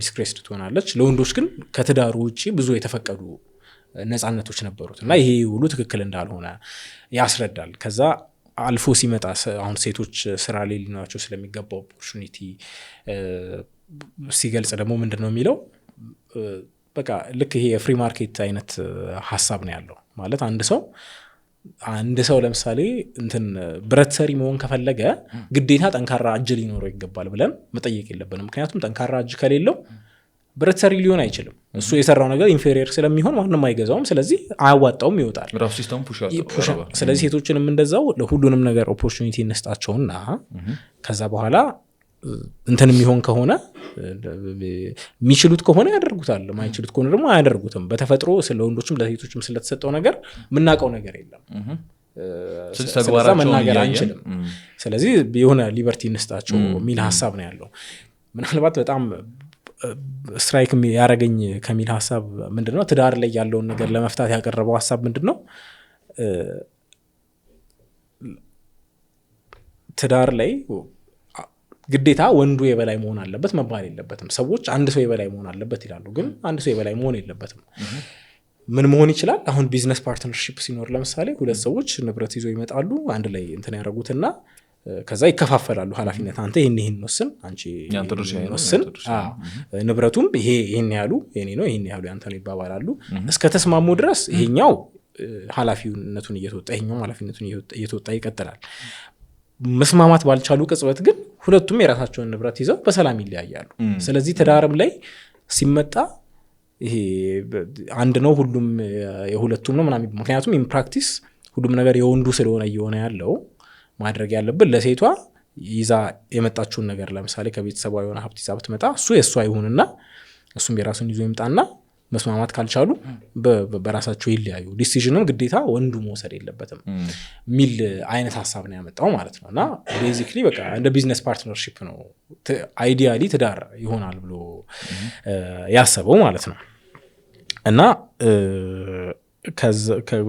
ዲስክሬስድ ትሆናለች ለወንዶች ግን ከትዳሩ ውጪ ብዙ የተፈቀዱ ነፃነቶች ነበሩት እና ይሄ ሁሉ ትክክል እንዳልሆነ ያስረዳል ከዛ አልፎ ሲመጣ አሁን ሴቶች ስራ ላይ ሊኖራቸው ስለሚገባው ኦፖርቹኒቲ ሲገልጽ ደግሞ ምንድነው የሚለው በቃ ልክ ይሄ የፍሪ ማርኬት አይነት ሐሳብ ነው ያለው ማለት አንድ ሰው ለምሳሌ እንትን ብረት ሰሪ መሆን ከፈለገ ግዴታ ጠንካራ እጅ ሊኖረው ይገባል ብለን መጠየቅ የለብንም ምክንያቱም ጠንካራ እጅ ከሌለው ብረት ሰሪ ሊሆን አይችልም እሱ የሰራው ነገር ኢንፌሪየር ስለሚሆን ማንንም አይገዛውም ስለዚህ አያዋጣውም ይወጣል ራሱ ሲስተም ፑሽ ስለዚህ ሴቶችንም እንደዛው ለሁሉንም ነገር ኦፖርቹኒቲ እንስጣቸውና ከዛ በኋላ እንትን የሚሆን ከሆነ የሚችሉት ከሆነ ያደርጉታል ማይችሉት ከሆነ ደግሞ አያደርጉትም በተፈጥሮ ስለወንዶችም ለሴቶችም ስለተሰጠው ነገር ምናቀው ነገር የለም ስለዛ መናገር አንችልም ስለዚህ የሆነ ሊበርቲ እንስጣቸው የሚል ሐሳብ ነው ያለው ምናልባት በጣም ስትራይክ ያረገኝ ከሚል ሐሳብ ምንድነው ትዳር ላይ ያለውን ነገር ለመፍታት ያቀረበው ሐሳብ ምንድነው ትዳር ላይ ግዴታ ወንዱ የበላይ መሆን አለበት መባል የለበትም ሰዎች አንድ ሰው የበላይ መሆን አለበት ይላሉ ግን አንድ ሰው የበላይ መሆን የለበትም ምን መሆን ይችላል አሁን ቢዝነስ ፓርትነርሺፕ ሲኖር ለምሳሌ ሁለት ሰዎች ንብረት ይዘው ይመጣሉ አንድ ላይ እንትን ያደርጉትና ከዛ ይከፋፈላሉ ኃላፊነት አንተ ይሄን ወስን አንቺ ወስን ንብረቱም ይሄን ያሉ የኔ ነው ይሄን ያሉ ያንተ ነው ይባባላሉ እስከ ተስማሙ ድረስ ይሄኛው ኃላፊነቱን እየተወጣ ይሄኛው ኃላፊነቱን እየተወጣ ይቀጥላል መስማማት ባልቻሉ ቅጽበት ግን ሁለቱም የራሳቸውን ንብረት ይዘው በሰላም ይለያያሉ ስለዚህ ትዳርም ላይ ሲመጣ ይሄ አንድ ነው ሁሉም የሁለቱም ነው ምናምን ምክንያቱም ኢን ፕራክቲስ ሁሉም ነገር የወንዱ ስለሆነ እየሆነ ያለው ማድረግ ያለብን ለሴቷ ይዛ የመጣችውን ነገር ለምሳሌ ከቤተሰቧ የሆነ ሀብት ይዛ ብትመጣ እሱ የሷ ይሁንና እሱም የራሱን ይዞ ይምጣና መስማማት ካልቻሉ በራሳቸው ይለያዩ ዲሲዥንም ግዴታ ወንዱ መውሰድ የለበትም ሚል አይነት ሐሳብ ነው ያመጣው ማለት ነውና ቤዚክሊ በቃ እንደ ቢዝነስ ፓርትነርሺፕ ነው አይዲያሊ ትዳር ይሆናል ብሎ ያሰበው ማለት ነው እና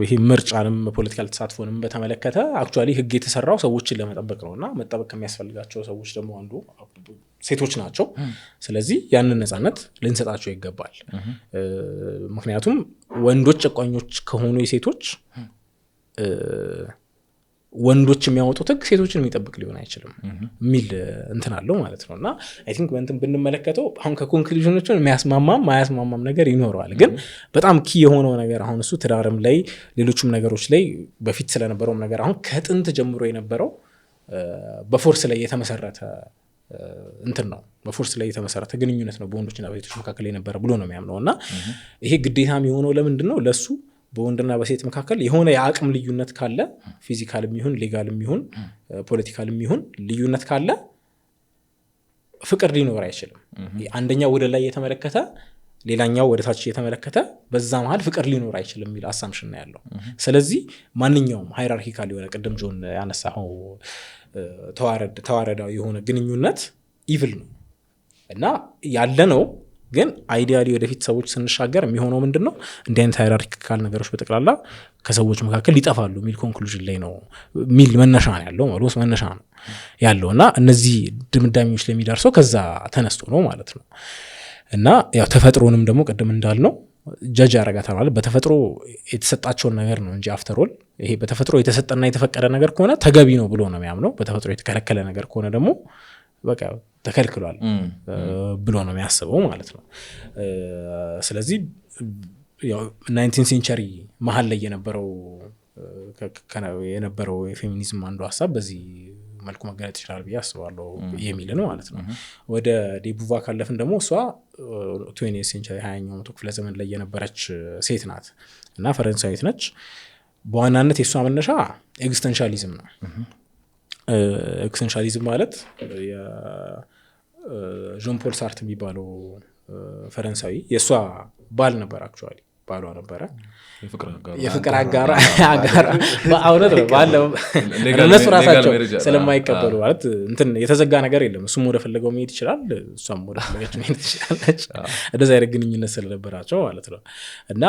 ይሄ ምርጫንም ፖለቲካል ተሳትፎንም በተመለከተ አክቹአሊ ህግ የተሰራው ሰዎችን ለመጠበቅ ነውና መጠበቅ ከሚያስፈልጋቸው ሰዎች ደግሞ አንዱ ሴቶች ናቸው ስለዚህ ያንን ነፃነት ልንሰጣቸው ይገባል ምክንያቱም ወንዶች ጨቋኞች ከሆኑ የሴቶች ወንዶች የሚያወጡት ህግ ሴቶችን የሚጠብቅ ሊሆን አይችልም የሚል እንትን አለው ማለት ነው። እና አይ ቲንክ በእንትን ብንመለከተው አሁን ከኮንክሉዥኖቹን የሚያስማማም ማያስማማም ነገር ይኖረዋል። ግን በጣም ኪ የሆነው ነገር አሁን እሱ ትዳርም ላይ ሌሎችም ነገሮች ላይ በፊት ስለነበረውም ነገር አሁን ከጥንት ጀምሮ የነበረው በፎርስ ላይ የተመሰረተ እንትን ነው፣ በፎርስ ላይ የተመሰረተ ግንኙነት ነው በወንዶችና በሴቶች መካከል የነበረ ብሎ ነው የሚያምነው። እና ይሄ ግዴታም የሆነው ለምንድን ነው? ለሱ በወንድና በሴት መካከል የሆነ የአቅም ልዩነት ካለ ፊዚካልም ይሁን ሌጋልም ይሁን ፖለቲካልም ይሁን ልዩነት ካለ ፍቅር ሊኖር አይችልም። አንደኛው ወደ ላይ የተመለከተ ሌላኛው ወደ ታች የተመለከተ በዛ መሃል ፍቅር ሊኖር አይችልም የሚል አሳምሽን ነው ያለው። ስለዚህ ማንኛውም ሃይራርኪካል የሆነ ቅድም ጆን ያነሳው ተዋረዳዊ የሆነ ግንኙነት ኢቭል ነው እና ያለ ነው። ግን አይዲያሊ ወደፊት ሰዎች ስንሻገር የሚሆነው ምንድን ነው? እንዲህ አይነት ሃይራርኪካል ነገሮች በጠቅላላ ከሰዎች መካከል ሊጠፋሉ የሚል ኮንክሉዥን ላይ ነው የሚል መነሻ ነው ያለው ማለት መነሻ ነው ያለው። እና እነዚህ ድምዳሜዎች ላይ የሚደርሰው ከዛ ተነስቶ ነው ማለት ነው። እና ያው ተፈጥሮንም ደግሞ ቅድም እንዳልነው ጀጅ ያረጋታል ማለት በተፈጥሮ የተሰጣቸውን ነገር ነው እንጂ አፍተሮል ይሄ በተፈጥሮ የተሰጠና የተፈቀደ ነገር ከሆነ ተገቢ ነው ብሎ ነው የሚያምነው። በተፈጥሮ የተከለከለ ነገር ከሆነ ደግሞ በቃ ተከልክሏል ብሎ ነው የሚያስበው ማለት ነው። ስለዚህ ያው 19 ሴንቸሪ መሀል ላይ የነበረው የፌሚኒዝም አንዱ ሀሳብ በዚህ መልኩ መገለጥ ይችላል ብዬ አስባለሁ የሚል ነው ማለት ነው። ወደ ዴቡቫ ካለፍን ደግሞ እሷ 20th ሴንቸሪ 20ኛው መቶ ክፍለ ዘመን ላይ የነበረች ሴት ናት እና ፈረንሳዊት ነች። በዋናነት የእሷ መነሻ ኤግዚስተንሻሊዝም ነው። ኤግዚስተንሻሊዝም ማለት ዦን ፖል ሳርት የሚባለው ፈረንሳዊ የእሷ ባል ነበር። አክቹዋሊ ባሏ ነበረ የፍቅር አጋራ በአውነት ነው ባለው እነሱ ራሳቸው ስለማይቀበሉ ማለት እንትን የተዘጋ ነገር የለም። እሱም ወደ ፈለገው መሄድ ይችላል፣ እሷም ወደ ፈለገችው መሄድ ትችላለች። እንደዛ አይነት ግንኙነት ስለነበራቸው ማለት ነው። እና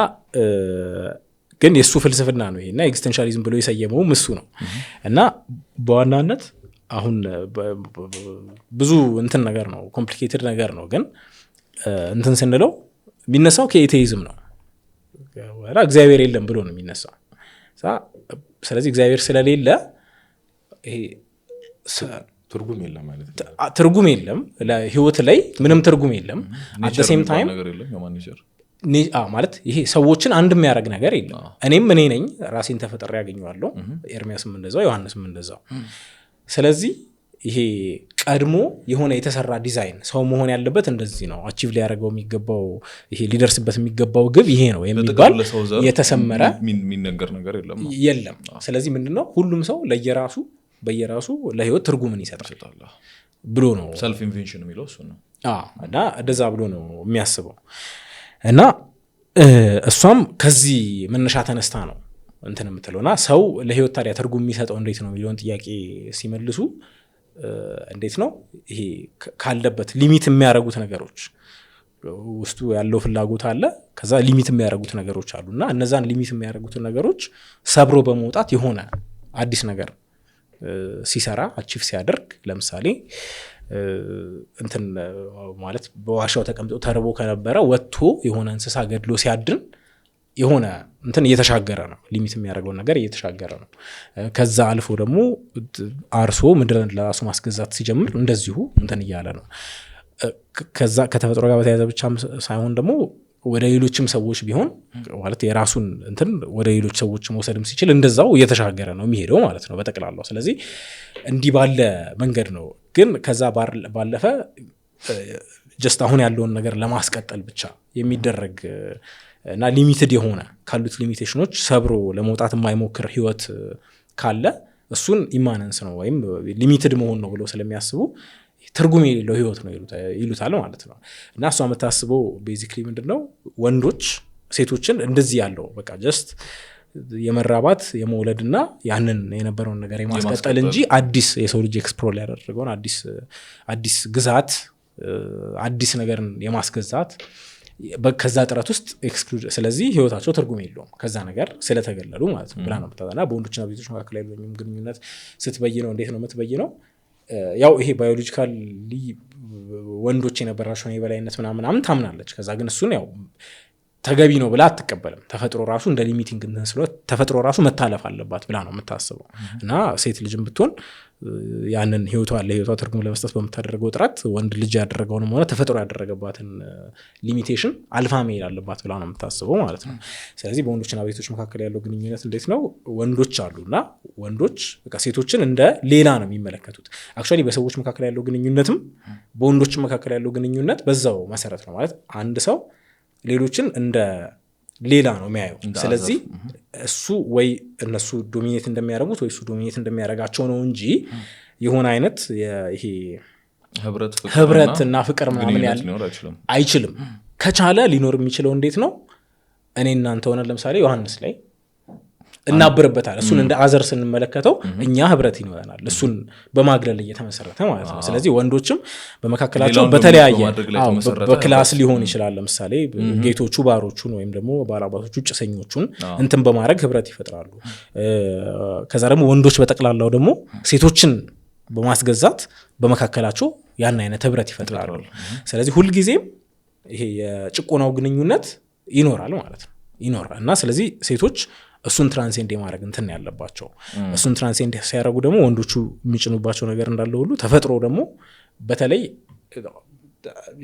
ግን የእሱ ፍልስፍና ነው ይሄ እና ኤግዚስተንሻሊዝም ብሎ የሰየመውም እሱ ነው። እና በዋናነት አሁን ብዙ እንትን ነገር ነው፣ ኮምፕሊኬትድ ነገር ነው። ግን እንትን ስንለው የሚነሳው ከኤቴይዝም ነው። እግዚአብሔር የለም ብሎ ነው የሚነሳው። ስለዚህ እግዚአብሔር ስለሌለ ይሄ ትርጉም የለም ማለት ነው። ትርጉም የለም ለህይወት ላይ ምንም ትርጉም የለም። አት ዘ ሴም ታይም ማለት ይሄ ሰዎችን አንድ የሚያደርግ ነገር የለም። እኔም እኔ ነኝ፣ ራሴን ተፈጥሬ ያገኘዋለሁ። ኤርሚያስም እንደዛው፣ ዮሐንስም እንደዛው። ስለዚህ ይሄ ቀድሞ የሆነ የተሰራ ዲዛይን ሰው መሆን ያለበት እንደዚህ ነው፣ አቺቭ ሊያደርገው የሚገባው ይሄ ሊደርስበት የሚገባው ግብ ይሄ ነው የሚባል የተሰመረ የሚነገር ነገር የለም። ስለዚህ ምንድነው ሁሉም ሰው በየራሱ ለህይወት ትርጉምን ይሰጣል ብሎ ነው ሰልፍ ኢንቬንሽን የሚለው እሱ ነው። እና እንደዛ ብሎ ነው የሚያስበው። እና እሷም ከዚህ መነሻ ተነስታ ነው እንትን የምትለውና ሰው ለህይወት ታዲያ ትርጉም የሚሰጠው እንዴት ነው የሚለውን ጥያቄ ሲመልሱ እንዴት ነው ይሄ ካለበት ሊሚት የሚያደርጉት ነገሮች ውስጡ ያለው ፍላጎት አለ፣ ከዛ ሊሚት የሚያደርጉት ነገሮች አሉ እና እነዛን ሊሚት የሚያደርጉትን ነገሮች ሰብሮ በመውጣት የሆነ አዲስ ነገር ሲሰራ አቺቭ ሲያደርግ ለምሳሌ እንትን ማለት በዋሻው ተቀምጦ ተርቦ ከነበረ ወጥቶ የሆነ እንስሳ ገድሎ ሲያድን የሆነ እንትን እየተሻገረ ነው፣ ሊሚት የሚያደርገውን ነገር እየተሻገረ ነው። ከዛ አልፎ ደግሞ አርሶ ምድርን ለራሱ ማስገዛት ሲጀምር እንደዚሁ እንትን እያለ ነው። ከዛ ከተፈጥሮ ጋር በተያያዘ ብቻ ሳይሆን ደግሞ ወደ ሌሎችም ሰዎች ቢሆን ማለት የራሱን እንትን ወደ ሌሎች ሰዎች መውሰድም ሲችል እንደዛው እየተሻገረ ነው የሚሄደው ማለት ነው በጠቅላላው። ስለዚህ እንዲህ ባለ መንገድ ነው። ግን ከዛ ባለፈ ጀስት አሁን ያለውን ነገር ለማስቀጠል ብቻ የሚደረግ እና ሊሚትድ የሆነ ካሉት ሊሚቴሽኖች ሰብሮ ለመውጣት የማይሞክር ህይወት ካለ እሱን ኢማነንስ ነው ወይም ሊሚትድ መሆን ነው ብሎ ስለሚያስቡ ትርጉም የሌለው ህይወት ነው ይሉታል ማለት ነው። እና እሷ የምታስበው ቤዚክሊ ምንድነው ወንዶች ሴቶችን እንደዚህ ያለው በቃ ጀስት የመራባት የመውለድና ያንን የነበረውን ነገር የማስቀጠል እንጂ አዲስ የሰው ልጅ ኤክስፕሎር ያደረገውን አዲስ ግዛት አዲስ ነገርን የማስገዛት ከዛ ጥረት ውስጥ ኤክስክሉድ፣ ስለዚህ ህይወታቸው ትርጉም የለውም ከዛ ነገር ስለተገለሉ ማለት ነው ብላ ነው የምታጠና። በወንዶችና በሴቶች መካከል ያለውን ግንኙነት ስትበይነው እንዴት ነው የምትበይነው? ያው ይሄ ባዮሎጂካሊ ወንዶች የነበራቸውን የበላይነት ምናምን ታምናለች። ከዛ ግን እሱን ያው ተገቢ ነው ብላ አትቀበልም። ተፈጥሮ ራሱ እንደ ሊሚቲንግ እንስሎ ተፈጥሮ ራሱ መታለፍ አለባት ብላ ነው የምታስበው። እና ሴት ልጅም ብትሆን ያንን ህይወቷ ትርጉም ለመስጠት በምታደርገው ጥረት ወንድ ልጅ ያደረገውንም ሆነ ተፈጥሮ ያደረገባትን ሊሚቴሽን አልፋ መሄድ አለባት ብላ ነው የምታስበው ማለት ነው። ስለዚህ በወንዶችና በሴቶች መካከል ያለው ግንኙነት እንዴት ነው? ወንዶች አሉና ወንዶች በቃ ሴቶችን እንደ ሌላ ነው የሚመለከቱት። አክቹዋሊ በሰዎች መካከል ያለው ግንኙነትም በወንዶች መካከል ያለው ግንኙነት በዛው መሰረት ነው ማለት አንድ ሰው ሌሎችን እንደ ሌላ ነው የሚያየው። ስለዚህ እሱ ወይ እነሱ ዶሚኔት እንደሚያደርጉት ወይ እሱ ዶሚኔት እንደሚያደርጋቸው ነው እንጂ የሆነ አይነት ይሄ ህብረት እና ፍቅር ምናምን ያለ አይችልም። ከቻለ ሊኖር የሚችለው እንዴት ነው? እኔ እናንተ ሆነ ለምሳሌ ዮሐንስ ላይ እናብርበታል። እሱን እንደ አዘር ስንመለከተው እኛ ህብረት ይኖረናል፣ እሱን በማግለል እየተመሰረተ ማለት ነው። ስለዚህ ወንዶችም በመካከላቸው በተለያየ በክላስ ሊሆን ይችላል። ለምሳሌ ጌቶቹ ባሮቹን ወይም ደግሞ ባላባቶቹ ጭሰኞቹን እንትን በማድረግ ህብረት ይፈጥራሉ። ከዛ ደግሞ ወንዶች በጠቅላላው ደግሞ ሴቶችን በማስገዛት በመካከላቸው ያን አይነት ህብረት ይፈጥራሉ። ስለዚህ ሁልጊዜም ይሄ የጭቆናው ግንኙነት ይኖራል ማለት ነው ይኖራል። እና ስለዚህ ሴቶች እሱን ትራንሴንድ የማድረግ እንትን ያለባቸው። እሱን ትራንሴንድ ሲያደርጉ ደግሞ ወንዶቹ የሚጭኑባቸው ነገር እንዳለ ሁሉ ተፈጥሮ ደግሞ በተለይ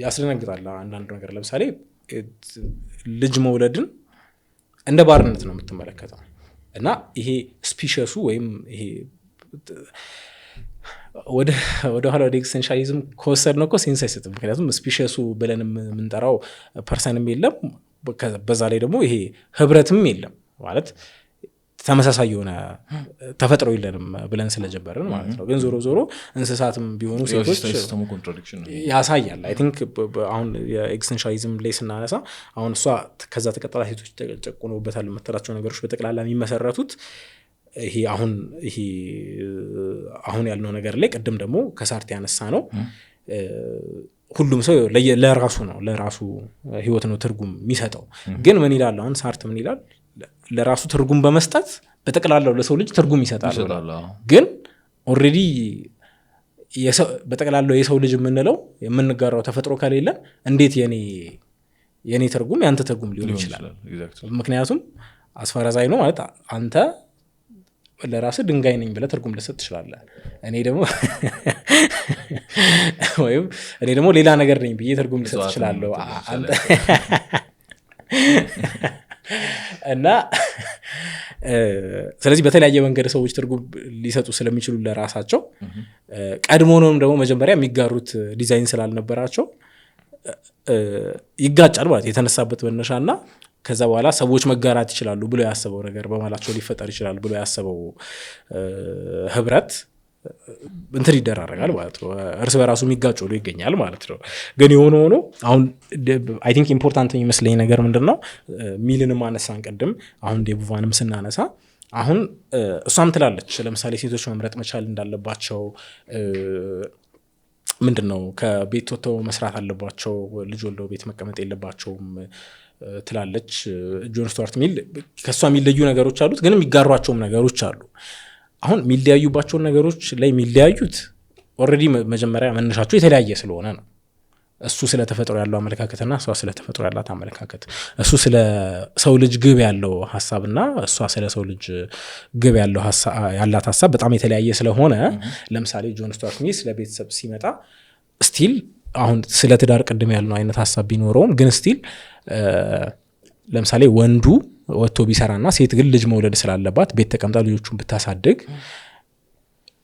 ያስደነግጣል። አንዳንድ ነገር ለምሳሌ ልጅ መውለድን እንደ ባርነት ነው የምትመለከተው። እና ይሄ ስፒሸሱ ወይም ይሄ ወደ ኋላ ወደ ኤክስቴንሻሊዝም ከወሰድ ነው እኮ ሴንስ አይሰጥም። ምክንያቱም ስፒሸሱ ብለን የምንጠራው ፐርሰንም የለም፣ በዛ ላይ ደግሞ ይሄ ህብረትም የለም ማለት ተመሳሳይ የሆነ ተፈጥሮ የለንም ብለን ስለጀበርን ማለት ነው። ግን ዞሮ ዞሮ እንስሳትም ቢሆኑ ሴቶች ያሳያል። አይ ቲንክ አሁን የኤክስቴንሻሊዝም ላይ ስናነሳ አሁን እሷ ከዛ ተቀጥላ ሴቶች ተጨቁኖበታል የምትላቸው ነገሮች በጠቅላላ የሚመሰረቱት ይሄ አሁን ያልነው ነገር ላይ ቅድም ደግሞ ከሳርት ያነሳ ነው። ሁሉም ሰው ለራሱ ህይወት ነው ትርጉም የሚሰጠው። ግን ምን ይላል አሁን ሳርት ምን ይላል? ለራሱ ትርጉም በመስጠት በጠቅላላው ለሰው ልጅ ትርጉም ይሰጣል። ግን ኦልሬዲ በጠቅላላው የሰው ልጅ የምንለው የምንጋራው ተፈጥሮ ከሌለ እንዴት የኔ ትርጉም ያንተ ትርጉም ሊሆን ይችላል? ምክንያቱም አስፈራዛይ ነው ማለት አንተ ለራስህ ድንጋይ ነኝ ብለህ ትርጉም ልሰጥ ትችላለህ። እኔ ደግሞ ሌላ ነገር ነኝ ብዬ ትርጉም ልሰጥ እችላለሁ። እና ስለዚህ በተለያየ መንገድ ሰዎች ትርጉም ሊሰጡ ስለሚችሉ ለራሳቸው ቀድሞውንም ደግሞ መጀመሪያ የሚጋሩት ዲዛይን ስላልነበራቸው ይጋጫል ማለት የተነሳበት መነሻና ከዛ በኋላ ሰዎች መጋራት ይችላሉ ብሎ ያሰበው ነገር በማላቸው ሊፈጠር ይችላል ብሎ ያሰበው ህብረት እንትን ይደራረጋል ማለት ነው። እርስ በራሱ የሚጋጭ ሆኖ ይገኛል ማለት ነው። ግን የሆነ ሆኖ አሁን አይ ቲንክ ኢምፖርታንት የሚመስለኝ ነገር ምንድነው ሚልንም አነሳን ቅድም፣ አሁን ዴቡቫንም ስናነሳ አሁን እሷም ትላለች ለምሳሌ ሴቶች መምረጥ መቻል እንዳለባቸው፣ ምንድነው ከቤት ወጥተው መስራት አለባቸው፣ ልጅ ወልደው ቤት መቀመጥ የለባቸውም ትላለች። ጆን ስቱዋርት ሚል ከሷ የሚለዩ ነገሮች አሉት፣ ግን የሚጋሯቸውም ነገሮች አሉ። አሁን የሚለያዩባቸውን ነገሮች ላይ የሚለያዩት ኦልሬዲ መጀመሪያ መነሻቸው የተለያየ ስለሆነ ነው። እሱ ስለ ተፈጥሮ ያለው አመለካከትና እሷ ስለ ተፈጥሮ ያላት አመለካከት፣ እሱ ስለ ሰው ልጅ ግብ ያለው ሐሳብና እሷ ስለ ሰው ልጅ ግብ ያለው ያላት ሐሳብ በጣም የተለያየ ስለሆነ ለምሳሌ ጆን ስቱዋርት ሚል ስለ ቤተሰብ ሲመጣ ስቲል አሁን ስለ ትዳር ቅድም ያልነው አይነት ሐሳብ ቢኖረውም ግን ስቲል ለምሳሌ ወንዱ ወጥቶ ቢሰራና ሴት ግን ልጅ መውለድ ስላለባት ቤት ተቀምጣ ልጆቹን ብታሳድግ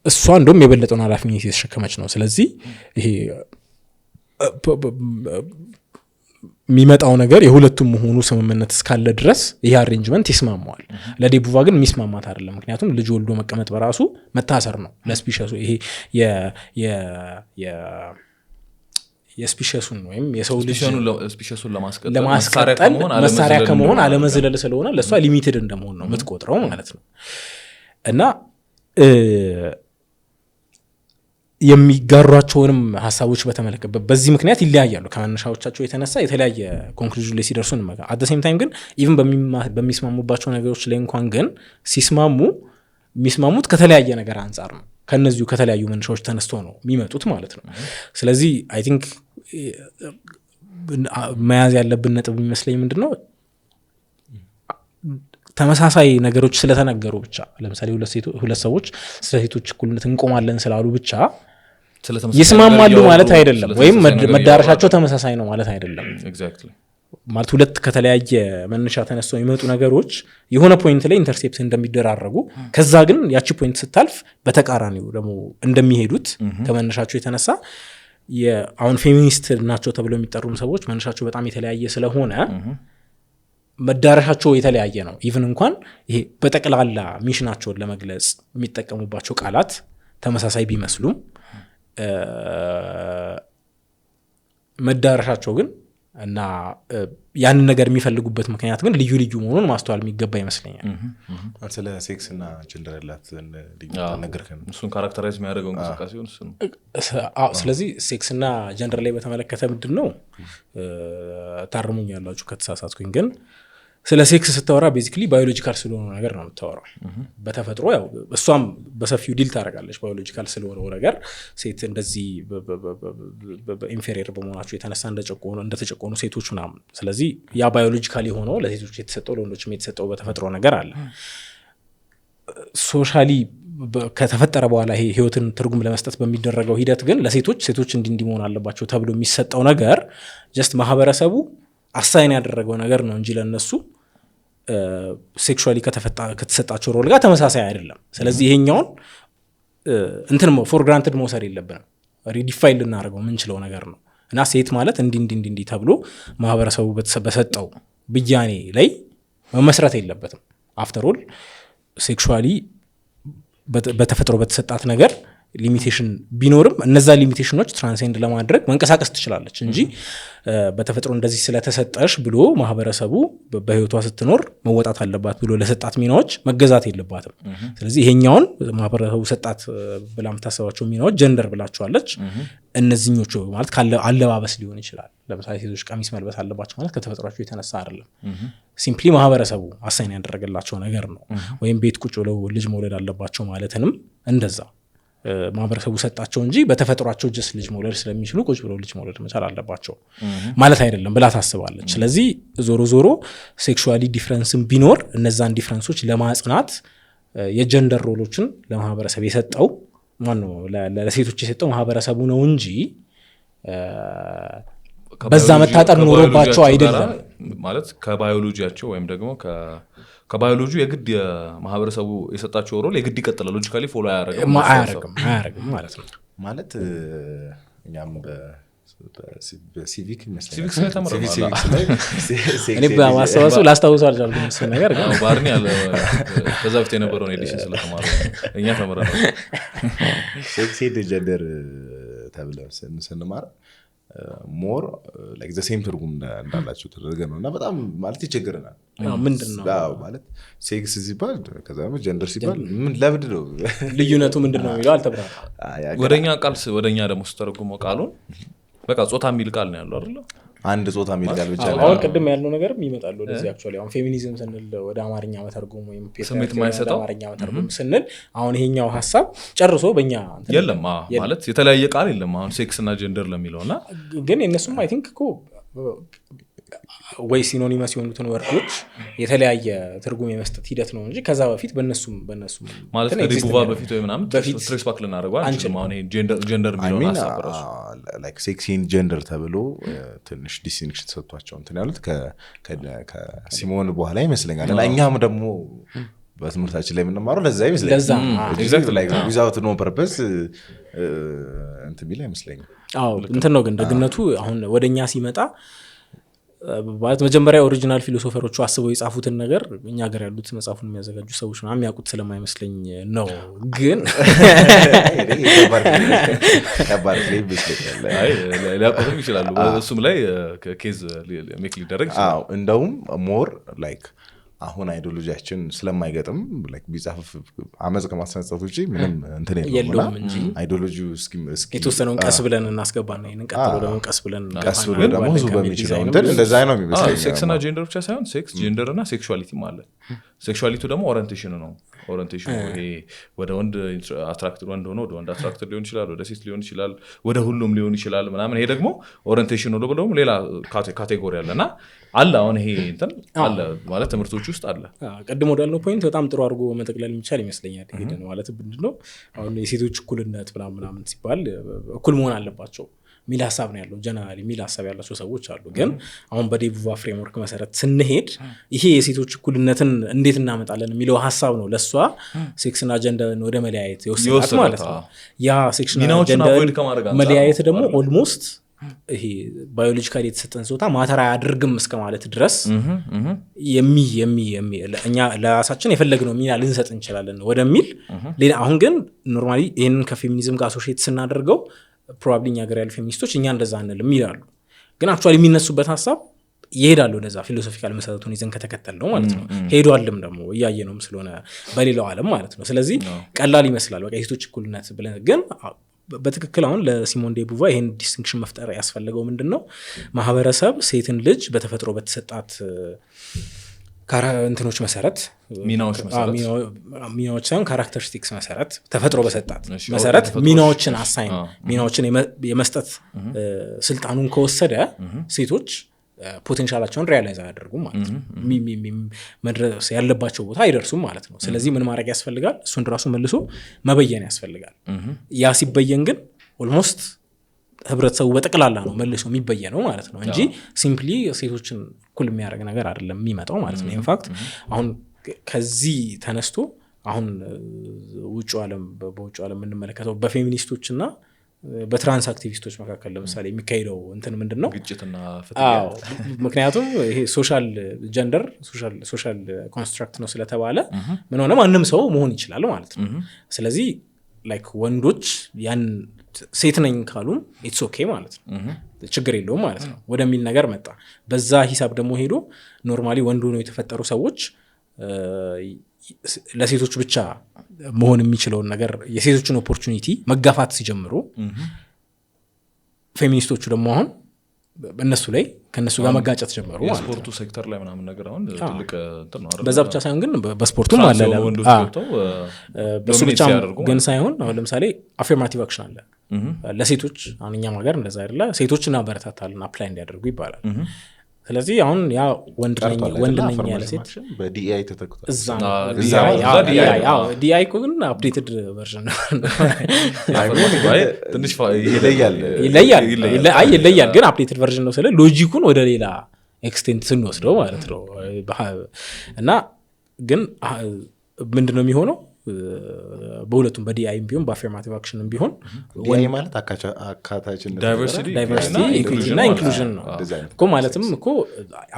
እሷ እንደውም የበለጠውን ኃላፊነት የተሸከመች ነው። ስለዚህ ይሄ የሚመጣው ነገር የሁለቱም መሆኑ ስምምነት እስካለ ድረስ ይሄ አሬንጅመንት ይስማማዋል። ለዴቡቫ ግን የሚስማማት አይደለም። ምክንያቱም ልጅ ወልዶ መቀመጥ በራሱ መታሰር ነው ለስፒሸሱ። ይሄ የስፒሸሱን ወይም የሰው ልጅ ስፒሸሱን ለማስቀጠል መሳሪያ ከመሆን አለመዝለል ስለሆነ ለእሷ ሊሚትድ እንደመሆን ነው የምትቆጥረው ማለት ነው። እና የሚጋሯቸውንም ሀሳቦች በተመለከተ በዚህ ምክንያት ይለያያሉ። ከመነሻዎቻቸው የተነሳ የተለያየ ኮንክሉዥን ላይ ሲደርሱ እንመጋ አት ሴም ታይም ግን ኢቭን በሚስማሙባቸው ነገሮች ላይ እንኳን ግን የሚስማሙት ከተለያየ ነገር አንጻር ነው። ከነዚሁ ከተለያዩ መነሻዎች ተነስቶ ነው የሚመጡት ማለት ነው። ስለዚህ አይ ቲንክ መያዝ ያለብን ነጥብ የሚመስለኝ ምንድነው ተመሳሳይ ነገሮች ስለተነገሩ ብቻ ለምሳሌ ሁለት ሰዎች ስለ ሴቶች እኩልነት እንቆማለን ስላሉ ብቻ ይስማማሉ ማለት አይደለም ወይም መዳረሻቸው ተመሳሳይ ነው ማለት አይደለም ማለት ሁለት ከተለያየ መነሻ ተነስተው የሚመጡ ነገሮች የሆነ ፖይንት ላይ ኢንተርሴፕት እንደሚደራረጉ ከዛ ግን ያቺ ፖይንት ስታልፍ በተቃራኒው ደግሞ እንደሚሄዱት ከመነሻቸው የተነሳ አሁን ፌሚኒስት ናቸው ተብለው የሚጠሩም ሰዎች መነሻቸው በጣም የተለያየ ስለሆነ መዳረሻቸው የተለያየ ነው ኢቭን እንኳን ይሄ በጠቅላላ ሚሽናቸውን ለመግለጽ የሚጠቀሙባቸው ቃላት ተመሳሳይ ቢመስሉም መዳረሻቸው ግን እና ያንን ነገር የሚፈልጉበት ምክንያት ግን ልዩ ልዩ መሆኑን ማስተዋል የሚገባ ይመስለኛል ስለ ሴክስ እና ጀንደር ያላት ነገር እሱን ካራክተራይዝ የሚያደርገው እንቅስቃሴ ሆን እሱ ነው ስለዚህ ሴክስ እና ጀንደር ላይ በተመለከተ ምንድን ነው ታርሙኝ ያላችሁ ከተሳሳትኩኝ ግን ስለ ሴክስ ስታወራ ቤዚክሊ ባዮሎጂካል ስለሆነ ነገር ነው የምታወራው በተፈጥሮ ያው እሷም በሰፊው ዲል ታደርጋለች ባዮሎጂካል ስለሆነው ነገር ሴት እንደዚህ ኢንፌሪየር በመሆናቸው የተነሳ እንደተጨቆኑ ሴቶች ምናምን ስለዚህ ያ ባዮሎጂካል የሆነው ለሴቶች የተሰጠው ለወንዶችም የተሰጠው በተፈጥሮ ነገር አለ ሶሻሊ ከተፈጠረ በኋላ ይሄ ህይወትን ትርጉም ለመስጠት በሚደረገው ሂደት ግን ለሴቶች እንዲህ መሆን አለባቸው ተብሎ የሚሰጠው ነገር ጀስት ማህበረሰቡ አሳይን ያደረገው ነገር ነው እንጂ ለነሱ ሴክሹዋሊ ከተሰጣቸው ሮል ጋር ተመሳሳይ አይደለም ስለዚህ ይሄኛውን እንትን ፎር ግራንትድ መውሰድ የለብንም ሪዲፋይን ልናደርገው ምንችለው ነገር ነው እና ሴት ማለት እንዲህ ተብሎ ማህበረሰቡ በሰጠው ብያኔ ላይ መመስረት የለበትም አፍተር ኦል ሴክሹዋሊ በተፈጥሮ በተሰጣት ነገር ሊሚቴሽን ቢኖርም እነዛ ሊሚቴሽኖች ትራንሴንድ ለማድረግ መንቀሳቀስ ትችላለች እንጂ በተፈጥሮ እንደዚህ ስለተሰጠሽ ብሎ ማህበረሰቡ በህይወቷ ስትኖር መወጣት አለባት ብሎ ለሰጣት ሚናዎች መገዛት የለባትም ስለዚህ ይሄኛውን ማህበረሰቡ ሰጣት ብላ የምታስባቸው ሚናዎች ጀንደር ብላቸዋለች እነዚህኞቹ ማለት አለባበስ ሊሆን ይችላል ለምሳሌ ሴቶች ቀሚስ መልበስ አለባቸው ማለት ከተፈጥሯቸው የተነሳ አይደለም ሲምፕሊ ማህበረሰቡ አሳይን ያደረገላቸው ነገር ነው ወይም ቤት ቁጭ ብለው ልጅ መውለድ አለባቸው ማለትንም እንደዛ ማህበረሰቡ ሰጣቸው እንጂ በተፈጥሯቸው ጀስ ልጅ መውለድ ስለሚችሉ ቁጭ ብለው ልጅ መውለድ መቻል አለባቸው ማለት አይደለም ብላ ታስባለች ስለዚህ ዞሮ ሴክሹዋሊ ዲፍረንስም ቢኖር እነዛን ዲፍረንሶች ለማጽናት የጀንደር ሮሎችን ለማህበረሰብ የሰጠው ማነው ለሴቶች የሰጠው ማህበረሰቡ ነው እንጂ በዛ መታጠር ኖሮባቸው አይደለም ማለት ከባዮሎጂያቸው ወይም ደግሞ ከባዮሎጂ የግድ የማህበረሰቡ የሰጣቸው ሮል የግድ ይቀጥላል ሎጂካሊ ፎሎ አያረግም ማለት ነው ማለት እኛም በሲቪክ ሲቪክስ ላይ ተምረናል እኔ በማስተዋወሱ ላስታውሱ አልቻልኩም እሱ ነገር ግን ባርኒ ያለ ከዛ በፊት የነበረውን ኤዲሽን ስለተማሩ እኛ ተምረናል ሴክስ ኤንድ ጀንደር ተብለን ስንማር ሞር ላይክ ዘ ሴም ትርጉም እንዳላችሁ ተደረገ ነው እና በጣም ማለት ይቸግረናል ምንድነው ማለት ሴክስ ሲባል ከዛ ደግሞ ጀንደር ሲባል ምን ለብድ ነው ልዩነቱ ምንድነው የሚለው አልተብራራ ወደኛ ደግሞ ስተረጉመው ቃሉን በቃ ጾታ የሚል ቃል ነው ያለው አይደል አንድ ጾታ የሚል ቃል ብቻ ነው አሁን ቅድም ያልነው ነገርም ይመጣል ወደዚህ አክቹአሊ አሁን ፌሚኒዝም ስንል ወደ አማርኛ መተርጎም ወይም ስሜት ማይሰጠው አማርኛ መተርጎም ስንል አሁን ይሄኛው ሐሳብ ጨርሶ በእኛ የለም ማለት የተለያየ ቃል የለም አሁን ሴክስ እና ጀንደር ለሚለውና ግን እነሱም አይ ቲንክ እኮ ወይ ሲኖኒመስ የሆኑትን ወርዶች የተለያየ ትርጉም የመስጠት ሂደት ነው እንጂ ከዛ በፊት በእነሱም ማለት ከሪቡቫ በፊት ወይ ምናምን ትሬስ ባክ ልናደርገው አንችልም አሁን ይሄ ጀንደር የሚለውን ሐሳብ ራሱ ላይክ ሴክስ ኤንድ ጀንደር ተብሎ ትንሽ ዲስቲንክሽን ተሰጥቷቸው እንትን ያሉት ከሲሞን በኋላ ይመስለኛል እና እኛም ደግሞ በትምህርታችን ላይ የምንማረው ለዛ ይመስለኛል ዊዛውት ኖ ፐርፐስ እንትን ቢላ ይመስለኛል እንትን ነው ግን ደግነቱ አሁን ወደኛ ሲመጣ ማለት መጀመሪያ ኦሪጂናል ፊሎሶፈሮቹ አስበው የጻፉትን ነገር እኛ ሀገር ያሉት መጽሐፉን የሚያዘጋጁ ሰዎች ምናምን የሚያውቁት ስለማይመስለኝ ነው ግን ሊያውቁትም ይችላሉ እሱም ላይ ኬዝ ሜክ ሊደረግ ይችላል እንደውም ሞር ላይክ አሁን አይዲዮሎጂያችን ስለማይገጥም ቢጻፍ አመጽ ከማስነጻት ውጪ ምንም እንትን የለውም እንጂ አይዲዮሎጂው የተወሰነውን ቀስ ብለን እናስገባና ይሄንን ቀጥሎ ደግሞ ቀስ ብሎ ደግሞ ህዝቡ በሚችለው እንትን እንደዛ ነው የሚመስለው ሴክስ እና ጀንደር ብቻ ሳይሆን ሴክስ ጀንደር እና ሴክሹዋሊቲ ማለት ሴክሹዋሊቲ ደግሞ ኦሪየንቴሽን ነው። ኦሪየንቴሽን ይሄ ወደ ወንድ አትራክትድ ወንድ ሆኖ ወደ ወንድ አትራክትድ ሊሆን ይችላል፣ ወደ ሴት ሊሆን ይችላል፣ ወደ ሁሉም ሊሆን ይችላል ምናምን። ይሄ ደግሞ ኦሪየንቴሽን ነው ደግሞ ሌላ ካቴጎሪ አለና አለ። አሁን ይሄ እንትን አለ ማለት ትምህርቶች ውስጥ አለ። ቀድሞ ወዳልነው ፖይንት በጣም ጥሩ አድርጎ መጠቅለል የሚቻል ይመስለኛል። ይሄን ማለት ምንድነው አሁን የሴቶች እኩልነት ምናምን ሲባል እኩል መሆን አለባቸው ሚል ሐሳብ ነው ያለው። ጀነራሊ ሚል ሐሳብ ያላቸው ሰዎች አሉ። ግን አሁን በዴቡቫ ፍሬምወርክ መሰረት ስንሄድ ይሄ የሴቶች እኩልነትን እንዴት እናመጣለን የሚለው ሐሳብ ነው ለሷ ሴክስና ጀንደርን ወደ መለያየት የወሰዳት ማለት ነው። ያ ሴክስና ጀንደር መለያየት ደግሞ ኦልሞስት ይሄ ባዮሎጂካሊ የተሰጠን ጾታ ማተር አያደርግም እስከ ማለት ድረስ እኛ ለራሳችን የፈለግነው ሚና ልንሰጥ እንችላለን ወደሚል ሌላ። አሁን ግን ኖርማሊ ይሄንን ከፌሚኒዝም ጋር አሶሺየት ስናደርገው ፕሮባብሊ እኛ ሀገር ያሉ ፌሚኒስቶች እኛ እንደዛ አንልም ይላሉ። ግን አክቹዋሊ የሚነሱበት ሐሳብ ይሄዳሉ ወደዛ ፊሎሶፊካል መሰረቱን ይዘን ከተከተል ነው ማለት ነው። ሄዷልም ደግሞ እያየነውም ስለሆነ በሌላው ዓለም ማለት ነው። ስለዚህ ቀላል ይመስላል በቃ የሴቶች እኩልነት ብለን፣ ግን በትክክል አሁን ለሲሞን ዴ ቡቫ ይሄን ዲስቲንክሽን መፍጠር ያስፈልገው ምንድነው ማህበረሰብ ሴትን ልጅ በተፈጥሮ በተሰጣት እንትኖች መሰረት ሚናዎች ሳይሆን ካራክተሪስቲክስ መሰረት ተፈጥሮ በሰጣት መሰረት ሚናዎችን አሳይን ሚናዎችን የመስጠት ስልጣኑን ከወሰደ ሴቶች ፖቴንሻላቸውን ሪያላይዝ አያደርጉም ማለት ነው። መድረስ ያለባቸው ቦታ አይደርሱም ማለት ነው። ስለዚህ ምን ማድረግ ያስፈልጋል? እሱን ራሱ መልሶ መበየን ያስፈልጋል። ያ ሲበየን ግን ኦልሞስት ህብረተሰቡ በጠቅላላ ነው መልሶ የሚበየነው ማለት ነው እንጂ ሲምፕሊ ሴቶችን እኩል የሚያደርግ ነገር አይደለም የሚመጣው ማለት ነው። ኢንፋክት አሁን ከዚህ ተነስቶ አሁን በውጭ ዓለም የምንመለከተው በፌሚኒስቶችና በትራንስ አክቲቪስቶች መካከል ለምሳሌ የሚካሄደው እንትን ምንድነው ግጭትና ፍትጊያ። ምክንያቱም ይሄ ሶሻል ጀንደር ሶሻል ኮንስትራክት ነው ስለተባለ ምን ሆነ ማንም ሰው መሆን ይችላል ማለት ነው። ስለዚህ ላይክ ወንዶች ያን ሴት ነኝ ካሉም ኢትስ ኦኬ ማለት ነው፣ ችግር የለውም ማለት ነው ወደሚል ነገር መጣ። በዛ ሂሳብ ደግሞ ሄዶ ኖርማሊ ወንዱ ነው የተፈጠሩ ሰዎች ለሴቶች ብቻ መሆን የሚችለውን ነገር የሴቶችን ኦፖርቹኒቲ መጋፋት ሲጀምሩ ፌሚኒስቶቹ ደግሞ አሁን በእነሱ ላይ ከነሱ ጋር መጋጨት ጀመሩ ማለት ነው። የስፖርቱ ሴክተር ላይ ምናምን ነገር አሁን ትልቅ እንትን ነው። በዛ ብቻ ሳይሆን ግን በስፖርቱም አለ በሱ ብቻ ግን ሳይሆን አሁን ለምሳሌ አፌርማቲቭ አክሽን አለ ለሴቶች። አሁን እኛም ሀገር እንደዛ አይደለ፣ ሴቶችን እናበረታታለን አፕላይ እንዲያደርጉ ይባላል። ስለዚህ አሁን ያ ወንድ ነኝ ያለ ሴት በዲአይ ተተክቷል። ዲአይ እኮ ግን አፕዴትድ ቨርዥን ነው። ትንሽ ይለያል ግን አፕዴትድ ቨርዥን ነው ስለ ሎጂኩን ወደ ሌላ ኤክስቴንት ስንወስደው ማለት ነው። እና ግን ምንድነው የሚሆነው በሁለቱም በዲአይም ቢሆን በአፌርማቲቭ አክሽንም ቢሆን ዲአይ ማለት አካታችነት ዳይቨርሲቲ ኢኩዊቲ እና ኢንክሉዥን ነው እኮ። ማለትም እኮ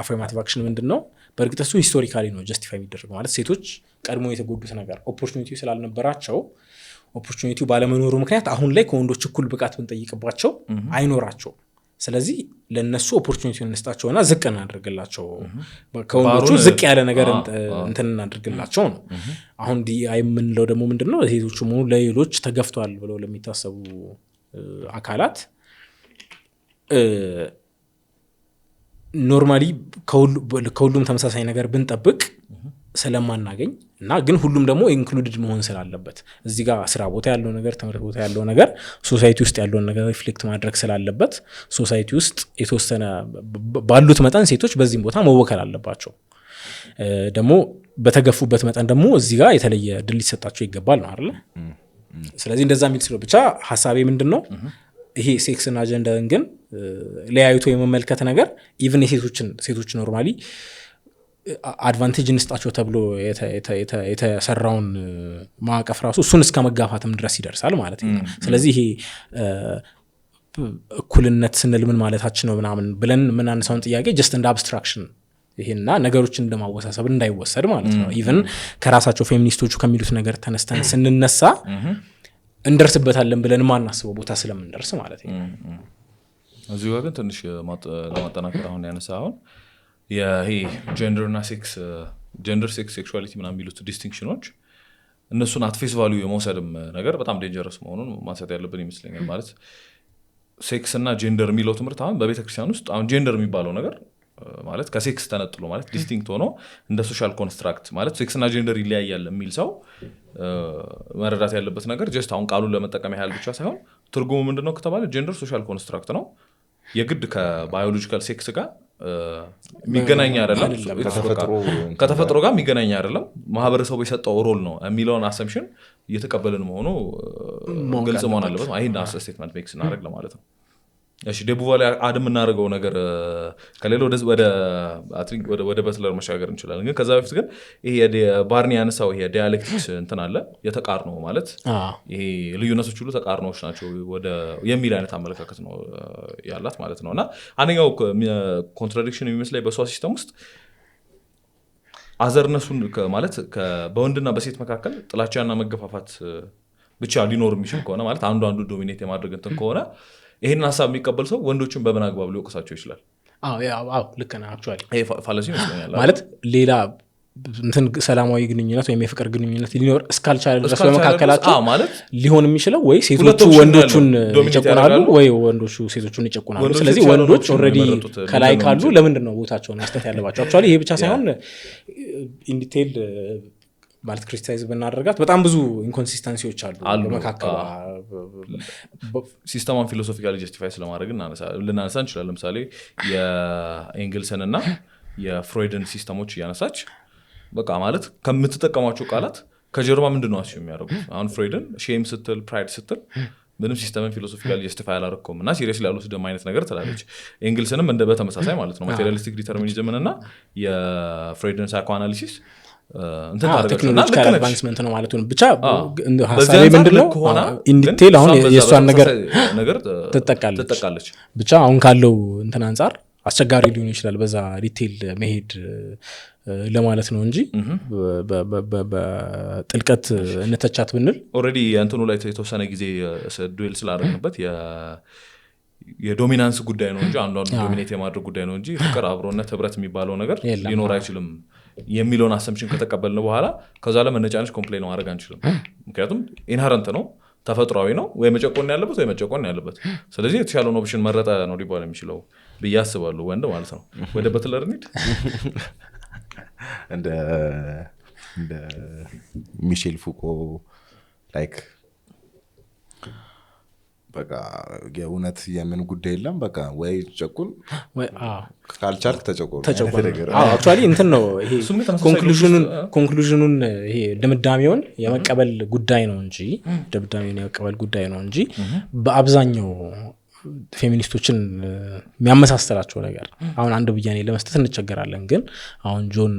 አፌርማቲቭ አክሽን ምንድነው በእርግጥ እሱ ሂስቶሪካሊ ነው ጀስቲፋይ የሚደረገው ማለት ሴቶች ቀድሞ የተጎዱት ነገር ኦፖርቹኒቲው ስላልነበራቸው ኦፖርቹኒቲው ባለመኖሩ ምክንያት አሁን ላይ ከወንዶች እኩል ብቃት ብንጠይቅባቸው አይኖራቸው። ስለዚህ ለነሱ ኦፖርቹኒቲውን እንስጣቸውና ዝቅ እናደርግላቸው፣ ከወንዶቹ ዝቅ ያለ ነገር እንትን እናደርግላቸው ነው። አሁን ዲአይ የምንለው ደግሞ ምንድነው ሴቶቹ ሙሉ ለሌሎች ተገፍቷል ብለው ለሚታሰቡ አካላት ኖርማሊ ከሁሉም ተመሳሳይ ነገር ብንጠብቅ ስለማናገኝ እና ግን ሁሉም ደግሞ ኢንክሉድድ መሆን ስላለበት እዚህ ጋር ስራ ቦታ ያለው ነገር ትምህርት ቦታ ያለው ነገር ሶሳይቲ ውስጥ ያለውን ነገር ሪፍሌክት ማድረግ ስላለበት ሶሳይቲ ውስጥ የተወሰነ ባሉት መጠን ሴቶች በዚህም ቦታ መወከል አለባቸው። ደግሞ በተገፉበት መጠን ደግሞ እዚህ ጋር የተለየ ድል ሊሰጣቸው ይገባል ነው አይደል? ስለዚህ እንደዛ የሚል ስለ ብቻ ሐሳቤ ምንድነው ይሄ ሴክስ እና ጀንደርን ግን ለያይቶ የመመልከት ነገር ኢቭን ሴቶች ኖርማሊ አድቫንቴጅ እንስጣቸው ተብሎ የተሰራውን ማዕቀፍ ራሱ እሱን እስከ መጋፋትም ድረስ ይደርሳል ማለት ነው። ስለዚህ ይሄ እኩልነት ስንል ምን ማለታችን ነው ምናምን ብለን የምናነሳውን ጥያቄ ጀስት እንደ አብስትራክሽን ይሄና ነገሮችን እንደማወሳሰብ እንዳይወሰድ ማለት ነው። ኢቭን ከራሳቸው ፌሚኒስቶቹ ከሚሉት ነገር ተነስተን ስንነሳ እንደርስበታለን ብለን ማናስበው ቦታ ስለምንደርስ ማለት ነው። እዚሁ ጋር ግን ትንሽ ለማጠናከር አሁን ያነሳ አሁን ይሄ ጀንደርና ጀንደር ሴክስ ሴክሹዋሊቲ ምናምን የሚሉት ዲስቲንክሽኖች እነሱን አትፌስ ቫልዩ የመውሰድም ነገር በጣም ዴንጀረስ መሆኑን ማንሳት ያለብን ይመስለኛል። ማለት ሴክስ እና ጀንደር የሚለው ትምህርት አሁን በቤተክርስቲያን ውስጥ አሁን ጀንደር የሚባለው ነገር ማለት ከሴክስ ተነጥሎ ማለት ዲስቲንክት ሆኖ እንደ ሶሻል ኮንስትራክት ማለት ሴክስ እና ጀንደር ይለያያል የሚል ሰው መረዳት ያለበት ነገር ጀስት አሁን ቃሉን ለመጠቀም ያህል ብቻ ሳይሆን ትርጉሙ ምንድነው ከተባለ ጀንደር ሶሻል ኮንስትራክት ነው የግድ ከባዮሎጂካል ሴክስ ጋር የሚገናኝ አይደለም ከተፈጥሮ ጋር የሚገናኝ አይደለም ማህበረሰቡ የሰጠው ሮል ነው የሚለውን አሰምሽን እየተቀበልን መሆኑ ግልጽ መሆን አለበት ይሄን ስቴትመንት ሜክ ስናደርግ ለማለት ነው እሺ ደቡብ ላይ አድም እናደርገው ነገር ከሌላ ወደ በትለር መሻገር እንችላለን ግን ከዛ በፊት ግን ይሄ ባርኒ ያነሳው ይሄ ዲያሌክቲክስ እንትን አለ የተቃርኖ ማለት ይሄ ልዩነቶች ሁሉ ተቃርኖዎች ናቸው ወደ የሚል አይነት አመለካከት ነው ያላት ማለት ነውና አንደኛው ኮንትራዲክሽን የሚመስለኝ በሷ ሲስተም ውስጥ አዘርነሱን ማለት በወንድና በሴት መካከል ጥላቻና መገፋፋት ብቻ ሊኖር የሚችል ከሆነ ማለት አንዱ ዶሚኔት የማድረግ እንትን ከሆነ ይሄን ሐሳብ የሚቀበል ሰው ወንዶችን በምን አግባብ ሊወቅሳቸው ይችላል አዎ ልክ ነህ አክቹአሊ ይሄ ፋላሲ ይመስለኛል ማለት ሌላ እንትን ሰላማዊ ግንኙነት ወይም የፍቅር ግንኙነት ሊኖር እስካልቻለ ድረስ በመካከላቸው ማለት ሊሆን የሚችለው ወይ ሴቶቹ ወንዶቹን ይጨቁናሉ ወይ ወንዶቹ ሴቶቹን ይጨቁናሉ ስለዚህ ወንዶች ኦልሬዲ ከላይ ካሉ ለምንድን ነው ቦታቸውን መስጠት ያለባቸው አክቹአሊ ይሄ ብቻ ሳይሆን ኢን ዲቴል ማለት ክሪቲሳይዝ ብናደርጋት በጣም ብዙ ኢንኮንሲስተንሲዎች አሉ በመካከሉ ሲስተማን ፊሎሶፊካሊ ጀስቲፋይ ስለማድረግ ልናነሳ እንችላለን ለምሳሌ የኤንግልሰን እና የፍሮይድን ሲስተሞች እያነሳች በቃ ማለት ከምትጠቀሟቸው ቃላት ከጀርባ ምንድነው አስዩ የሚያደርጉት አሁን ፍሮይድን ሼም ስትል ፕራይድ ስትል ምንም ሲስተምን ፊሎሶፊካሊ ጀስቲፋይ አላደረኩም እና ሲሪየስሊ ያልወሰደም አይነት ነገር ትላለች ኤንግልሰንም እንደ በተመሳሳይ ማለት ነው ማቴሪያሊስቲክ ዲተርሚኒዝምን እና የፍሮይድን ሳይኮአናሊሲስ ቴክኖሎጂካል አድቫንስመንት ነው ማለት ነው ብቻ ሐሳቤ ምንድነው ኢን ዲቴል አሁን የሷን ነገር ትጠቃለች ብቻ አሁን ካለው እንትን አንፃር አስቸጋሪ ሊሆን ይችላል በዛ ዲቴል መሄድ ለማለት ነው እንጂ በጥልቀት እንተቻት ብንል ኦሬዲ እንትኑ ላይ የተወሰነ ጊዜ ዱዌል ስላደረግንበት የዶሚናንስ ጉዳይ ነው እንጂ አንዱ ዶሚኔት የማድረግ ጉዳይ ነው እንጂ ፍቅር አብሮነት ህብረት የሚባለው ነገር ሊኖር አይችልም የሚለውን አሰምሽን ከተቀበልን በኋላ ከዛ ለመነጫነች ኮምፕሌን ማድረግ አንችልም ምክንያቱም ኢንሄረንት ነው ተፈጥሯዊ ነው ወይ መጨቆን ያለበት ወይ መጨቆን ያለበት ስለዚህ የተሻለውን ኦፕሽን መረጠ ነው ሊባል የሚችለው ብዬ አስባለሁ ወንድ ማለት ነው ወደ በትለር ኒድ እንደ ሚሼል ፉኮ ላይክ በቃ የእውነት የምን ጉዳይ የለም በቃ ወይ ጨቁን ወይ ካልቻልክ ተጨቆን አክቹአሊ እንትን ነው ይሄ ኮንክሉዥኑን ይሄ ድምዳሜውን የመቀበል ጉዳይ ነው እንጂ ድምዳሜውን የመቀበል ጉዳይ ነው እንጂ በአብዛኛው ፌሚኒስቶችን የሚያመሳስላቸው ነገር አሁን አንድ ብያኔ ለመስጠት እንቸገራለን ግን አሁን ጆን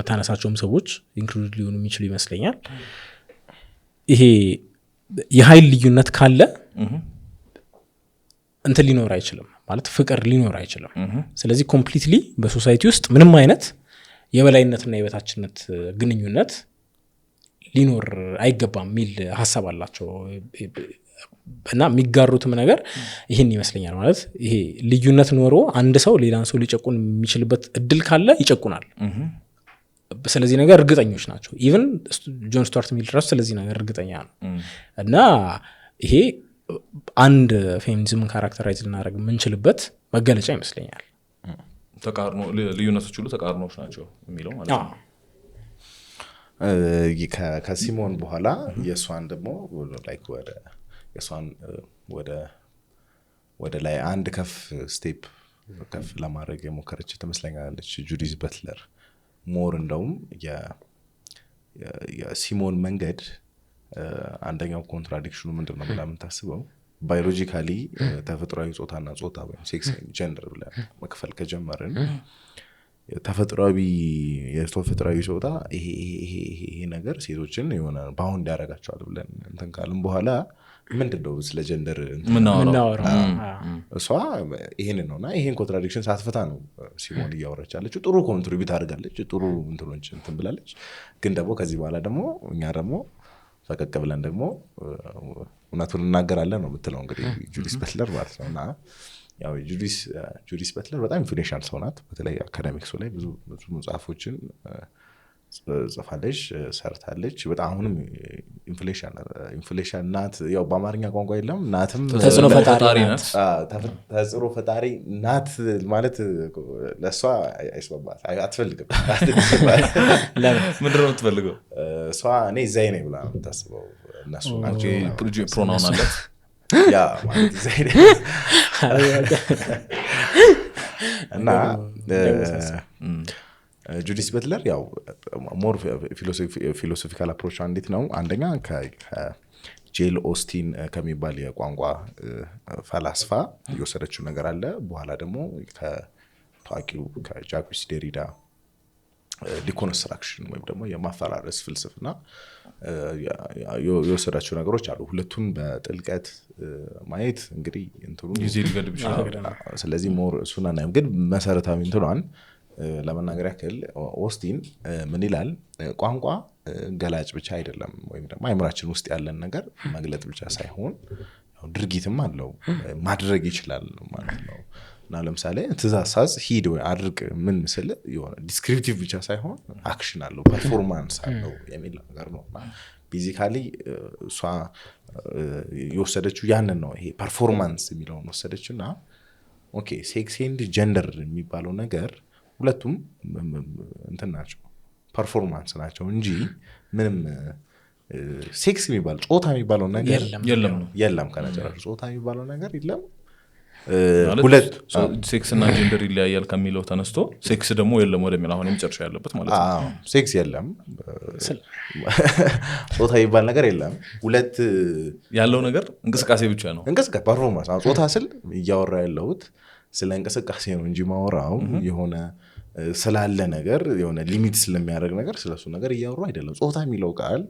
መታነሳቸውም ሰዎች ኢንክሉድ ሊሆኑ የሚችሉ ይመስለኛል ይሄ የኃይል ልዩነት ካለ እንትን ሊኖር አይችልም ማለት ፍቅር ሊኖር አይችልም ስለዚህ ኮምፕሊትሊ በሶሳይቲ ውስጥ ምንም አይነት የበላይነትና የበታችነት ግንኙነት ሊኖር አይገባም የሚል ሐሳብ አላቸው እና የሚጋሩትም ነገር ይሄን ይመስለኛል ማለት ይሄ ልዩነት ኖሮ አንድ ሰው ሌላን ሰው ሊጨቁን የሚችልበት እድል ካለ ይጨቁናል ስለዚህ ነገር እርግጠኞች ናቸው ኢቭን ጆን ስቱዋርት ሚል ራሱ ስለዚህ ነገር እርግጠኛ ነው እና ይሄ አንድ ፌሚኒዝምን ካራክተራይዝ ልናደርግ የምንችልበት መገለጫ ይመስለኛል ተቃርኖ ልዩነቶች ሁሉ ተቃርኖች ናቸው የሚለው ማለት ነው ከሲሞን በኋላ የሷን ደግሞ ላይክ የሷን ወደ ላይ አንድ ከፍ ስቴፕ ከፍ ለማድረግ የሞከረች ትመስለኛለች ጁዲት በትለር ሞር እንደውም የሲሞን መንገድ አንደኛው ኮንትራዲክሽኑ ምንድነው ብላ የምታስበው ባዮሎጂካሊ ተፈጥሯዊ ጾታና ጾታ ወይም ሴክስ ጀንደር ብለን መክፈል ከጀመርን ተፈጥሯዊ ጾታ ይሄ ነገር ሴቶችን የሆነ ባውንድ ያደርጋቸዋል ብለን እንትን ካልን በኋላ ምንድነው ስለ ጀንደር ምናወራው እሷ ይሄን ነውና ይሄን ኮንትራዲክሽን ሳትፈታ ነው ሲሞን እያወራች ያለችው ጥሩ ኮንትሪቢዩት አድርጋለች ጥሩ እንትኖች እንትን ብላለች ግን ደግሞ ከዚህ በኋላ ደግሞ እኛ ደግሞ ፈቀቅ ብለን ደግሞ እውነቱን እናገራለን ነው የምትለው እንግዲህ ጁዲት በትለር ማለት ነውና ያው ጁዲት በትለር በጣም ኢንፍሉዌንሻል ሰው ናት በተለይ አካዳሚክሱ ላይ ብዙ መጽሐፎችን ጽፋለች ሰርታለች። በጣም አሁንም ኢንፍሌሽን ናት። ያው በአማርኛ ቋንቋ የለም ናትም ተጽዕኖ ፈጣሪ ናት። ተጽዕኖ ፈጣሪ ናት ማለት ለእሷ አይስማማት አትፈልግም። ምንድን ነው የምትፈልገው እሷ? እኔ እዛይ ነኝ ብላ ነው የምታስበው። እነሱ ናቸው ፕሮናውን አለት ያ ማለት እዛይ ነኝ እና ጁዲት በትለር ያው ሞር ፊሎሶፊካል አፕሮች እንዴት ነው? አንደኛ ከጄል ኦስቲን ከሚባል የቋንቋ ፈላስፋ የወሰደችው ነገር አለ። በኋላ ደግሞ ከታዋቂው ከጃኩስ ዴሪዳ ዲኮንስትራክሽን ወይም ደግሞ የማፈራረስ ፍልስፍና የወሰዳቸው ነገሮች አሉ። ሁለቱን በጥልቀት ማየት እንግዲህ እንትኑ ጊዜ ሊገድብ ይችላል። ስለዚህ ሞር እሱን አናይም፣ ግን መሰረታዊ እንትኗን ለመናገር ያክል ኦስቲን ምን ይላል? ቋንቋ ገላጭ ብቻ አይደለም፣ ወይም ደግሞ አይምራችን ውስጥ ያለን ነገር መግለጥ ብቻ ሳይሆን ድርጊትም አለው፣ ማድረግ ይችላል ማለት ነው። እና ለምሳሌ ትእዛዝ ሂድ ወይ አድርግ ምን ምስል የሆነ ዲስክሪፕቲቭ ብቻ ሳይሆን አክሽን አለው፣ ፐርፎርማንስ አለው የሚል ነገር ነው። ቤዚካሊ እሷ የወሰደችው ያንን ነው። ይሄ ፐርፎርማንስ የሚለውን ወሰደችው እና ኦኬ ሴክስ ኤንድ ጀንደር የሚባለው ነገር ሁለቱም እንትን ናቸው፣ ፐርፎርማንስ ናቸው እንጂ ምንም ሴክስ የሚባል ጾታ የሚባለው ነገር የለም። ከነጨራሹ ጾታ የሚባለው ነገር የለም። ሁለት ሴክስ እና ጀንደር ይለያያል ከሚለው ተነስቶ ሴክስ ደግሞ የለም ወደሚል አሁን የመጨረሻ ያለበት ማለት ነው። ሴክስ የለም፣ ጾታ የሚባል ነገር የለም። ሁለት ያለው ነገር እንቅስቃሴ ብቻ ነው። እንቅስቃሴ ፐርፎርማንስ። ጾታ ስል እያወራ ያለሁት ስለ እንቅስቃሴ ነው እንጂ ማወራው የሆነ ስላለ ነገር የሆነ ሊሚት ስለሚያደርግ ነገር ስለሱ ነገር እያወሩ አይደለም። ጾታ የሚለው ቃል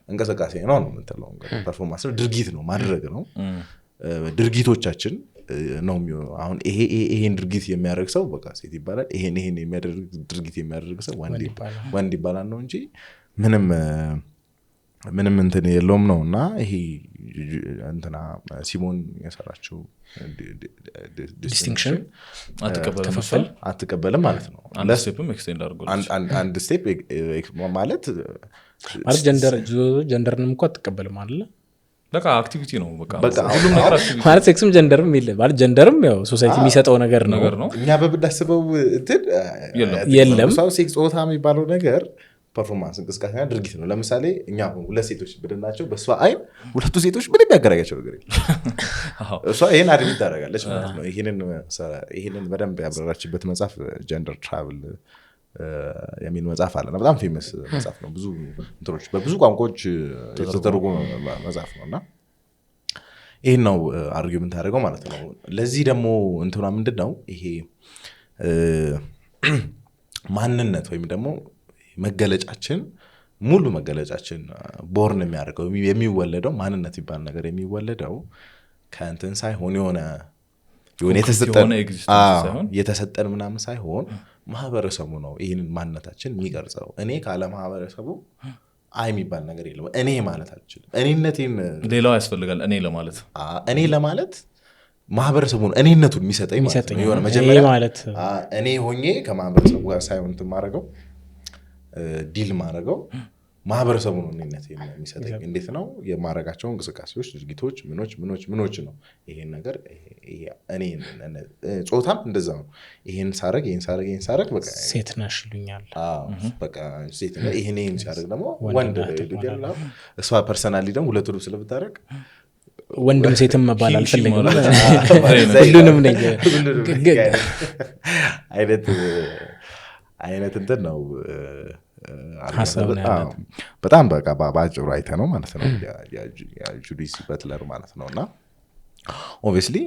እንቅስቃሴ ነው ነው የምትለው። ፐርፎርማንስ ድርጊት ነው፣ ማድረግ ነው። ድርጊቶቻችን ነው። አሁን ይሄን ድርጊት የሚያደርግ ሰው በቃ ሴት ይባላል። ይሄን የሚያደርግ ድርጊት የሚያደርግ ሰው ወንድ ይባላል ነው እንጂ ምንም እንትን የለውም ነው። እና ይሄ እንትና ሲሞን የሰራችው ዲስቲንክሽን አትቀበልም ማለት ነው። አንድ ስቴፕ ማለት ጀንደርንም እኮ አትቀበልም አለ። በቃ አክቲቪቲ ነው። በቃ ሁሉም ነገር አክቲቪቲ ማለት ሴክስም ጀንደርም የለም ማለት ጀንደርም ያው ሶሳይቲ የሚሰጠው ነገር ነው። እኛ በብናስበው እንትን የለም። ሴክስ ጾታ የሚባለው ነገር ፐርፎርማንስ እንቅስቃሴና ድርጊት ነው። ለምሳሌ እኛ ሁለት ሴቶች ብድናቸው በእሷ አይን ሁለቱ ሴቶች ምንም ያገናኛቸው ነገር የለም። እሷ ይህን አድሚት ታደርጋለች ማለት ነው። ይህንን በደንብ ያብራራችበት መጽሐፍ ጀንደር ትራቭል የሚል መጽሐፍ አለ። በጣም ፌመስ መጽሐፍ ነው። ብዙ እንትኖች በብዙ ቋንቋዎች የተደረጉ መጽሐፍ ነው እና ይህን ነው አርጊውመንት አደረገው ማለት ነው። ለዚህ ደግሞ እንትና ምንድን ነው ይሄ ማንነት ወይም ደግሞ መገለጫችን ሙሉ መገለጫችን ቦርን የሚያደርገው የሚወለደው ማንነት ይባል ነገር የሚወለደው ከእንትን ሳይሆን የሆነ የተሰጠን ምናምን ሳይሆን ማህበረሰቡ ነው ይህንን ማንነታችን የሚቀርጸው። እኔ ካለ ማህበረሰቡ የሚባል ነገር የለም። እኔ ማለት አልችልም። እኔነቴን ሌላው ያስፈልጋል። እኔ ለማለት ማህበረሰቡ ነው እኔነቱን የሚሰጠኝ ማለት ነው። የሆነ መጀመሪያ እኔ ሆኜ ከማህበረሰቡ ጋር ሳይሆን እንትን ማድረገው ዲል ማድረገው ማህበረሰቡ ነው እኔነት የሚሰጠኝ። እንዴት ነው የማረጋቸው እንቅስቃሴዎች፣ ድርጊቶች፣ ምኖች ነው ይሄን ነገር እኔ ጾታም እንደዛ ነው። ይሄን ሳረግ በቃ ሴት ነሽ ይሉኛል። በቃ ሴት ነሽ። ይሄን ሲያደርግ ደግሞ ወንድ ነው። እሷ ፐርሰናሊ ደግሞ ሁለቱንም ስለምታደርግ ወንድም ሴትም መባል አልፈለግም። ሁሉንም ነኝ አይነት እንትን ነው በጣም በቃ በአጭሩ አይተ ነው ማለት ነው የጁዲት በትለር ማለት ነው። እና ኦብቪየስሊ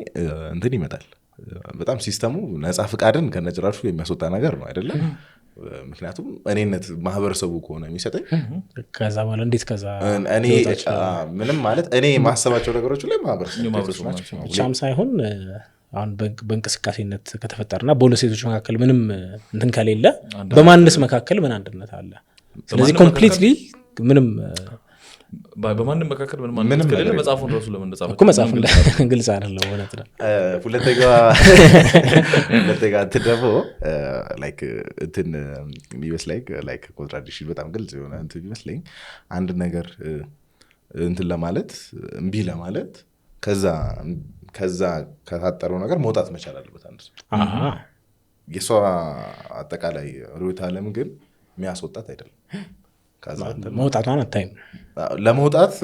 እንትን ይመጣል በጣም ሲስተሙ ነፃ ፍቃድን ከነጭራሹ የሚያስወጣ ነገር ነው አይደለም። ምክንያቱም እኔነት ማህበረሰቡ ከሆነ የሚሰጠኝ ከዛ በኋላ እንዴት ከዛ እኔ ምንም ማለት እኔ ማሰባቸው ነገሮች ላይ ማህበረሰቡ ብቻም ሳይሆን አሁን በእንቅስቃሴነት ከተፈጠረና በሁለት ሴቶች መካከል ምንም እንትን ከሌለ በማንስ መካከል ምን አንድነት አለ? ስለዚህ ኮምፕሊትሊ ምንም በማንም መካከል ምንም ከሌለ መጽሐፉን ራሱ ለምን እንደጻፈው እኮ መጽሐፉን ግልጽ አይደለም እውነት ነው። ሁለተኛ ተደቦ ላይክ እንትን የሚመስለኝ ላይክ ኮንትራዲክሽን በጣም ግልጽ የሆነ እንትን የሚመስለኝ አንድ ነገር እንትን ለማለት እምቢ ለማለት ከዛ ከታጠረው ነገር መውጣት መቻል አለበት አንድ ሰው። የሷ አጠቃላይ ሩት ዓለም ግን የሚያስወጣት አይደለም። መውጣቷን አታይም ለመውጣት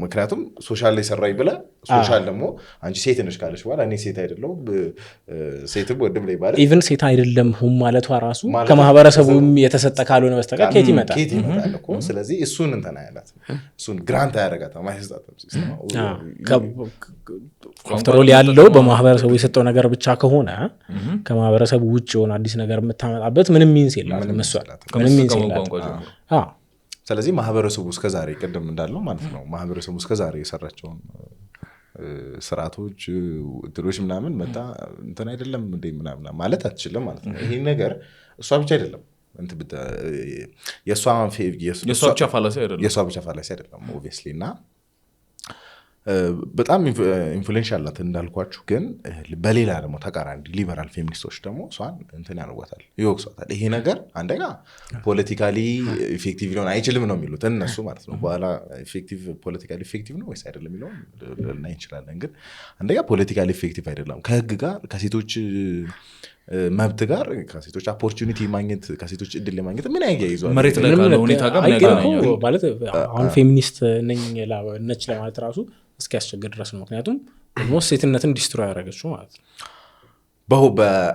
ምክንያቱም ሶሻል ላይ ሰራይ ብላ ሶሻል ደግሞ አንቺ ሴት ነሽ ካለሽ በኋላ እኔ ሴት አይደለሁም ሴትም ወንድም ላይ ባለ ኢቭን ሴት አይደለም ሁም ማለቷ ራሱ ከማህበረሰቡም የተሰጠ ካልሆነ በስተቀር ኬት ይመጣል እኮ። ስለዚህ እሱን እንተና ያላት እሱን ግራንት አያረጋታም አይሰጣትም ሲስተም ኮንትሮል ያለው በማህበረሰቡ የሰጠው ነገር ብቻ ከሆነ ከማህበረሰቡ ውጭ የሆነ አዲስ ነገር የምታመጣበት ምንም ሚንስ የላትም ምንም ሚንስ የላትም። ስለዚህ ማህበረሰቡ እስከዛሬ ቀደም እንዳለው ማለት ነው ማህበረሰቡ እስከዛሬ የሰራቸውን ስርዓቶች ድሮች ምናምን መጣ እንትን አይደለም እንደ ምናምን ማለት አትችልም ማለት ነው። ይሄ ነገር እሷ ብቻ አይደለም የእሷ ብቻ ፋላሲ አይደለም ኦብቪየስሊ እና በጣም ኢንፍሉዌንሻል ናት እንዳልኳችሁ። ግን በሌላ ደግሞ ተቃራኒ ሊበራል ፌሚኒስቶች ደግሞ እሷን እንትን ያነጓታል ይወቅሷታል። ይሄ ነገር አንደኛ ፖለቲካሊ ኢፌክቲቭ ሊሆን አይችልም ነው የሚሉት እነሱ ማለት ነው። በኋላ ፖለቲካሊ ኢፌክቲቭ ነው ወይስ አይደለም የሚለውን ልናይ እንችላለን። ግን አንደኛ ፖለቲካሊ ኢፌክቲቭ አይደለም ከህግ ጋር ከሴቶች መብት ጋር ከሴቶች ኦፖርቹኒቲ ማግኘት ከሴቶች እድል ለማግኘት ምን ያያይዟል መሬት ላይ ካለ ሁኔታ ጋር ምን ያገናኛል ማለት አሁን ፌሚኒስት ነች ለማለት ራሱ እስኪያስቸግር ድረስ ነው። ምክንያቱም ኦልሞስት ሴትነትን ዲስትሮይ ያደረገችው ማለት ነው።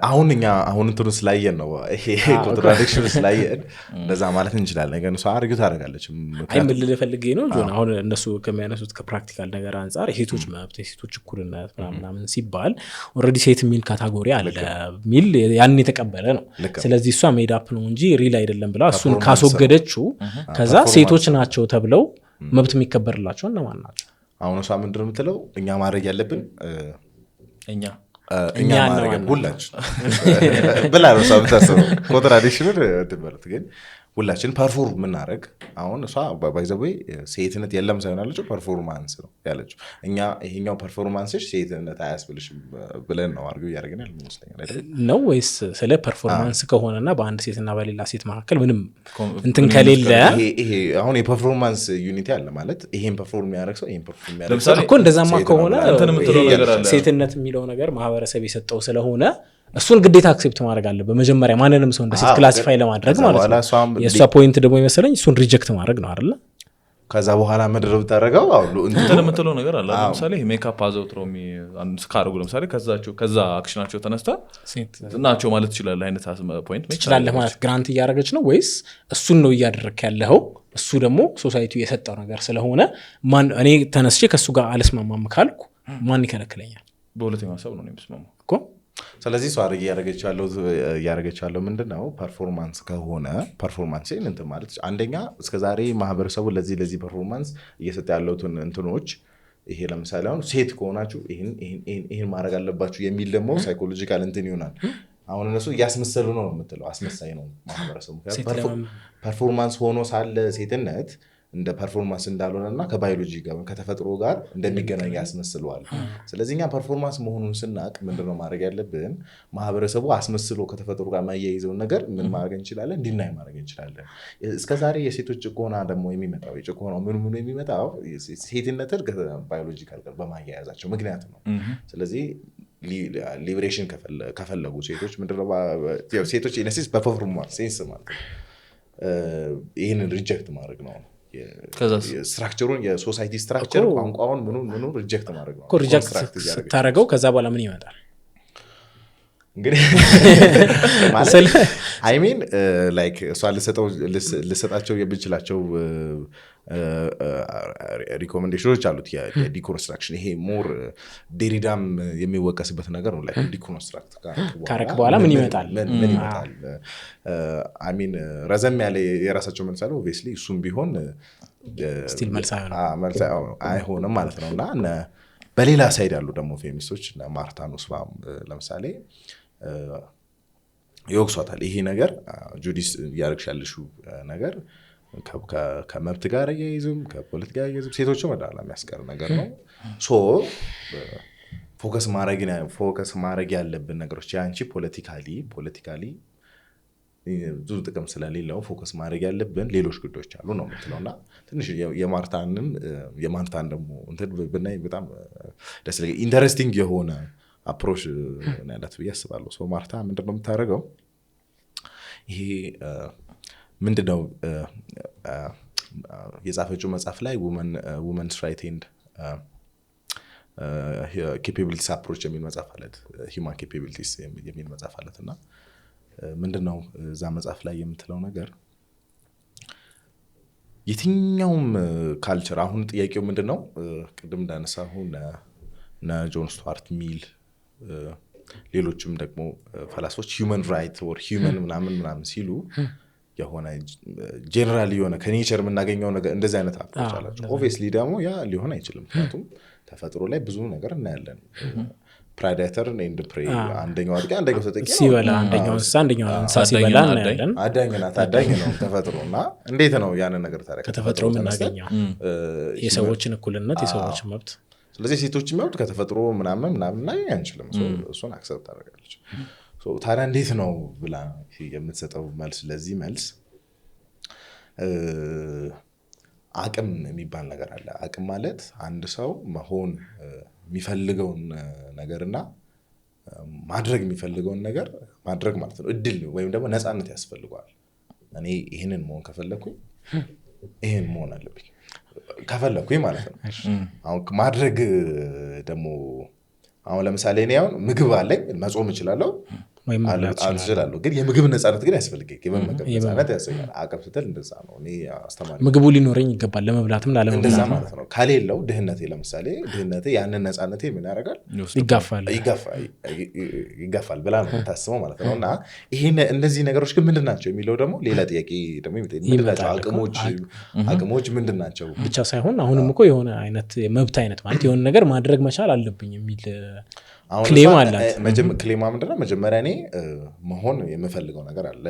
አሁን እኛ አሁን እንትኑ ስላየን ነው ይሄ ኮንትራዲክሽን ስላየን እንደዛ ማለት እንችላለን። ግን እሷ አርግት አደረጋለች። አይ ምን ልፈልግ ነው ጆን አሁን እነሱ ከሚያነሱት ከፕራክቲካል ነገር አንጻር የሴቶች መብት የሴቶች እኩልነት ምናምን ሲባል ኦልሬዲ ሴት የሚል ካታጎሪ አለ ሚል ያንን የተቀበለ ነው። ስለዚህ እሷ ሜድ አፕ ነው እንጂ ሪል አይደለም ብላ እሱን ካስወገደችው ከዛ ሴቶች ናቸው ተብለው መብት የሚከበርላቸው እነማን ናቸው? አሁን እሷ ምንድን ነው የምትለው እኛ ማድረግ ያለብን እኛ ማድረግ ሁላችን ብላ ነው እሷ የምታስበው። ኮንትራዲክሽኑን ትበሉት ግን ሁላችን ፐርፎርም የምናደረግ አሁን እሷ ባይዘዌ ሴትነት የለም ሳይሆን ያለችው ፐርፎርማንስ ነው ያለችው። እኛ ይሄኛው ፐርፎርማንስሽ ሴትነት አያስብልሽም ብለን ነው አርገው እያደረግን ያለ ይመስለኛል ነው ወይስ ስለ ፐርፎርማንስ ከሆነና በአንድ ሴትና በሌላ ሴት መካከል ምንም እንትን ከሌለ ይሄ አሁን የፐርፎርማንስ ዩኒቲ አለ ማለት ይሄን ፐርፎርም የሚያደርግ ሰው ይሄን ፐርፎርም የሚያደርግ ሰው እኮ እንደዛማ ከሆነ ሴትነት የሚለው ነገር ማህበረሰብ የሰጠው ስለሆነ እሱን ግዴታ አክሴፕት ማድረግ አለበት መጀመሪያ ማንንም ሰው እንደ ሴት ክላሲፋይ ለማድረግ ማለት ነው። የእሷ ፖይንት ደግሞ ይመስለኝ እሱን ሪጀክት ማድረግ ነው አይደለ? ከዛ በኋላ ምድር ብታደረገው እንትን የምትለው ነገር አለ። ለምሳሌ ሜካፕ አዘውትሮ ካደረጉ ለምሳሌ ከዛ አክሽናቸው ተነስታ ናቸው ማለት ይችላል አይነት ፖይንት ትችላለህ ማለት ግራንት እያደረገች ነው ወይስ እሱን ነው እያደረግክ ያለኸው? እሱ ደግሞ ሶሳይቲው የሰጠው ነገር ስለሆነ እኔ ተነስቼ ከእሱ ጋር አልስማማም ካልኩ ማን ይከለክለኛል? በሁለተኛ ሀሳብ ነው የሚስማማው እኮ። ስለዚህ እሷ እያደረገች ያለው ምንድነው ፐርፎርማንስ ከሆነ ፐርፎርማንስ እንትን ማለት አንደኛ እስከዛሬ ማህበረሰቡ ለዚህ ፐርፎርማንስ እየሰጠ ያለውትን እንትኖች ይሄ ለምሳሌ አሁን ሴት ከሆናችሁ ይሄን ማድረግ አለባችሁ የሚል ደግሞ ሳይኮሎጂካል እንትን ይሆናል። አሁን እነሱ እያስመሰሉ ነው የምትለው አስመሳይ ነው ማህበረሰቡ። ፐርፎርማንስ ሆኖ ሳለ ሴትነት እንደ ፐርፎርማንስ እንዳልሆነና ከባዮሎጂ ጋር ከተፈጥሮ ጋር እንደሚገናኝ ያስመስለዋል። ስለዚህ እኛ ፐርፎርማንስ መሆኑን ስናቅ ምንድነው ማድረግ ያለብን? ማህበረሰቡ አስመስሎ ከተፈጥሮ ጋር ማያይዘውን ነገር ምን ማድረግ እንችላለን? እንዲናይ ማድረግ እንችላለን። እስከዛሬ የሴቶች ጭቆና ደግሞ የሚመጣው የጭቆናው ምኑ የሚመጣው ሴትነትን ባዮሎጂካል ጋር በማያያዛቸው ምክንያት ነው። ስለዚህ ሊብሬሽን ከፈለጉ ሴቶች ምንድነው ሴቶች ኢነሲስ በፐርፎርማንስ ሴንስ ማለት ነው ይህንን ሪጀክት ማድረግ ነው። ስትራክቸሩን የሶሳይቲ ስትራክቸር ቋንቋውን ምኑ ሪጀክት ማድረግ ነው። ሪጀክት ስታደረገው ከዛ በኋላ ምን ይመጣል እንግዲህ አይሚን ላይክ እሷ ልሰጣቸው የምንችላቸው ሪኮሜንዴሽኖች አሉት። የዲኮንስትራክሽን ይሄ ሞር ዴሪዳም የሚወቀስበት ነገር ነው። ላይክ ዲኮንስትራክት ካረክ በኋላ ምን ይመጣል አይሚን ረዘም ያለ የራሳቸው መልሳለ ኦብቪየስሊ እሱም ቢሆን ስቲል መልስ አይሆንም ማለት ነው። እና በሌላ ሳይድ ያሉ ደግሞ ፌሚኒስቶች ማርታ ኑስባም ለምሳሌ ይወቅሷታል። ይሄ ነገር ጁዲስ እያደረግሽ ያለሽው ነገር ከመብት ጋር አያይዝም ከፖለቲካ ጋር አያይዝም ሴቶችም ወደኋላ የሚያስቀር ነገር ነው። ሶ ፎከስ ማድረግ ያለብን ነገሮች ያንቺ ፖለቲካሊ ብዙ ጥቅም ስለሌለው ፎከስ ማድረግ ያለብን ሌሎች ጉዳዮች አሉ ነው የምትለው። እና ትንሽ የማርታን ደግሞ እንትን ብናይ በጣም ደስ ይላል። ኢንተረስቲንግ የሆነ አፕሮች ያላት ብዬ አስባለሁ። ሶ ማርታ ምንድነው የምታደርገው? ይሄ ምንድነው የጻፈችው መጽሐፍ ላይ ውመንስ ራይት ኤንድ ኬፓቢሊቲስ አፕሮች የሚል መጽሐፍ አለት፣ ሂውማን ኬፓቢሊቲስ የሚል መጽሐፍ አለት። እና ምንድነው እዛ መጽሐፍ ላይ የምትለው ነገር የትኛውም ካልቸር አሁን ጥያቄው ምንድነው ቅድም እንዳነሳሁ እና ጆን ስቱዋርት ሚል ሌሎችም ደግሞ ፈላስፎች ሂውመን ራይት ኦር ሂውመን ምናምን ሲሉ የሆነ ጄነራል የሆነ ከኔቸር የምናገኘው ነገር እንደዚህ አይነት አፕሮች አላቸው። ኦብቪየስሊ ደግሞ ያ ሊሆን አይችልም። ምክንያቱም ተፈጥሮ ላይ ብዙ ነገር እናያለን። ፕሬዳተር ኤንድ ፕሬ፣ አንደኛው አጥቂ አንደኛው ተጠቂ ሲበላ አንደኛው እንስሳ ሲበላ እናያለን። አዳኝ ነው ተፈጥሮ። እና እንዴት ነው ያንን ነገር ታዲያ ከተፈጥሮ የምናገኘው የሰዎችን እኩልነት የሰዎችን መብት። ስለዚህ ሴቶች መብት ከተፈጥሮ ምናምን ላይ አንችልም። እሱን አክሰፕት ታደርጋለች። ታዲያ እንዴት ነው ብላ የምትሰጠው መልስ ለዚህ መልስ አቅም የሚባል ነገር አለ። አቅም ማለት አንድ ሰው መሆን የሚፈልገውን ነገርና ማድረግ የሚፈልገውን ነገር ማድረግ ማለት ነው። እድል ወይም ደግሞ ነፃነት ያስፈልገዋል። እኔ ይህንን መሆን ከፈለኩኝ ይህን መሆን አለብኝ ከፈለኩኝ ማለት ነው። አሁን ማድረግ ደግሞ አሁን ለምሳሌ እኔ አሁን ምግብ አለኝ መጾም እችላለሁ አልችላለሁ፣ ግን የምግብ ነፃነት ግን ያስፈልገኝ። የመመገብ ነፃነት ያስፈልጋል። አቅም ስትል እንደዛ ነው። እኔ አስተማሪ ምግቡ ሊኖረኝ ይገባል ለመብላትም እንደዛ ማለት ነው። ከሌለው ድህነቴ ለምሳሌ ድህነቴ ያንን ነፃነቴ ምን ያደርጋል? ይጋፋል ብላ ነው ታስበው ማለት ነው። እና ይሄን እነዚህ ነገሮች ግን ምንድን ናቸው የሚለው ደግሞ ሌላ ጥያቄ ደግሞ ምንድናቸው? አቅሞች ምንድን ናቸው ብቻ ሳይሆን አሁንም እኮ የሆነ አይነት መብት አይነት ማለት የሆነ ነገር ማድረግ መቻል አለብኝ የሚል ክሌም አላት። ክሌማ ምንድነው? መጀመሪያ እኔ መሆን የምፈልገው ነገር አለ።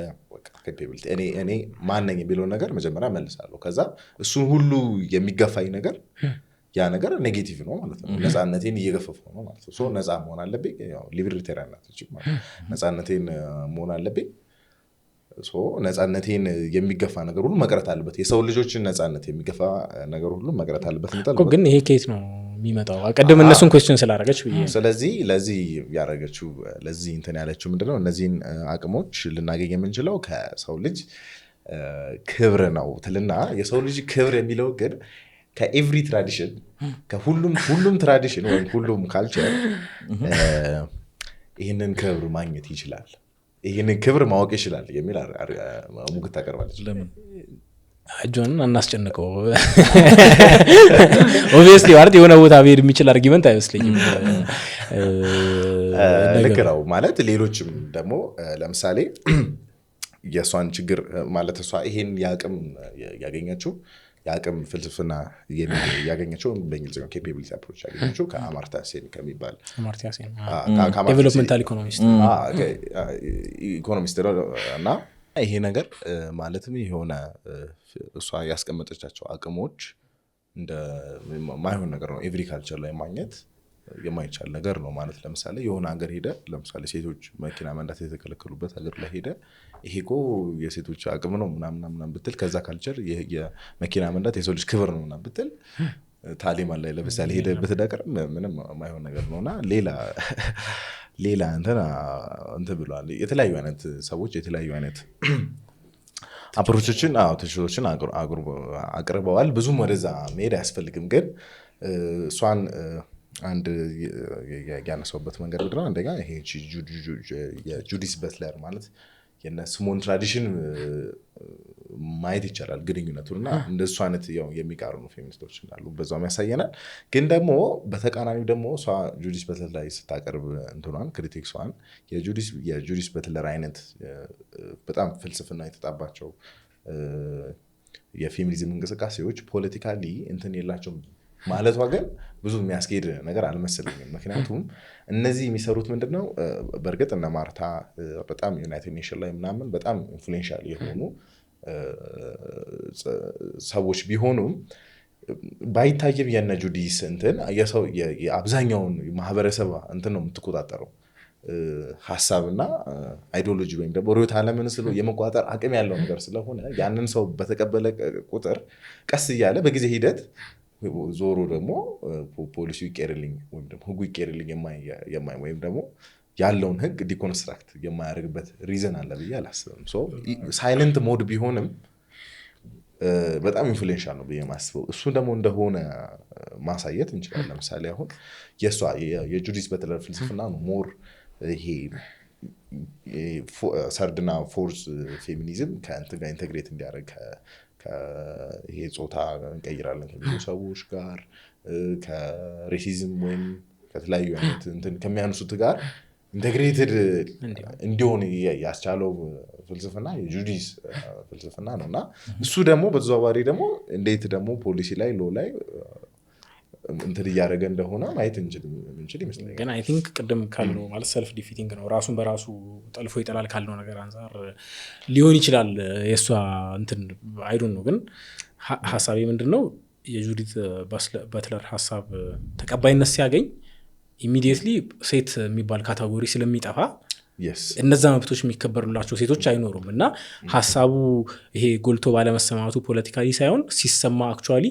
እኔ ማነኝ የሚለውን ነገር መጀመሪያ መልሳለሁ። ከዛ እሱን ሁሉ የሚገፋኝ ነገር ያ ነገር ኔጌቲቭ ነው ማለት ነው። ነፃነቴን እየገፈፈው ነው ማለት ነው። ነፃ መሆን አለብኝ። ሊበርቴሪያን ናቸው። ነፃነቴን መሆን አለብኝ። ነፃነቴን የሚገፋ ነገር ሁሉ መቅረት አለበት። የሰው ልጆችን ነፃነት የሚገፋ ነገር ሁሉ መቅረት አለበት። ግን ይሄ ኬት ነው የሚመጣው? ቀደም እነሱን ኩዌስችን ስላደረገች ብዬ። ስለዚህ ለዚህ ያደረገችው ለዚህ እንትን ያለችው ምንድነው? እነዚህን አቅሞች ልናገኝ የምንችለው ከሰው ልጅ ክብር ነው ትልና የሰው ልጅ ክብር የሚለው ግን ከኤቭሪ ትራዲሽን ከሁሉም ትራዲሽን ወይም ሁሉም ካልቸር ይህንን ክብር ማግኘት ይችላል፣ ይህንን ክብር ማወቅ ይችላል የሚል ሙግት ታቀርባለች። ለምን እጆንን አናስጨንቀው? ኦብቪየስሊ ማለት የሆነ ቦታ ብሄድ የሚችል አርጊመንት አይመስለኝም። ልክ ነው ማለት ሌሎችም ደግሞ ለምሳሌ የእሷን ችግር ማለት እሷ ይሄን የአቅም ያገኘችው የአቅም ፍልስፍና ያገኘችው በእንግሊዝኛው ኬፓቢሊቲ አፕሮች ያገኘችው ከአማርታ ሴን ከሚባል ዴቨሎፕመንታል ኢኮኖሚስት እና ይሄ ነገር ማለትም የሆነ እሷ ያስቀመጠቻቸው አቅሞች እንደ ማይሆን ነገር ነው። ኤቭሪ ካልቸር ላይ ማግኘት የማይቻል ነገር ነው ማለት ለምሳሌ የሆነ ሀገር ሄደ ለምሳሌ ሴቶች መኪና መንዳት የተከለከሉበት ሀገር ላይ ሄደ ይሄ እኮ የሴቶች አቅም ነው ምናምን ብትል ከዛ ካልቸር የመኪና መንዳት የሰው ልጅ ክብር ነው ምናምን ብትል ታሊማን ላይ ለምሳሌ ሄደ ብትደቅር ምንም ማይሆን ነገር ነውና ሌላ እንትን ብለዋል። የተለያዩ አይነት ሰዎች የተለያዩ አይነት አፕሮቾችን ትችቶችን አቅርበዋል። ብዙም ወደዛ መሄድ አያስፈልግም። ግን እሷን አንድ ያነሳውበት መንገድ ምንድነው? አንደኛ ይሄ የጁዲስ በትለር ማለት የነ ስሞን ትራዲሽን ማየት ይቻላል ግንኙነቱን እና እንደሱ አይነት የሚቃረኑ ፌሚኒስቶች እንዳሉ በዛውም ያሳየናል። ግን ደግሞ በተቃራኒው ደግሞ እሷ ጁዲስ በትለር ላይ ስታቀርብ እንትኗን ክሪቲክሷን የጁዲስ በትለር አይነት በጣም ፍልስፍና የተጣባቸው የፌሚኒዝም እንቅስቃሴዎች ፖለቲካሊ እንትን የላቸውም ማለቷ ግን ብዙ የሚያስኬድ ነገር አልመሰለኝም። ምክንያቱም እነዚህ የሚሰሩት ምንድነው? በእርግጥ እነ ማርታ በጣም ዩናይትድ ኔሽን ላይ ምናምን በጣም ኢንፍሉዌንሻል የሆኑ ሰዎች ቢሆኑም ባይታይም የነ ጁዲስ እንትን የሰው የአብዛኛውን ማህበረሰብ እንትን ነው የምትቆጣጠረው ሀሳብና አይዲዮሎጂ ወይም ደግሞ ርዕዮተ ዓለምን የመቆጣጠር አቅም ያለው ነገር ስለሆነ ያንን ሰው በተቀበለ ቁጥር ቀስ እያለ በጊዜ ሂደት ዞሮ ደግሞ ፖሊሲው ይቀርልኝ ወይም ደግሞ ህጉ ይቀርልኝ የማይ ወይም ደግሞ ያለውን ህግ ዲኮንስትራክት የማያደርግበት ሪዝን አለ ብዬ አላስብም። ሳይለንት ሞድ ቢሆንም በጣም ኢንፍሉዌንሻል ነው ብዬ ማስበው። እሱ ደግሞ እንደሆነ ማሳየት እንችላለን። ለምሳሌ አሁን የእሷ የጁዲት በትለር ፍልስፍና ነው ሞር ይሄ ሰርድና ፎርዝ ፌሚኒዝም ከእንትን ጋር ኢንቴግሬት እንዲያደርግ ይሄ ጾታ እንቀይራለን ከሚሉ ሰዎች ጋር ከሬሲዝም ወይም ከተለያዩ አይነት እንትን ከሚያነሱት ጋር ኢንቴግሬትድ እንዲሆን ያስቻለው ፍልስፍና የጁዲስ ፍልስፍና ነው እና እሱ ደግሞ በተዘዋዋሪ ደግሞ እንዴት ደግሞ ፖሊሲ ላይ ሎ ላይ እንትን እያደረገ እንደሆነ ማየት እንችል ይመስለኛል። ግን አይ ቲንክ ቅድም ካልነው ማለት ሰልፍ ዲፊቲንግ ነው ራሱን በራሱ ጠልፎ ይጠላል ካልነው ነገር አንፃር ሊሆን ይችላል የእሷ እንትን አይዱን ነው። ግን ሀሳቤ ምንድን ነው የጁዲት በትለር ሀሳብ ተቀባይነት ሲያገኝ ኢሚዲየትሊ ሴት የሚባል ካታጎሪ ስለሚጠፋ እነዛ መብቶች የሚከበሩላቸው ሴቶች አይኖሩም እና ሀሳቡ ይሄ ጎልቶ ባለመሰማቱ ፖለቲካሊ ሳይሆን ሲሰማ አክቹዋሊ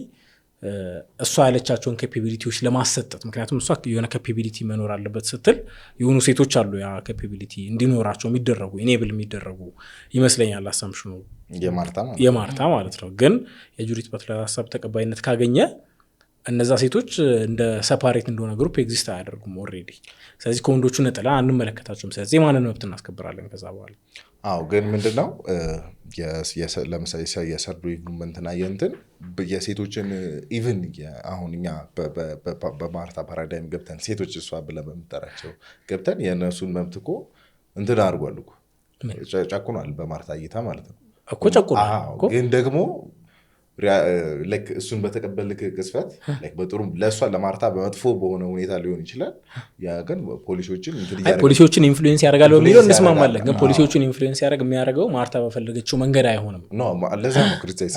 እሷ ያለቻቸውን ካፓቢሊቲዎች ለማሰጠት ምክንያቱም እሷ የሆነ ካፓቢሊቲ መኖር አለበት ስትል የሆኑ ሴቶች አሉ ያ ካፓቢሊቲ እንዲኖራቸው የሚደረጉ ኢኔብል የሚደረጉ ይመስለኛል አሳምሽኑ የማርታ ማለት ነው። ግን የጁዲት በትለር ሀሳብ ተቀባይነት ካገኘ እነዛ ሴቶች እንደ ሰፓሬት እንደሆነ ግሩፕ ኤግዚስት አያደርጉም ኦልሬዲ። ስለዚህ ከወንዶቹ ነጥላ አንመለከታቸውም። ስለዚህ ማንን መብት እናስከብራለን ከዛ በኋላ? አዎ ግን ምንድነው ለምሳሌ የሰርዱ ኢቭሉመንትና የእንትን የሴቶችን ኢቭን አሁን እኛ በማርታ ፓራዳይም ገብተን ሴቶች እሷ ብለን በምጠራቸው ገብተን የእነሱን መብት እኮ እንትን አድርጓል እኮ ጨቁኗል በማርታ እይታ ማለት ነው እኮ ጨቁኗል። ግን ደግሞ እሱን በተቀበልክ ቅስፈት በጥሩ ለእሷ ለማርታ በመጥፎ በሆነ ሁኔታ ሊሆን ይችላል። ያ ግን ፖሊሲዎችን ኢንፍሉዌንስ ያደርጋል በሚለው እንስማማለን። ግን ፖሊሲዎችን ኢንፍሉዌንስ የሚያደርገው ማርታ በፈለገችው መንገድ አይሆንም። ለዛ ነው ክሪቲሳይዝ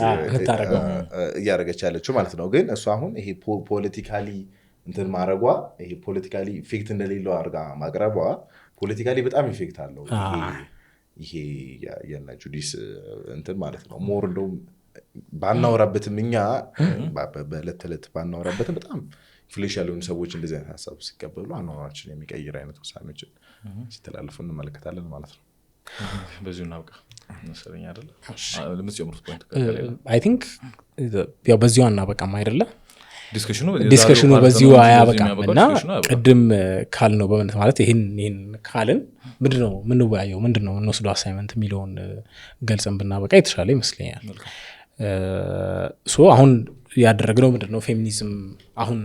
እያደረገች ያለችው ማለት ነው። ግን እሷ አሁን ይሄ ፖለቲካሊ እንትን ማድረጓ ይሄ ፖለቲካሊ ኢፌክት እንደሌለው አድርጋ ማቅረቧ ፖለቲካሊ በጣም ኢፌክት አለው። ይሄ የነ ጁዲስ እንትን ማለት ነው ሞር እንደውም ባናወራበትም እኛ በዕለት ተዕለት ባናወራበትም በጣም ኢንፍሉዌንሻል የሆኑ ሰዎች እንደዚህ አይነት ሀሳብ ሲቀበሉ አኗኗራችን የሚቀይር አይነት ውሳኔዎችን ሲተላለፉ እንመለከታለን ማለት ነው። በዚሁ እናብቃ መሰለኝ አይደለ? አይ ቲንክ ያው በዚሁ አናበቃም አይደለ? ዲስከሽኑ በዚሁ አያበቃም እና ቅድም ካልነው በመነት ማለት ይህን ካልን ምንድነው ምንወያየው ምንድነው እንወስደው አሳይመንት የሚለውን ገልጸን ብናበቃ የተሻለ ይመስለኛል። አሁን ያደረግነው ምንድነው ፌሚኒዝም አሁን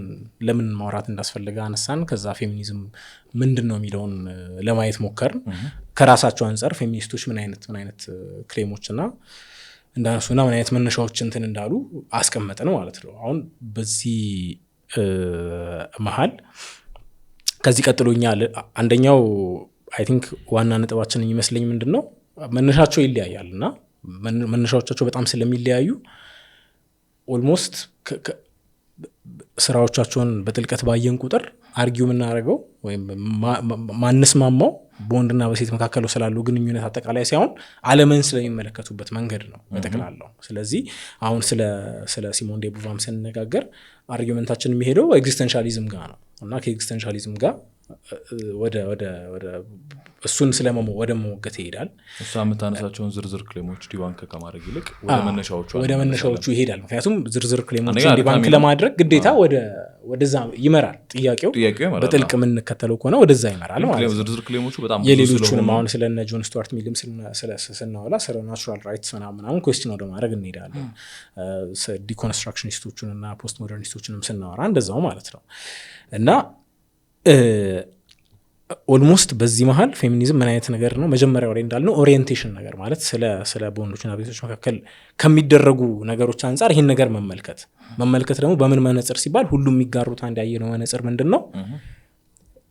ለምን ማውራት እንዳስፈልገ አነሳን። ከዛ ፌሚኒዝም ምንድነው የሚለውን ለማየት ሞከርን። ከራሳቸው አንጻር ፌሚኒስቶች ምን አይነት ክሌሞችና እንዳነሱና ምን አይነት መነሻዎች እንትን እንዳሉ አስቀመጠን ማለት ነው። አሁን በዚህ መሀል ከዚህ ቀጥሎኛ አንደኛው አይ ቲንክ ዋና ነጥባችን የሚመስለኝ ምንድነው መነሻቸው ይለያያልና መነሻዎቻቸው በጣም ስለሚለያዩ ኦልሞስት ስራዎቻቸውን በጥልቀት ባየን ቁጥር አርጊው የምናደርገው ወይም ማንስማማው በወንድና በሴት መካከል ስላለው ግንኙነት አጠቃላይ ሳይሆን ዓለምን ስለሚመለከቱበት መንገድ ነው በጠቅላላው። ስለዚህ አሁን ስለ ሲሞን ዴ ቡቫም ስንነጋገር አርጊውመንታችን የሚሄደው ኤግዚስተንሻሊዝም ጋር ነው እና ከኤግዚስተንሻሊዝም ጋር ወደ እሱን ወደ መሞገት ይሄዳል። እሷ የምታነሳቸውን ዝርዝር ክሌሞች ዲባንክ ከማድረግ ይልቅ ወደ መነሻዎቹ ይሄዳል። ምክንያቱም ዝርዝር ክሌሞች ዲባንክ ለማድረግ ግዴታ ወደዛ ይመራል። ጥያቄው በጥልቅ የምንከተለው ከሆነ ወደዛ ይመራል ማለት ነው። ዝርዝር ክሌሞቹ በጣም የሌሎቹንም አሁን ስለነ ጆን ስቱዋርት ሚልም ስናወላ ስለ ናቹራል ራይትስ ምናምን ኩዌስችን ወደ ማድረግ እንሄዳለን። ዲኮንስትራክሽኒስቶቹን እና ፖስት ሞደርኒስቶችንም ስናወራ እንደዛው ማለት ነው እና ኦልሞስት በዚህ መሀል ፌሚኒዝም ምን አይነት ነገር ነው? መጀመሪያው ላይ እንዳልነው ኦሪየንቴሽን ነገር ማለት ስለ በወንዶችና ቤቶች መካከል ከሚደረጉ ነገሮች አንጻር ይህን ነገር መመልከት ደግሞ በምን መነጽር ሲባል ሁሉም የሚጋሩት አንድ ያየነው መነጽር ምንድን ነው?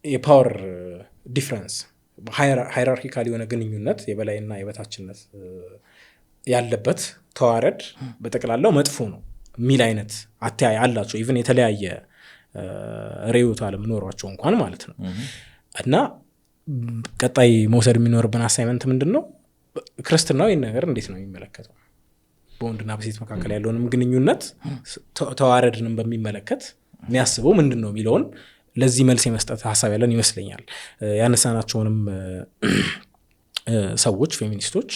የፓወር ዲፍረንስ ሃይራርኪካል የሆነ ግንኙነት የበላይና የበታችነት ያለበት ተዋረድ በጠቅላላው መጥፎ ነው የሚል አይነት አተያይ አላቸው። ኢቭን የተለያየ ርዕዮተ ዓለም ኖሯቸው እንኳን ማለት ነው። እና ቀጣይ መውሰድ የሚኖርብን አሳይመንት ምንድን ነው? ክርስትናው ይህን ነገር እንዴት ነው የሚመለከተው? በወንድና በሴት መካከል ያለውንም ግንኙነት ተዋረድንም በሚመለከት የሚያስበው ምንድን ነው የሚለውን ለዚህ መልስ የመስጠት ሀሳብ ያለን ይመስለኛል። ያነሳናቸውንም ሰዎች ፌሚኒስቶች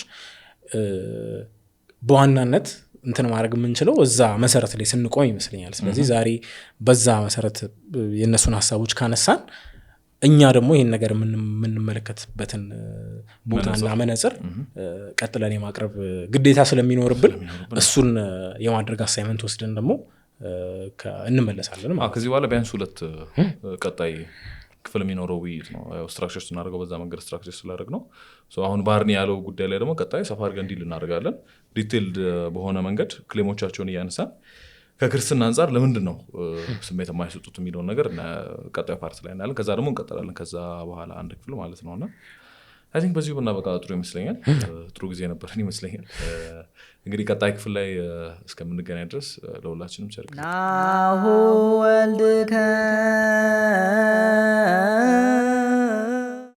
በዋናነት እንትን ማድረግ የምንችለው እዛ መሰረት ላይ ስንቆም ይመስለኛል። ስለዚህ ዛሬ በዛ መሰረት የእነሱን ሀሳቦች ካነሳን እኛ ደግሞ ይህን ነገር የምንመለከትበትን ቦታና መነጽር ቀጥለን የማቅረብ ግዴታ ስለሚኖርብን እሱን የማድረግ አሳይመንት ወስደን ደግሞ እንመለሳለን። ከዚህ በኋላ ቢያንስ 2 ቀጣይ ክፍል የሚኖረው ውይይት ነው። ስትራክቸር ስናደርገው በዛ መንገድ ስትራክቸር ስላደረግ ነው። አሁን ባርኒ ያለው ጉዳይ ላይ ደግሞ ቀጣይ ሰፋ አድርገን እንዲል እናደርጋለን። ዲቴይልድ በሆነ መንገድ ክሌሞቻቸውን እያነሳን ከክርስትና አንጻር ለምንድን ነው ስሜት የማይሰጡት የሚለውን ነገር ቀጣይ ፓርት ላይ እናያለን። ከዛ ደግሞ እንቀጥላለን። ከዛ በኋላ አንድ ክፍል ማለት ነውና አይ ቲንክ በዚሁ ብናበቃ ጥሩ ይመስለኛል። ጥሩ ጊዜ ነበርን ይመስለኛል። እንግዲህ ቀጣይ ክፍል ላይ እስከምንገናኝ ድረስ ለሁላችንም ቸር ናሁ ወልድከ